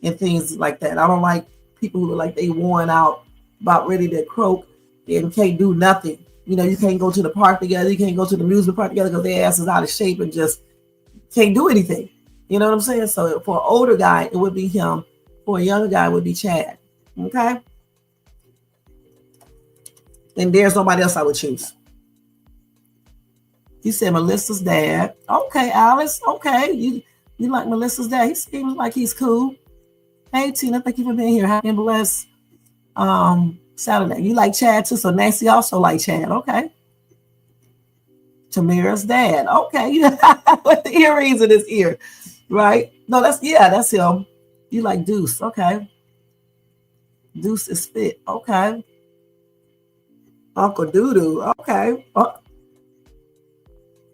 and things like that. I don't like people who are like they worn out, about ready to croak and can't do nothing. You can't go to the park together. You can't go to the amusement park together because their ass is out of shape and just can't do anything. You know what I'm saying? So for an older guy, it would be him. For a younger guy, it would be Chad. Okay? And there's nobody else I would choose. You said Melissa's dad. Okay, Alice. Okay. You like Melissa's dad. He seems like he's cool. Hey, Tina, thank you for being here. Happy and blessed Saturday. You like Chad too, so Nancy also like Chad. Okay. Tamira's dad. Okay. With the earrings in his ear. Right? No, that's him. You like Deuce. Okay. Deuce is fit. Okay. Uncle Doodoo. Okay.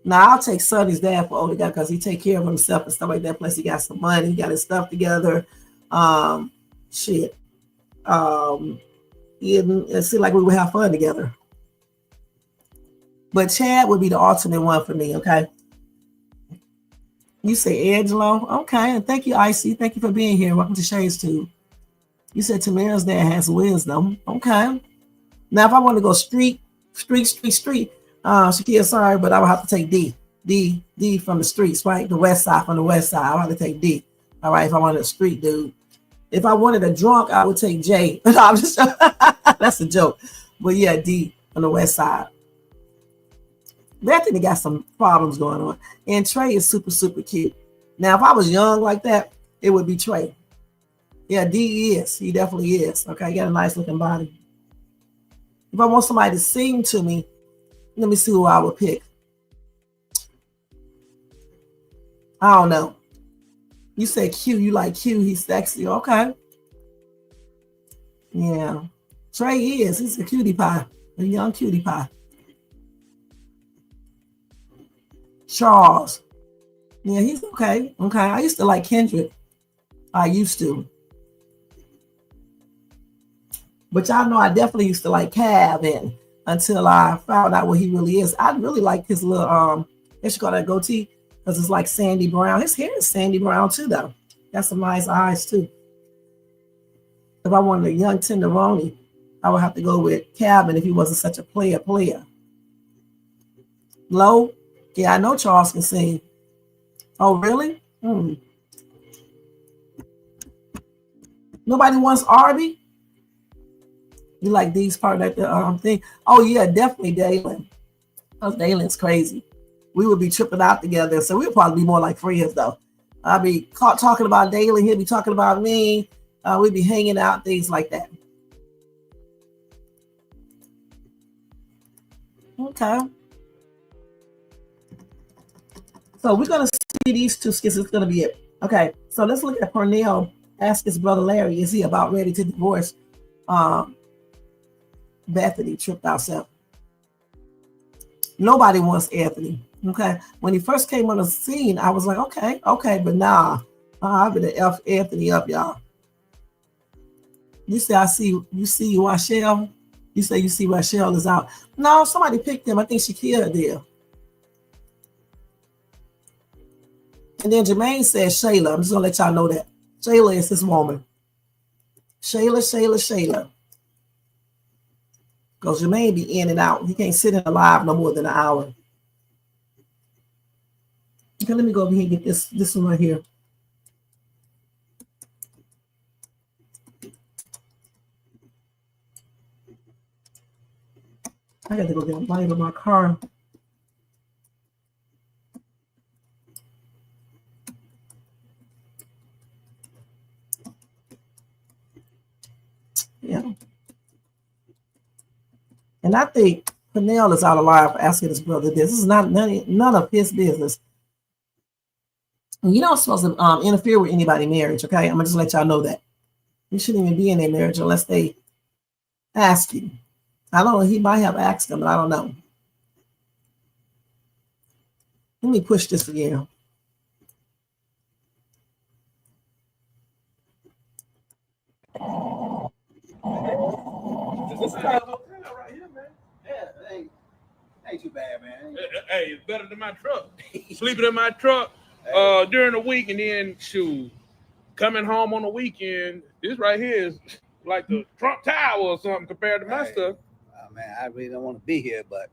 Now I'll take Sonny's dad for older guy because he take care of himself and stuff like that. Plus he got some money. He got his stuff together. It seemed like we would have fun together. But Chad would be the alternate one for me. Okay. You say Angelo. Okay. And thank you, Icy. Thank you for being here. Welcome to Shay's Tube. You said Tamira's dad has wisdom. Okay. Now, if I want to go street, Shakia, sorry, but I would have to take D from the streets, right? The west side, from the west side. I would have to take D. All right, if I wanted a street dude. If I wanted a drunk, I would take J. No, I'm just that's a joke. But yeah, D on the west side. Bethany got some problems going on. And Trey is super, super cute. Now, if I was young like that, it would be Trey. Yeah, D is. He definitely is. Okay, he got a nice looking body. If I want somebody to sing to me, let me see who I would pick. I don't know. You say Q, you like Q, he's sexy. Okay. Yeah. Trey is. He's a cutie pie. A young cutie pie. Charles. Yeah, he's okay. Okay. I used to like Kendrick. I used to. But y'all know I definitely used to like Cav, and until I found out what he really is. I really like his little let's call that goatee, because it's like Sandy Brown. His hair is Sandy Brown too, though. Got some nice eyes too. If I wanted a young tenderoni, I would have to go with Calvin if he wasn't such a player. Low? Yeah, I know Charles can sing. Oh, really? Nobody wants Arby? You like these part of the thing? Oh, yeah, definitely Dalen. Oh, Dalen's crazy. We would be tripping out together, so we'd probably be more like friends, though. I'd be caught talking about Dalen, he'd be talking about me. We'd be hanging out, things like that. Okay. So we're going to see these two skits. It's going to be it. Okay. So let's look at Pernell. Ask his brother Larry, is he about ready to divorce Bethany? Tripped out self. Nobody wants Anthony. Okay. When he first came on the scene, I was like, okay, but nah. I'm going to F Anthony up, y'all. You say you see Rachel? You say you see Rachel is out. No, somebody picked him. I think she killed there. And then Jermaine says SHAYLA. I'm just gonna let y'all know that. SHAYLA is his woman. SHAYLA. Because Jermaine be in and out. He can't sit in a live no more than an hour. Okay, let me go over here and get this one right here. I got to go get a light in my car. Yeah. And I think Pernell is out of line for asking his brother this. This is not none of his business. And you don't supposed to interfere with anybody's marriage, okay? I'm going to just let y'all know that. You shouldn't even be in their marriage unless they ask you. I don't know. He might have asked them, but I don't know. Let me push this again. This kind of hotel right here, man. Yeah, ain't too bad, man. Hey, it's better than my truck. Sleeping in my truck during the week, and then coming home on the weekend. This right here is like the Trump Tower or something compared to my stuff. Man, I really don't want to be here, but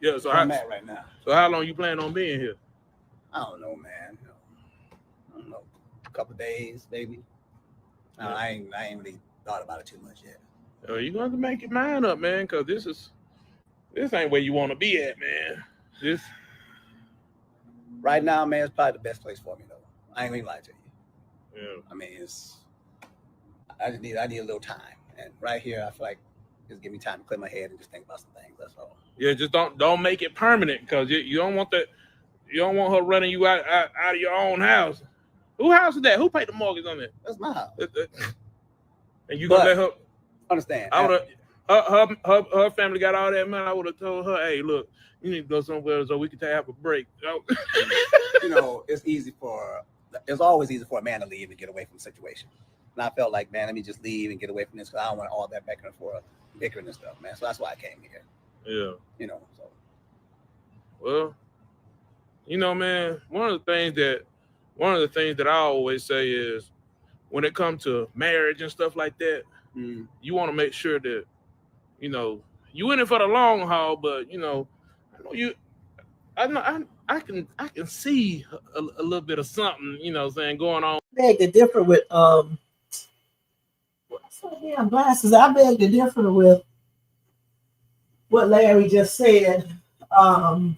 yeah. So I'm at right now. So how long you plan on being here? I don't know, man. I don't know, a couple of days, maybe. No, I ain't really thought about it too much yet. You're going to make your mind up, man, because this ain't where you want to be at, man. This right now, man, it's probably the best place for me, though. I ain't gonna lie to you. Yeah. I mean, I need a little time, and right here, I feel like just give me time to clear my head and just think about some things. That's all. Yeah, just don't make it permanent, because you don't want that. You don't want her running you out of your own house. Whose house is that? Who paid the mortgage on that? That's my house. And you gonna let her understand? I would have. Her family got all that money. I would have told her, "Hey, look, you need to go somewhere so we can have a break." You know, it's always easy for a man to leave and get away from the situation. And I felt like, man, let me just leave and get away from this, because I don't want all that back and forth bickering and stuff, man. So that's why I came here. Yeah. You know. So. Well, you know, man, one of the things that I always say is, when it comes to marriage and stuff like that, you want to make sure that, you know, you in it for the long haul, but you know, I can see a little bit of something, you know, saying going on. I beg to differ with what's the damn glasses? I beg to differ with what Larry just said about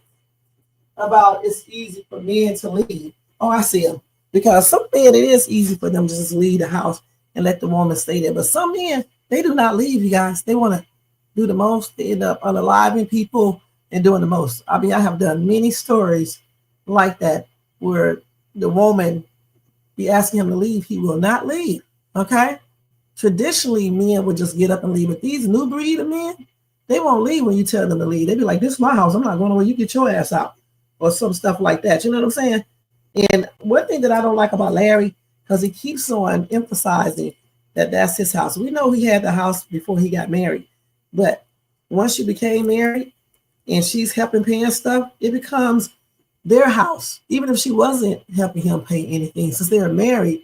it's easy for men to leave. Oh, I see him. Because some men, it is easy for them to just leave the house and let the woman stay there. But some men, they do not leave, you guys. They want to do the most. They end up unaliving people and doing the most. I mean, I have done many stories like that where the woman be asking him to leave. He will not leave. Okay? Traditionally, men would just get up and leave. But these new breed of men, they won't leave when you tell them to leave. They be like, this is my house. I'm not going away. You get your ass out. Or some stuff like that. You know what I'm saying? And one thing that I don't like about Larry, because he keeps on emphasizing that that's his house. We know he had the house before he got married. But once you became married and she's helping paying stuff, it becomes their house. Even if she wasn't helping him pay anything, since they're married,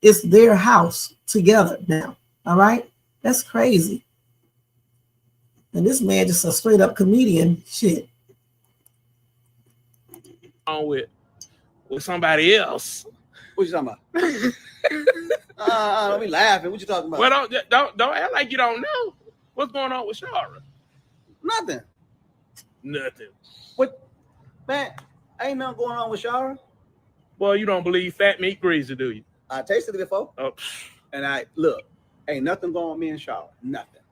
it's their house together now. All right? That's crazy. And this man just a straight up comedian. Shit. On with somebody else. What you talking about? Don't be laughing. What you talking about? Well, don't act like you don't know what's going on with Shara. Nothing. What, man? Ain't nothing going on with Shara. Well, you don't believe fat meat greasy, do you? I tasted it before. Oh. And I look, ain't nothing going on with me and Shara. Nothing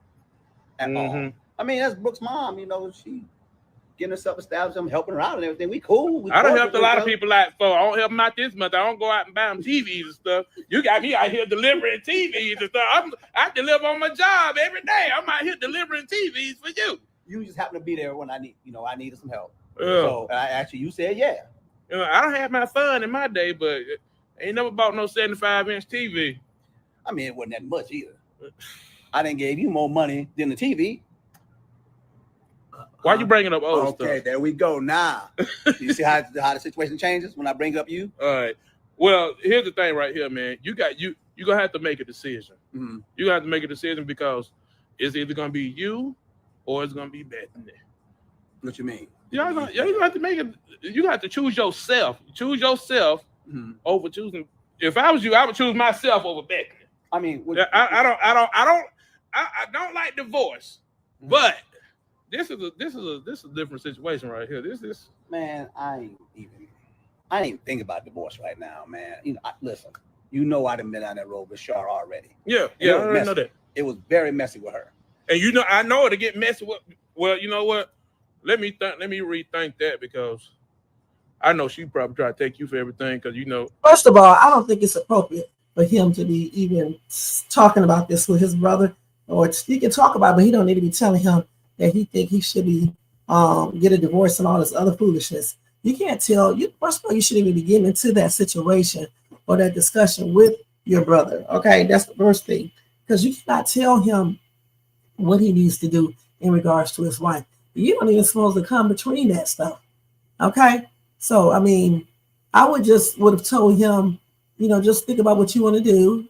at all. I mean, that's Brooke's mom. You know, she getting herself established. I'm helping her out and everything. We cool. I done helped a lot of people out before. I don't help them out this month. I don't go out and buy them TVs and stuff. You got me out here delivering TVs and stuff. I deliver on my job every day. I'm out here delivering TVs for you. You just happen to be there when I needed some help. Yeah. So you said yeah. You know, I don't have my fun in my day, but ain't never bought no 75-inch TV. I mean, it wasn't that much either. I didn't give you more money than the TV. Why you bringing up old stuff? Okay, there we go. Now, you see how the situation changes when I bring up you? All right. Well, here's the thing right here, man. You're gonna have to make a decision. Mm-hmm. You have to make a decision because it's either gonna be you or it's gonna be Bethany. What you mean? You have to make it. You have to choose yourself. Choose yourself over choosing. If I was you, I would choose myself over Bethany. I mean, I don't like divorce, but this is a different situation right here. This man, I ain't even thinking about divorce right now, man. You know, listen, you know I done been on that road with Shar already. Yeah, I already know that. It was very messy with her. And I know it'll get messy with. Well, you know what? Let me rethink that because I know she probably try to take you for everything because First of all, I don't think it's appropriate for him to be even talking about this with his brother, or he can talk about it, but he don't need to be telling him that he think he should be get a divorce and all this other foolishness. You can't tell you. First of all, you shouldn't even be getting into that situation or that discussion with your brother. Okay, that's the first thing, because you cannot tell him what he needs to do in regards to his wife. You don't even supposed to come between that stuff. Okay, so I mean, I would have told him, just think about what you want to do,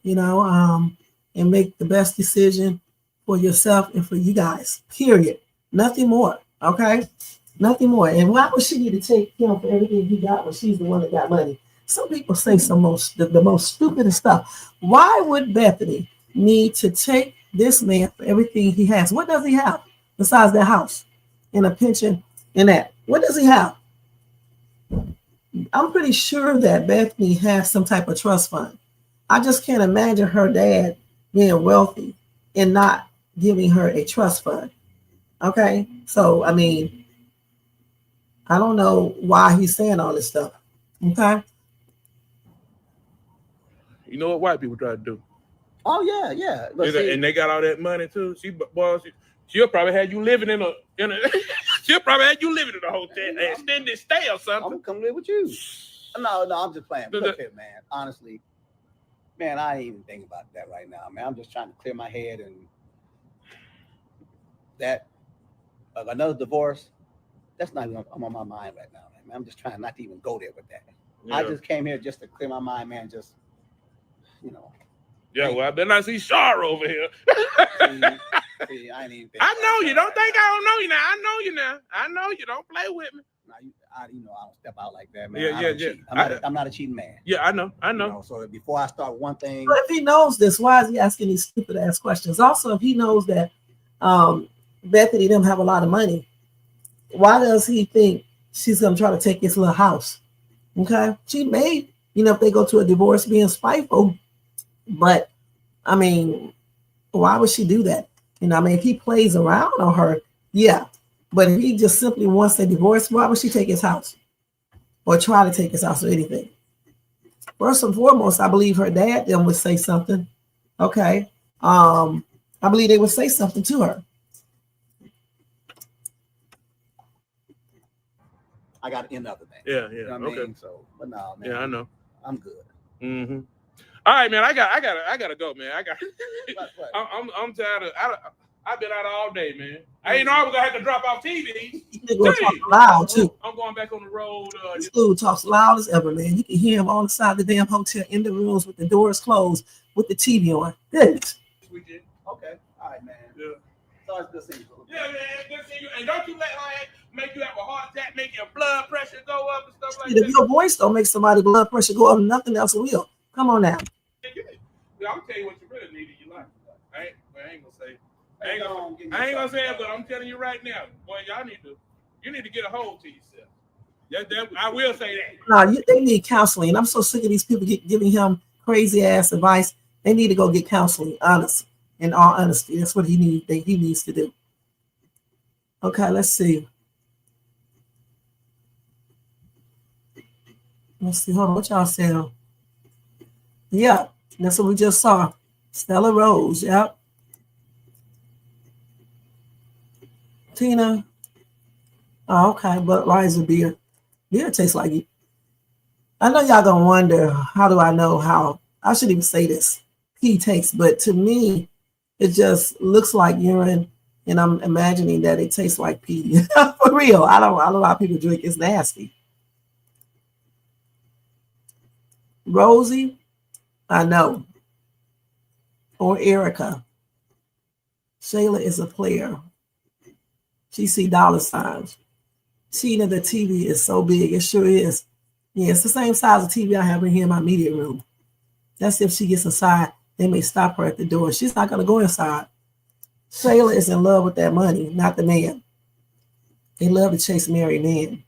and make the best decision for yourself and for you guys. Period. Nothing more. Okay, nothing more. And why would she need to take him for everything he got when she's the one that got money? Some people say the most stupidest stuff. Why would Bethany need to take this man for everything he has? What does he have besides that house and a pension and that? What does he have? I'm pretty sure that Bethany has some type of trust fund. I just can't imagine her dad being wealthy and not giving her a trust fund. Okay, so I mean, I don't know why he's saying all this stuff. Okay. You know what white people try to do? Oh yeah. And they got all that money too. She'll probably have you living in a she'll probably have you living in a hotel, an extended stay or something. I'm gonna come live with you. No, I'm just playing. Look here, man. Honestly, man, I ain't even thinking about that right now, man. I'm just trying to clear my head, and that another divorce, that's not even on my mind right now, man. I'm just trying not to even go there with that. Yeah. I just came here just to clear my mind, man. Just Yeah, well, I better not see Shar over here. See, I ain't even I know you. Don't think I don't know you now. I know you now. I know you. Don't play with me. I don't step out like that, man. Yeah. I'm not a cheating man. Yeah, I know. So before I start one thing, but if he knows this, why is he asking these stupid ass questions? Also, if he knows that Bethany didn't have a lot of money, why does he think she's gonna try to take his little house? Okay, she made if they go to a divorce being spiteful. But I mean, why would she do that? I mean, if he plays around on her, yeah. But if he just simply wants a divorce, why would she take his house or try to take his house or anything? First and foremost, I believe her dad then would say something. Okay. I believe they would say something to her. I got to end other things. Yeah, You know what I mean? So, but no, man. Yeah, I know. I'm good. Mm-hmm. All right, man. I gotta go, man. I'm tired of. I've been out all day, man. I ain't know I was gonna have to drop off TV. Talk loud too. I'm going back on the road. This dude talks loud as ever, man. You can hear him on the side of the damn hotel in the rooms with the doors closed, with the TV on. Goodness. Okay. All right, man. Yeah. So it's good seeing you. Yeah, man. Good seeing you. And don't you let her make you have a heart attack, make your blood pressure go up and stuff like that. If your voice don't make somebody's blood pressure go up, nothing else will. Come on now. I'm tell you what you really need in your life. I ain't gonna say. I ain't gonna say it, but I'm telling you right now, boy, you need to get a hold to yourself. I will say that. No, they need counseling. I'm so sick of these people giving him crazy ass advice. They need to go get counseling, honest. In all honesty, that's what he needs to do. Okay, let's see. Let's see. Hold on, what y'all saying? Yeah, that's what we just saw. Stella Rose. Yep. Tina. Oh, okay, but Liza beer. Beer tastes like it. I know y'all gonna wonder, how do I know how? I shouldn't even say this. Pee tastes, but to me, it just looks like urine, and I'm imagining that it tastes like pee. For real. I don't know how people drink. It's nasty. Rosie, I know. Or Erica. SHAYLA is a player. She see dollar signs. Tina, the TV is so big. It sure is. Yeah, it's the same size of TV I have in here in my media room. That's if she gets inside, they may stop her at the door. She's not going to go inside. SHAYLA is in love with that money, not the man. They love to chase married men.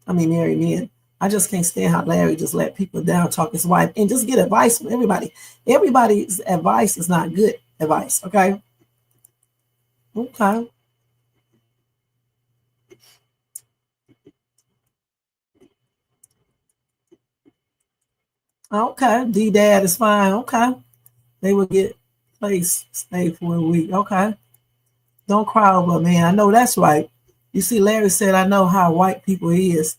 Married men. I just can't stand how Larry just let people down, talk his wife, and just get advice from everybody. Everybody's advice is not good advice, okay? Okay. Okay, D-Dad is fine. Okay. They will get place, stay for a week. Okay. Don't cry over a man. I know that's right. You see, Larry said, I know how white people is.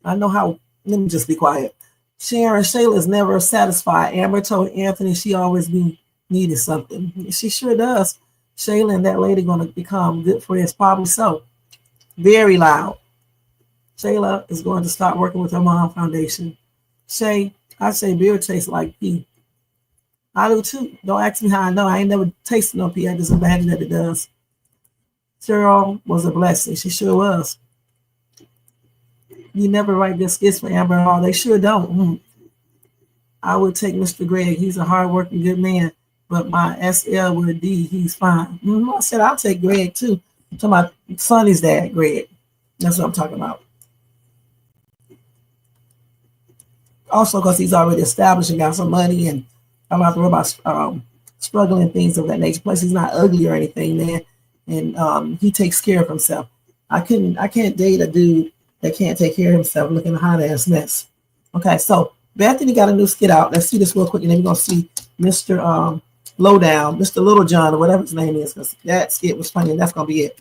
I know how, let me just be quiet. SHAYLA is never satisfied. Amber told Anthony she always be needing something. She sure does. SHAYLA and that lady going to become good friends, probably so. Very loud. SHAYLA is going to start working with her mom foundation. I say beer tastes like pee. I do too. Don't ask me how I know. I ain't never tasted no pee. I just imagine that it does. Cheryl was a blessing. She sure was. You never write good skits for Amber Hall. They sure don't. I would take Mr. Greg. He's a hardworking, good man. But my SL with a D, he's fine. I said, I'll take Greg too. I'm talking about Sonny's dad, Greg. That's what I'm talking about. Also, because he's already established and got some money, and I'm not worried about struggling things of that nature. Plus, he's not ugly or anything, man. And he takes care of himself. I can't date a dude that can't take care of himself, looking a hot ass mess. Okay, so Bethany got a new skit out. Let's see this real quick, and then we're gonna see Mr. Lowdown, Mr. Little John, or whatever his name is, because that skit was funny, and that's gonna be it.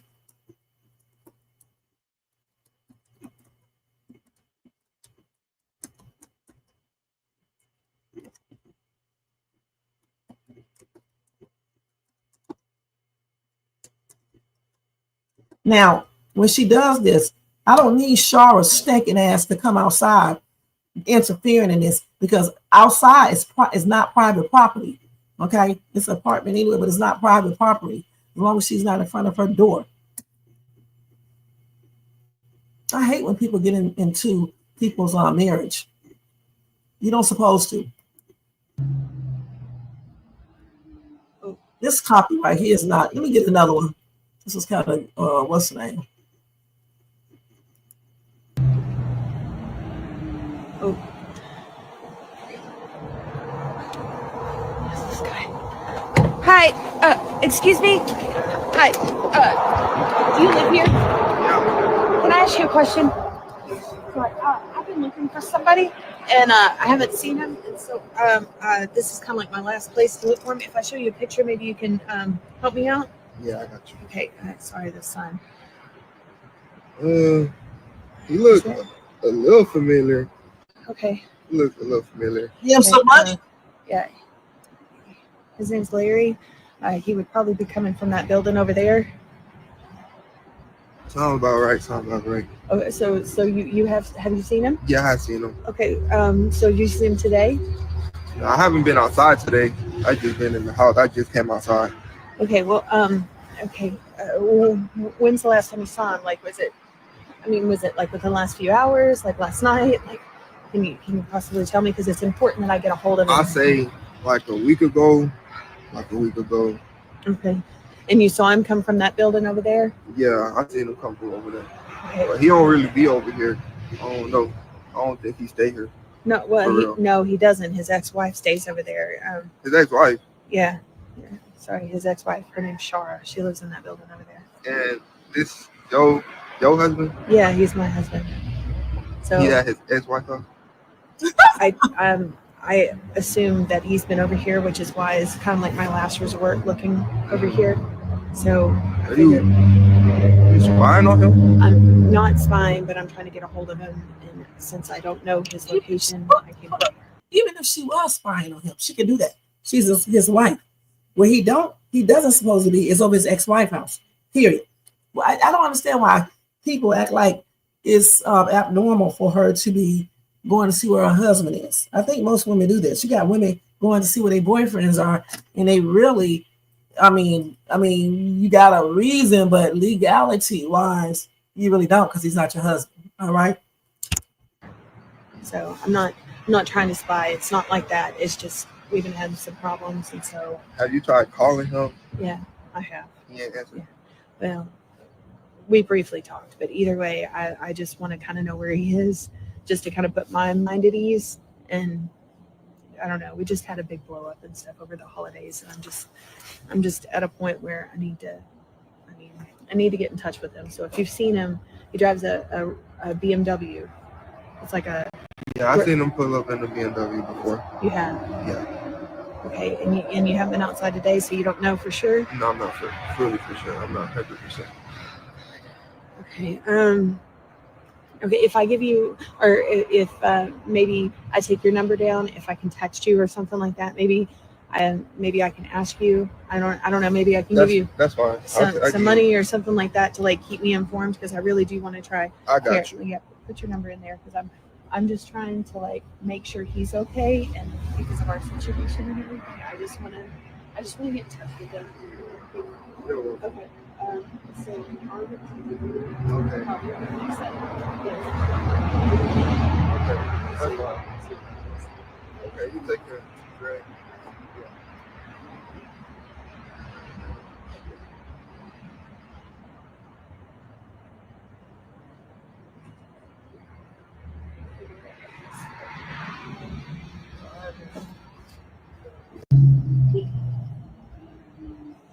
Now, when she does this, I don't need Shara's stinking ass to come outside interfering in this, because outside is not private property. Okay, it's an apartment anyway, but it's not private property as long as she's not in front of her door. I hate when people get into people's marriage. You don't supposed to. This copy right here is not. Let me get another one. This is kind of what's the name? Hi, excuse me. Hi, do you live here? Can I ask you a question? Sorry, I've been looking for somebody, and I haven't seen him, and so this is kind of like my last place to look for him. If I show you a picture, maybe you can help me out. Yeah, I got you. Okay, sorry, the sun. You look a little familiar. Okay. You look a little familiar. Give him some money. Yeah. His name's Larry. He would probably be coming from that building over there. Sound about right. Sound about right. Oh, so you have you seen him? Yeah, I seen him. Okay. So you seen him today? No, I haven't been outside today. I just been in the house. I just came outside. Okay. Well. Okay. When's the last time you saw him? Like, was it like within the last few hours? Like last night? Like, can you possibly tell me? Because it's important that I get a hold of him. I say like a week ago. Okay. And you saw him come from that building over there? Yeah, I seen him come from over there. Okay. But he don't really be over here. I don't know. I don't think he stay here. No, well, he doesn't. His ex-wife stays over there. His ex-wife? Yeah. Sorry, his ex-wife. Her name's Shara. She lives in that building over there. And this your husband? Yeah, he's my husband. So He had his ex-wife house? I assume that he's been over here, which is why it's kind of like my last resort looking over here. So Are you spying on him? I'm not spying, but I'm trying to get a hold of him. And since I don't know his location, I can. Even if she was spying on him, she can do that. She's his wife. Where he doesn't supposed to be is over his ex-wife house. Period. Well, I don't understand why people act like it's abnormal for her to be going to see where her husband is. I think most women do this. You got women going to see where their boyfriends are, and they really, I mean, you got a reason, but legality wise, you really don't, because he's not your husband. All right. So I'm not trying to spy. It's not like that. It's just we've been having some problems, and so. Have you tried calling him? Yeah, I have. He ain't answered. Yeah. Well, we briefly talked, but either way, I just want to kind of know where he is, just to kind of put my mind at ease. And I don't know, we just had a big blow up and stuff over the holidays, and I'm just at a point where I need to get in touch with him. So if you've seen him, he drives a BMW. It's like a. Yeah, I seen him pull up in the BMW before. You have. Yeah. Okay, and you haven't been outside today, so you don't know for sure. No, I'm not fully for sure. I'm not 100%. Okay. Okay. If I give you, or if maybe I take your number down, if I can text you or something like that, maybe I can ask you. I don't know. Maybe I can give you. That's fine. Some money or something like that to like keep me informed, because I really do want to try. I got you. Yeah. Put your number in there, because I'm just trying to like make sure he's okay, and because of our situation and everything, I just want to get in touch with him. Okay. So Okay, you take care. Great.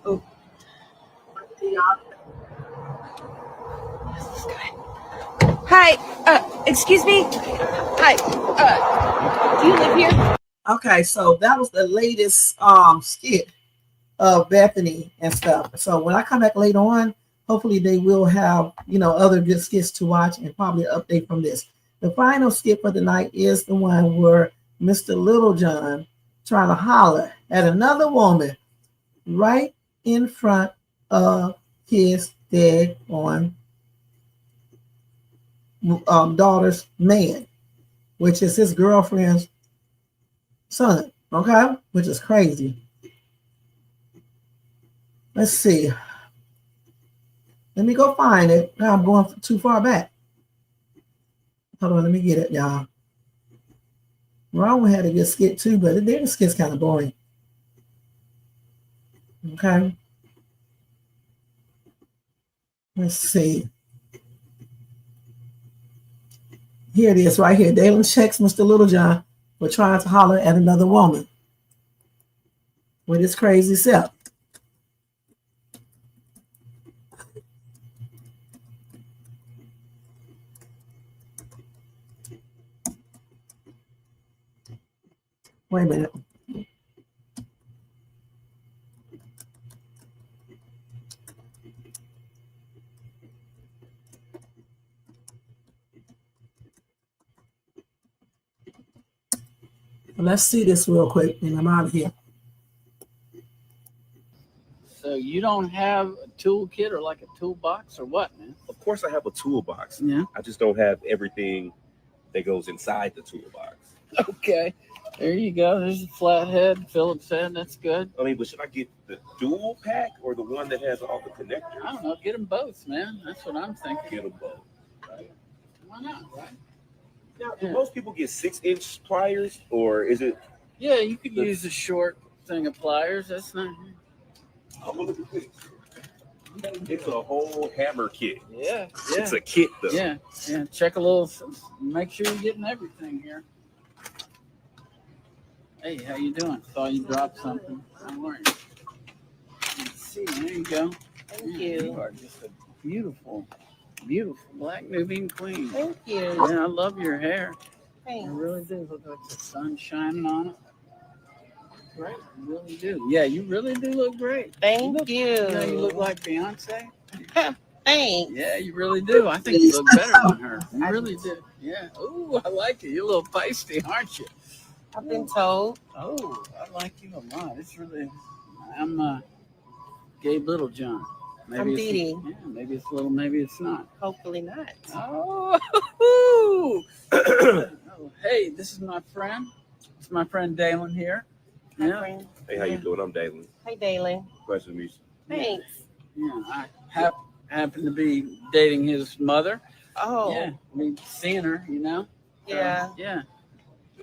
Oh. Hi, excuse me. Hi, do you live here? Okay, so that was the latest skit of Bethany and stuff. So when I come back later on, hopefully they will have, other good skits to watch, and probably an update from this. The final skit for the night is the one where Mr. Littlejohn trying to holler at another woman right in front of his dead on daughter's man, which is his girlfriend's son, okay? Which is crazy. Let's see. Let me go find it. Now I'm going too far back. Hold on, let me get it, y'all. Ron had a good skit too, but their skit's kind of boring. Okay. Let's see. Here it is right here. Dalen checks Mr. Littlejohn for trying to holler at another woman with his crazy self. Wait a minute. Let's see this real quick, and I'm out of here. So you don't have a toolkit or like a toolbox or what, man? Of course I have a toolbox. Yeah. I just don't have everything that goes inside the toolbox. Okay. There you go. There's a flathead, Phillips head. That's good. I mean, but should I get the dual pack or the one that has all the connectors? I don't know. Get them both, man. That's what I'm thinking. Get them both. Why not, right? Now, do most people get 6-inch pliers, or is it? Yeah, you could use a short thing of pliers. That's not. Oh, look at this. It's a whole hammer kit. Yeah. It's a kit, though. Yeah. Check a little. Make sure you're getting everything here. Hey, how you doing? Thought you dropped something. Don't worry. Let's see. There you go. Thank You you. are just a beautiful, beautiful black Nubian queen. Thank you. Yeah, I love your hair. Thanks. I really do. Look like the sun shining on it. Great. You really do. Yeah, you really do look great. Thank you. You look like Beyonce. Thanks. Yeah, you really do. I think you look better than her. You really do. Yeah. Ooh, I like it. You're a little feisty, aren't you? I've been told. Oh, I like you a lot. It's really. I'm Gabe Littlejohn. I'm it's- Dee Dee. Yeah, maybe it's a little. Maybe it's not. Hopefully not. Oh, hey, this is my friend. It's my friend Dalen here. Hi, Yeah. friend. Hey, how you doing? I'm Dalen. Hey, Dalen. Pleasure to meet you. Thanks. Yeah, I happen to be dating his mother. Oh. Yeah, I mean, seeing her, you know. Yeah. Yeah.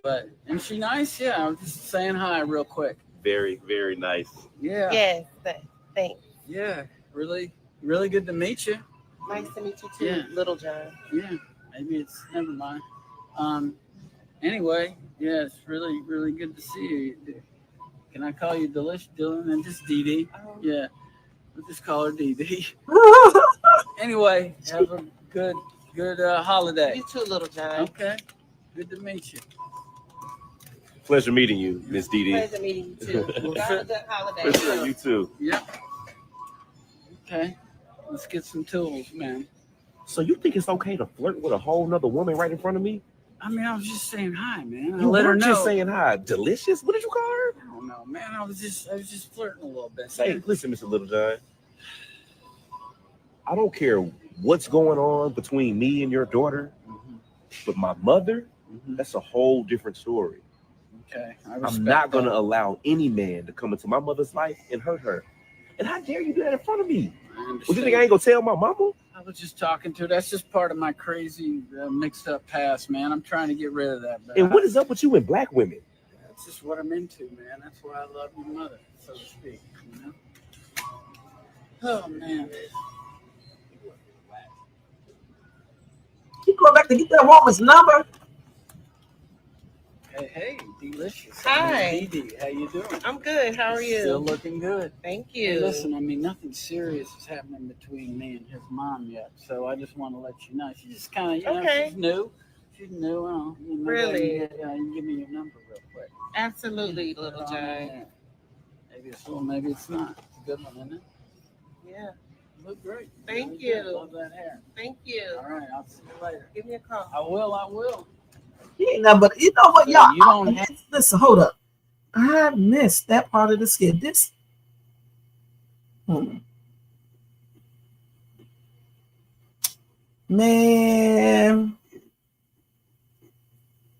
But and she nice? Yeah, I was just saying hi real quick. Very, very nice. Yeah. Yes. Thanks. Yeah. Really, really good to meet you. Nice to meet you too, Yeah. Little John. Yeah. Maybe it's never mind. Anyway, yeah, it's really, really good to see you. Can I call you Delish Dylan and just Dee Dee? Yeah. We'll just call her Dee Dee. Anyway, have a good holiday. You too, Little John. Okay. Good to meet you. Pleasure meeting you, Miss Dee Dee. Pleasure meeting you too. Have a good holiday. For sure, you too. Yep. Okay. Let's get some tools, man. So you think it's okay to flirt with a whole nother woman right in front of me? I mean, I was just saying hi, man. I You let her weren't know. just saying hi. Delicious? What did you call her? I don't know, man. I was just flirting a little bit. Hey, listen, Mr. Littlejohn. I don't care what's going on between me and your daughter, but my mother, that's a whole different story. Okay. I'm not going to allow any man to come into my mother's life and hurt her. And how dare you do that in front of me? What, you think I ain't going to tell my mama? I was just talking to her. That's just part of my crazy, mixed up past, man. I'm trying to get rid of that. But And what is up with you and black women? That's just what I'm into, man. That's why I love your mother, so to speak. You know? Oh, man. You go back to get that woman's number. Hey, delicious. Hi. Dee Dee, how you doing? I'm good. How are you? Still looking good. Thank Hey, you. listen, I mean, nothing serious is happening between me and his mom yet, so I just want to let you know. She's just kind of, you know, Okay. she's new. She's new. Really? You can give me your number real quick. Absolutely, Little John. Yeah. Maybe it's little, maybe it's not. It's a good one, isn't it? Yeah. You look great. Thank Really you. good. Love that hair. Thank you. All right, I'll see you later. Give me a call. I will. You ain't nothing but you know what, y'all. You don't have. Listen, hold up. I missed that part of the skit. This. Man,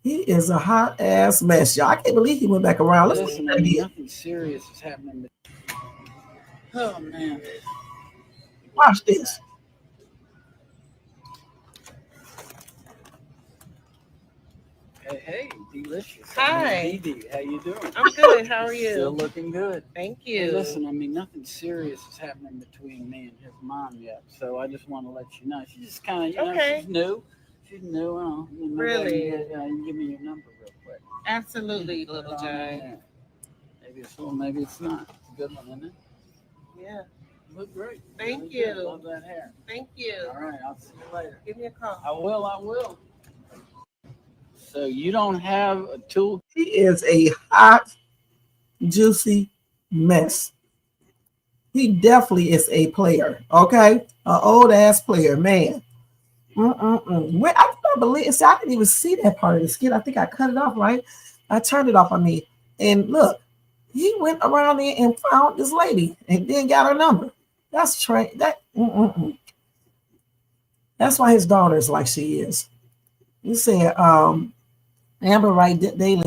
he is a hot ass mess, y'all. I can't believe he went back around. Let's Listen, see I that mean, again. nothing serious is happening. Oh man. Watch this. Hey, delicious. Hi. Dee Dee, how you doing? I'm good. How are you? Still looking good. Thank Hey, you. listen, I mean, nothing serious is happening between me and his mom yet, so I just want to let you know. She's just kind of, you know, Okay. she's new. She's new. Maybe Really? You can give me your number real quick. Absolutely, Little Put it on John. there. Maybe it's little, maybe it's not. It's a good one, isn't it? Yeah. You look great. Thank Really you. good. Love that hair. Thank you. All right, I'll see you later. Give me a call. I will. So you don't have a tool? He is a hot, juicy mess. He definitely is a player, okay? An old ass player, man. When, I can't believe. See, I didn't even see that part of the skit. I think I cut it off, right? I turned it off. I mean, and look, he went around there and found this lady and then got her number. That's That's why his daughter is like she is. You said Amber Wright daily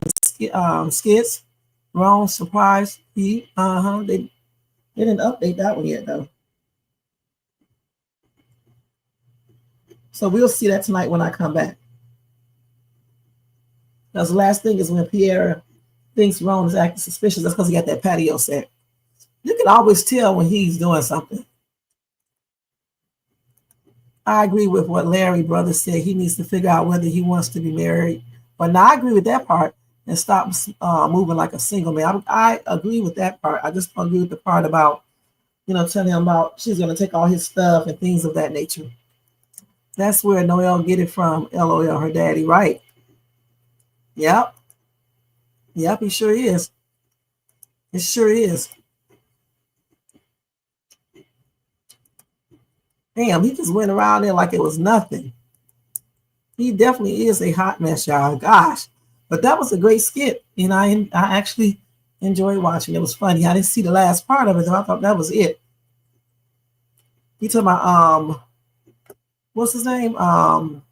skits. Wrong surprise. They didn't update that one yet though. So we'll see that tonight when I come back. Because the last thing is when Pierre thinks Ron is acting suspicious, that's because he got that patio set. You can always tell when he's doing something. I agree with what Larry brother said. He needs to figure out whether he wants to be married. But now I agree with that part and stop moving like a single man. I agree with that part. I just don't agree with the part about, telling him about she's going to take all his stuff and things of that nature. That's where Noelle get it from. LOL, her daddy, right? Yep, he sure is. It sure is. Damn, he just went around there like it was nothing. He definitely is a hot mess, y'all. Gosh. But that was a great skit. And I actually enjoyed watching. It was funny. I didn't see the last part of it, though. I thought that was it. You talking about what's his name? God,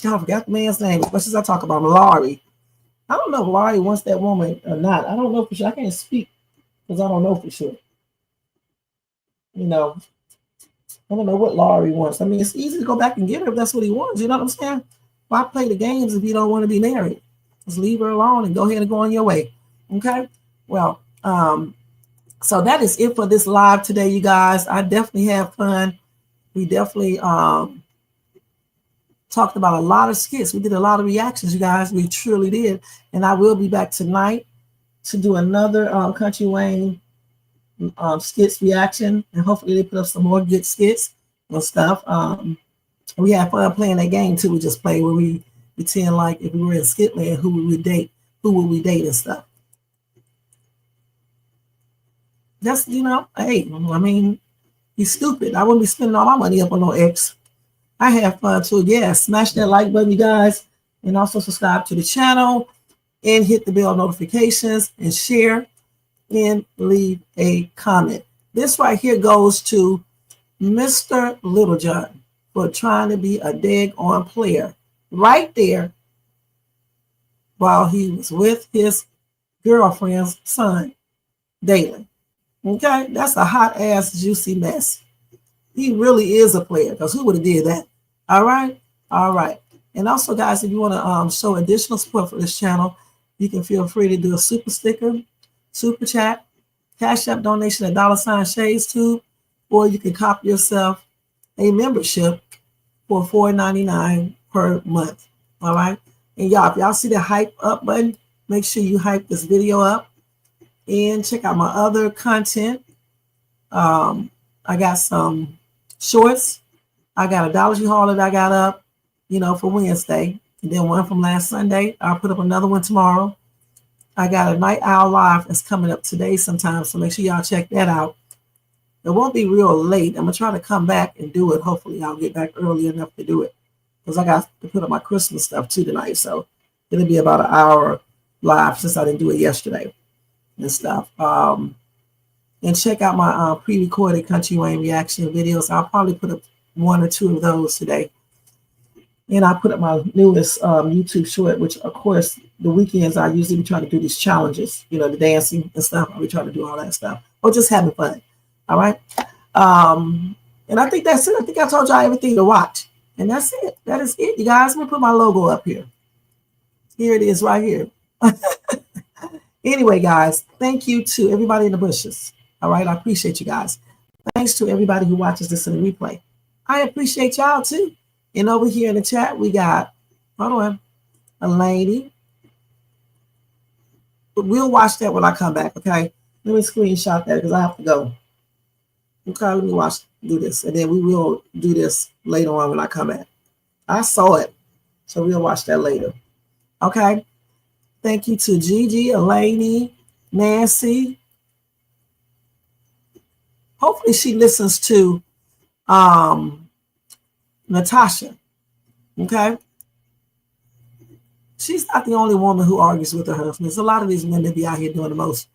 I forgot the man's name. What should I talk about? Laurie. I don't know if Laurie wants that woman or not. I don't know for sure. I can't speak because I don't know for sure. I don't know what Laurie wants. I mean, it's easy to go back and get her if that's what he wants. You know what I'm saying? Why play the games if you don't want to be married? Just leave her alone and go ahead and go on your way. Okay? Well, so that is it for this live today, you guys. I definitely had fun. We definitely talked about a lot of skits. We did a lot of reactions, you guys. We truly did. And I will be back tonight to do another Kountry Wayne skits reaction, and hopefully they put up some more good skits and stuff. We had fun playing that game too. We just played where we pretend like if we were in Skitland, who would we date and stuff. Just hey, I mean, he's stupid. I wouldn't be spending all my money up on no ex. I have fun too. Yeah, smash that like button, you guys, and also subscribe to the channel and hit the bell notifications and share and leave a comment. This right here goes to Mr. Littlejohn for trying to be a daggone player right there while he was with his girlfriend's son daily. Okay, that's a hot ass juicy mess. He really is a player because who would have did that? All right. And also, guys, if you want to show additional support for this channel, you can feel free to do a super sticker, super chat, Cash App donation at $ShayTube, or you can copy yourself a membership for $4.99 per month. All right. And y'all, if y'all see the hype up button, make sure you hype this video up and check out my other content. I got some shorts. I got a Dollar Tree haul that I got up, for Wednesday. And then one from last Sunday. I'll put up another one tomorrow. I got a Night Owl Live that's coming up today sometime, so make sure y'all check that out. It won't be real late. I'm going to try to come back and do it. Hopefully, I'll get back early enough to do it because I got to put up my Christmas stuff too tonight. So it'll be about an hour live since I didn't do it yesterday and stuff. And check out my pre-recorded Kountry Wayne reaction videos. I'll probably put up 1 or 2 of those today. And I put up my newest YouTube short, which, of course, the weekends I usually be trying to do these challenges, the dancing and stuff. I'll be trying to do all that stuff. Or just having fun. All right? And I think that's it. I think I told y'all everything to watch. And that's it. That is it, you guys. I'm going to put my logo up here. Here it is right here. Anyway, guys, thank you to everybody in the bushes. All right? I appreciate you guys. Thanks to everybody who watches this in the replay. I appreciate y'all, too. And over here in the chat, we got, hold on, a lady. But we'll watch that when I come back, okay? Let me screenshot that because I have to go. Okay, let me do this. And then we will do this later on when I come back. I saw it. So we'll watch that later. Okay? Thank you to Gigi, Elaine, Nancy. Hopefully she listens to Natasha. Okay. She's not the only woman who argues with her husband. There's a lot of these women be out here doing the most.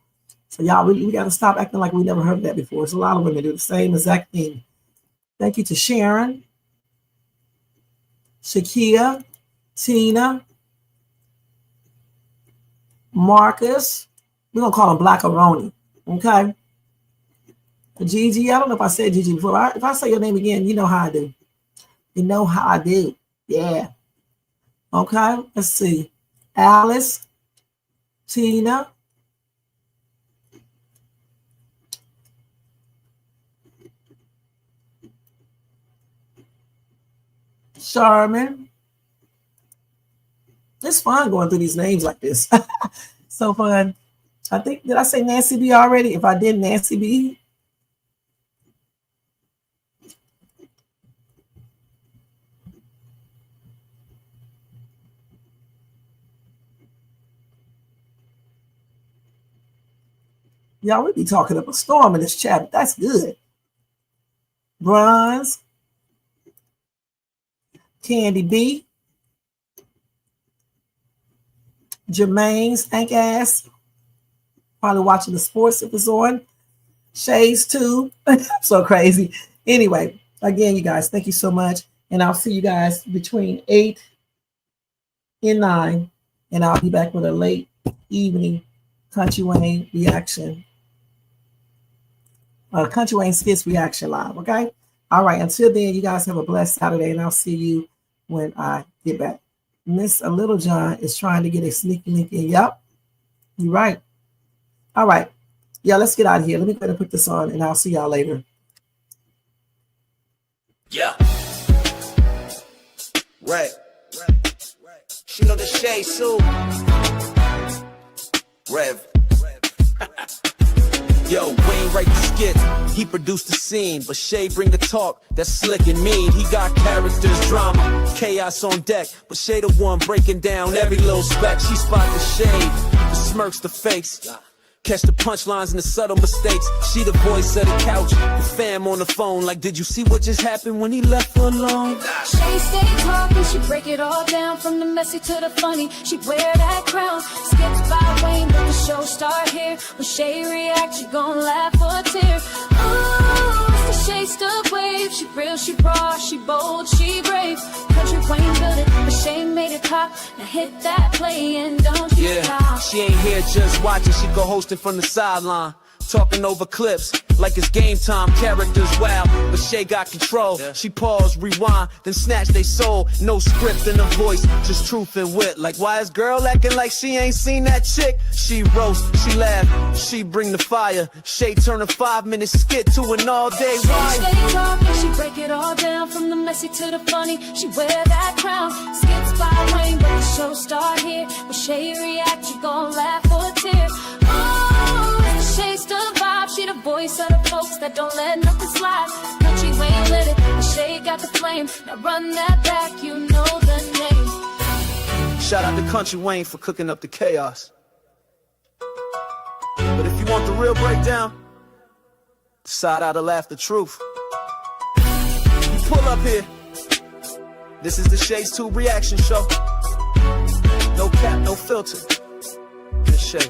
So y'all, we got to stop acting like we never heard that before. There's a lot of women do the same exact thing. Thank you to Sharon, Shakia, Tina, Marcus. We're going to call him Blackaroni. Okay. Gigi, I don't know if I said Gigi before. If I say your name again, you know how I do. You know how I do. Yeah. Okay. Let's see. Alice, Tina, Sherman. It's fun going through these names like this. So fun. I think, did I say Nancy B already? If I did, Nancy B. Y'all, we be talking up a storm in this chat. That's good. Bronze. Candy B. Jermaine Stank Ass. Probably watching the sports if it's on. Shades too. So crazy. Anyway, again, you guys, thank you so much. And I'll see you guys between 8 and 9. And I'll be back with a late evening Kountry Wayne reaction. Kountry Wayne Skits reaction live, okay? All right, until then, you guys have a blessed Saturday, and I'll see you when I get back. Miss Little John is trying to get a sneaky link in. Yep, you're right. All right. Yeah, let's get out of here. Let me go ahead and put this on, and I'll see y'all later. Yeah. Right. She know the Shay Sue. Rev. Yo, Wayne write the skit, he produced the scene, but Shay bring the talk that's slick and mean. He got characters, drama, chaos on deck, but Shay the one breaking down every little speck. She spot the shade, the smirks, the face, catch the punchlines and the subtle mistakes. She the voice of the couch, the fam on the phone, like, did you see what just happened when he left her alone? She stay talking, she break it all down, from the messy to the funny. She wear that crown, skits by Wayne, but the show start here. When Shay react, she gon' laugh or a tear. Oh, it's the Shay stuff wave. She real, she raw, she bold, she brave. Kountry Wayne built it, but Shay made it pop. Now hit that play and don't you stop. She ain't here just watching, she go hosting from the sideline. Talking over clips like it's game time, characters wild, but Shay got control. She pause, rewind, then snatch they soul. No script in her voice, just truth and wit. Like, why is girl acting like she ain't seen that chick? She roast, she laugh, she bring the fire. Shay turn a 5-minute skit to an all-day ride. She stay talking, she break it all down, from the messy to the funny. She wear that crown, skits by Wayne, but the show start here. When Shay react, you gon' laugh or a tear. Oh, Shay's the vibe, she the voice of the folks that don't let nothing slide. Kountry Wayne lit it, and Shay got the flame. Now run that back, you know the name. Shout out to Kountry Wayne for cooking up the chaos. But if you want the real breakdown, decide how to laugh the truth. You pull up here. This is the Shay's 2 reaction show. No cap, no filter. Just Shay.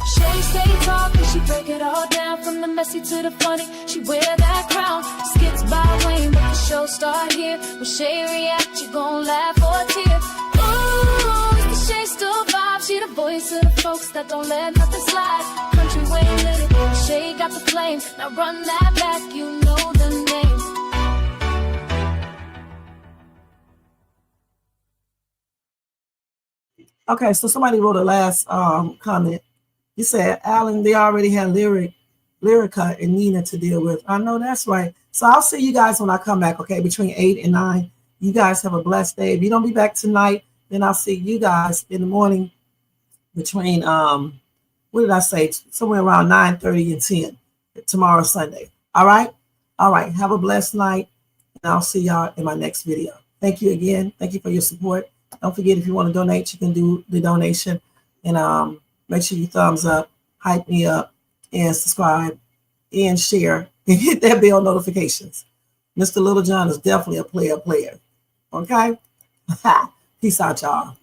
Shay stay talking, she break it all down, from the messy to the funny. She wear that crown, skits by Wayne, but the show start here. When Shay react, you gon' laugh or a tear. Ooh, it's the Shay still vibe, she the voice of the folks that don't let nothing slide. Kountry Wayne lit it, Shay got the flame. Now run that back, you know the name. Okay, so somebody wrote a last comment. You said, Alan, they already had Lyrica and Nina to deal with. I know that's right. So I'll see you guys when I come back, okay, between 8 and 9. You guys have a blessed day. If you don't be back tonight, then I'll see you guys in the morning between, what did I say, somewhere around 9:30 and 10 tomorrow, Sunday. All right? All right. Have a blessed night, and I'll see y'all in my next video. Thank you again. Thank you for your support. Don't forget, if you want to donate, you can do the donation. And make sure you thumbs up, hype me up, and subscribe, and share, and hit that bell notifications. Mr. Little John is definitely a player. Okay? Peace out, y'all.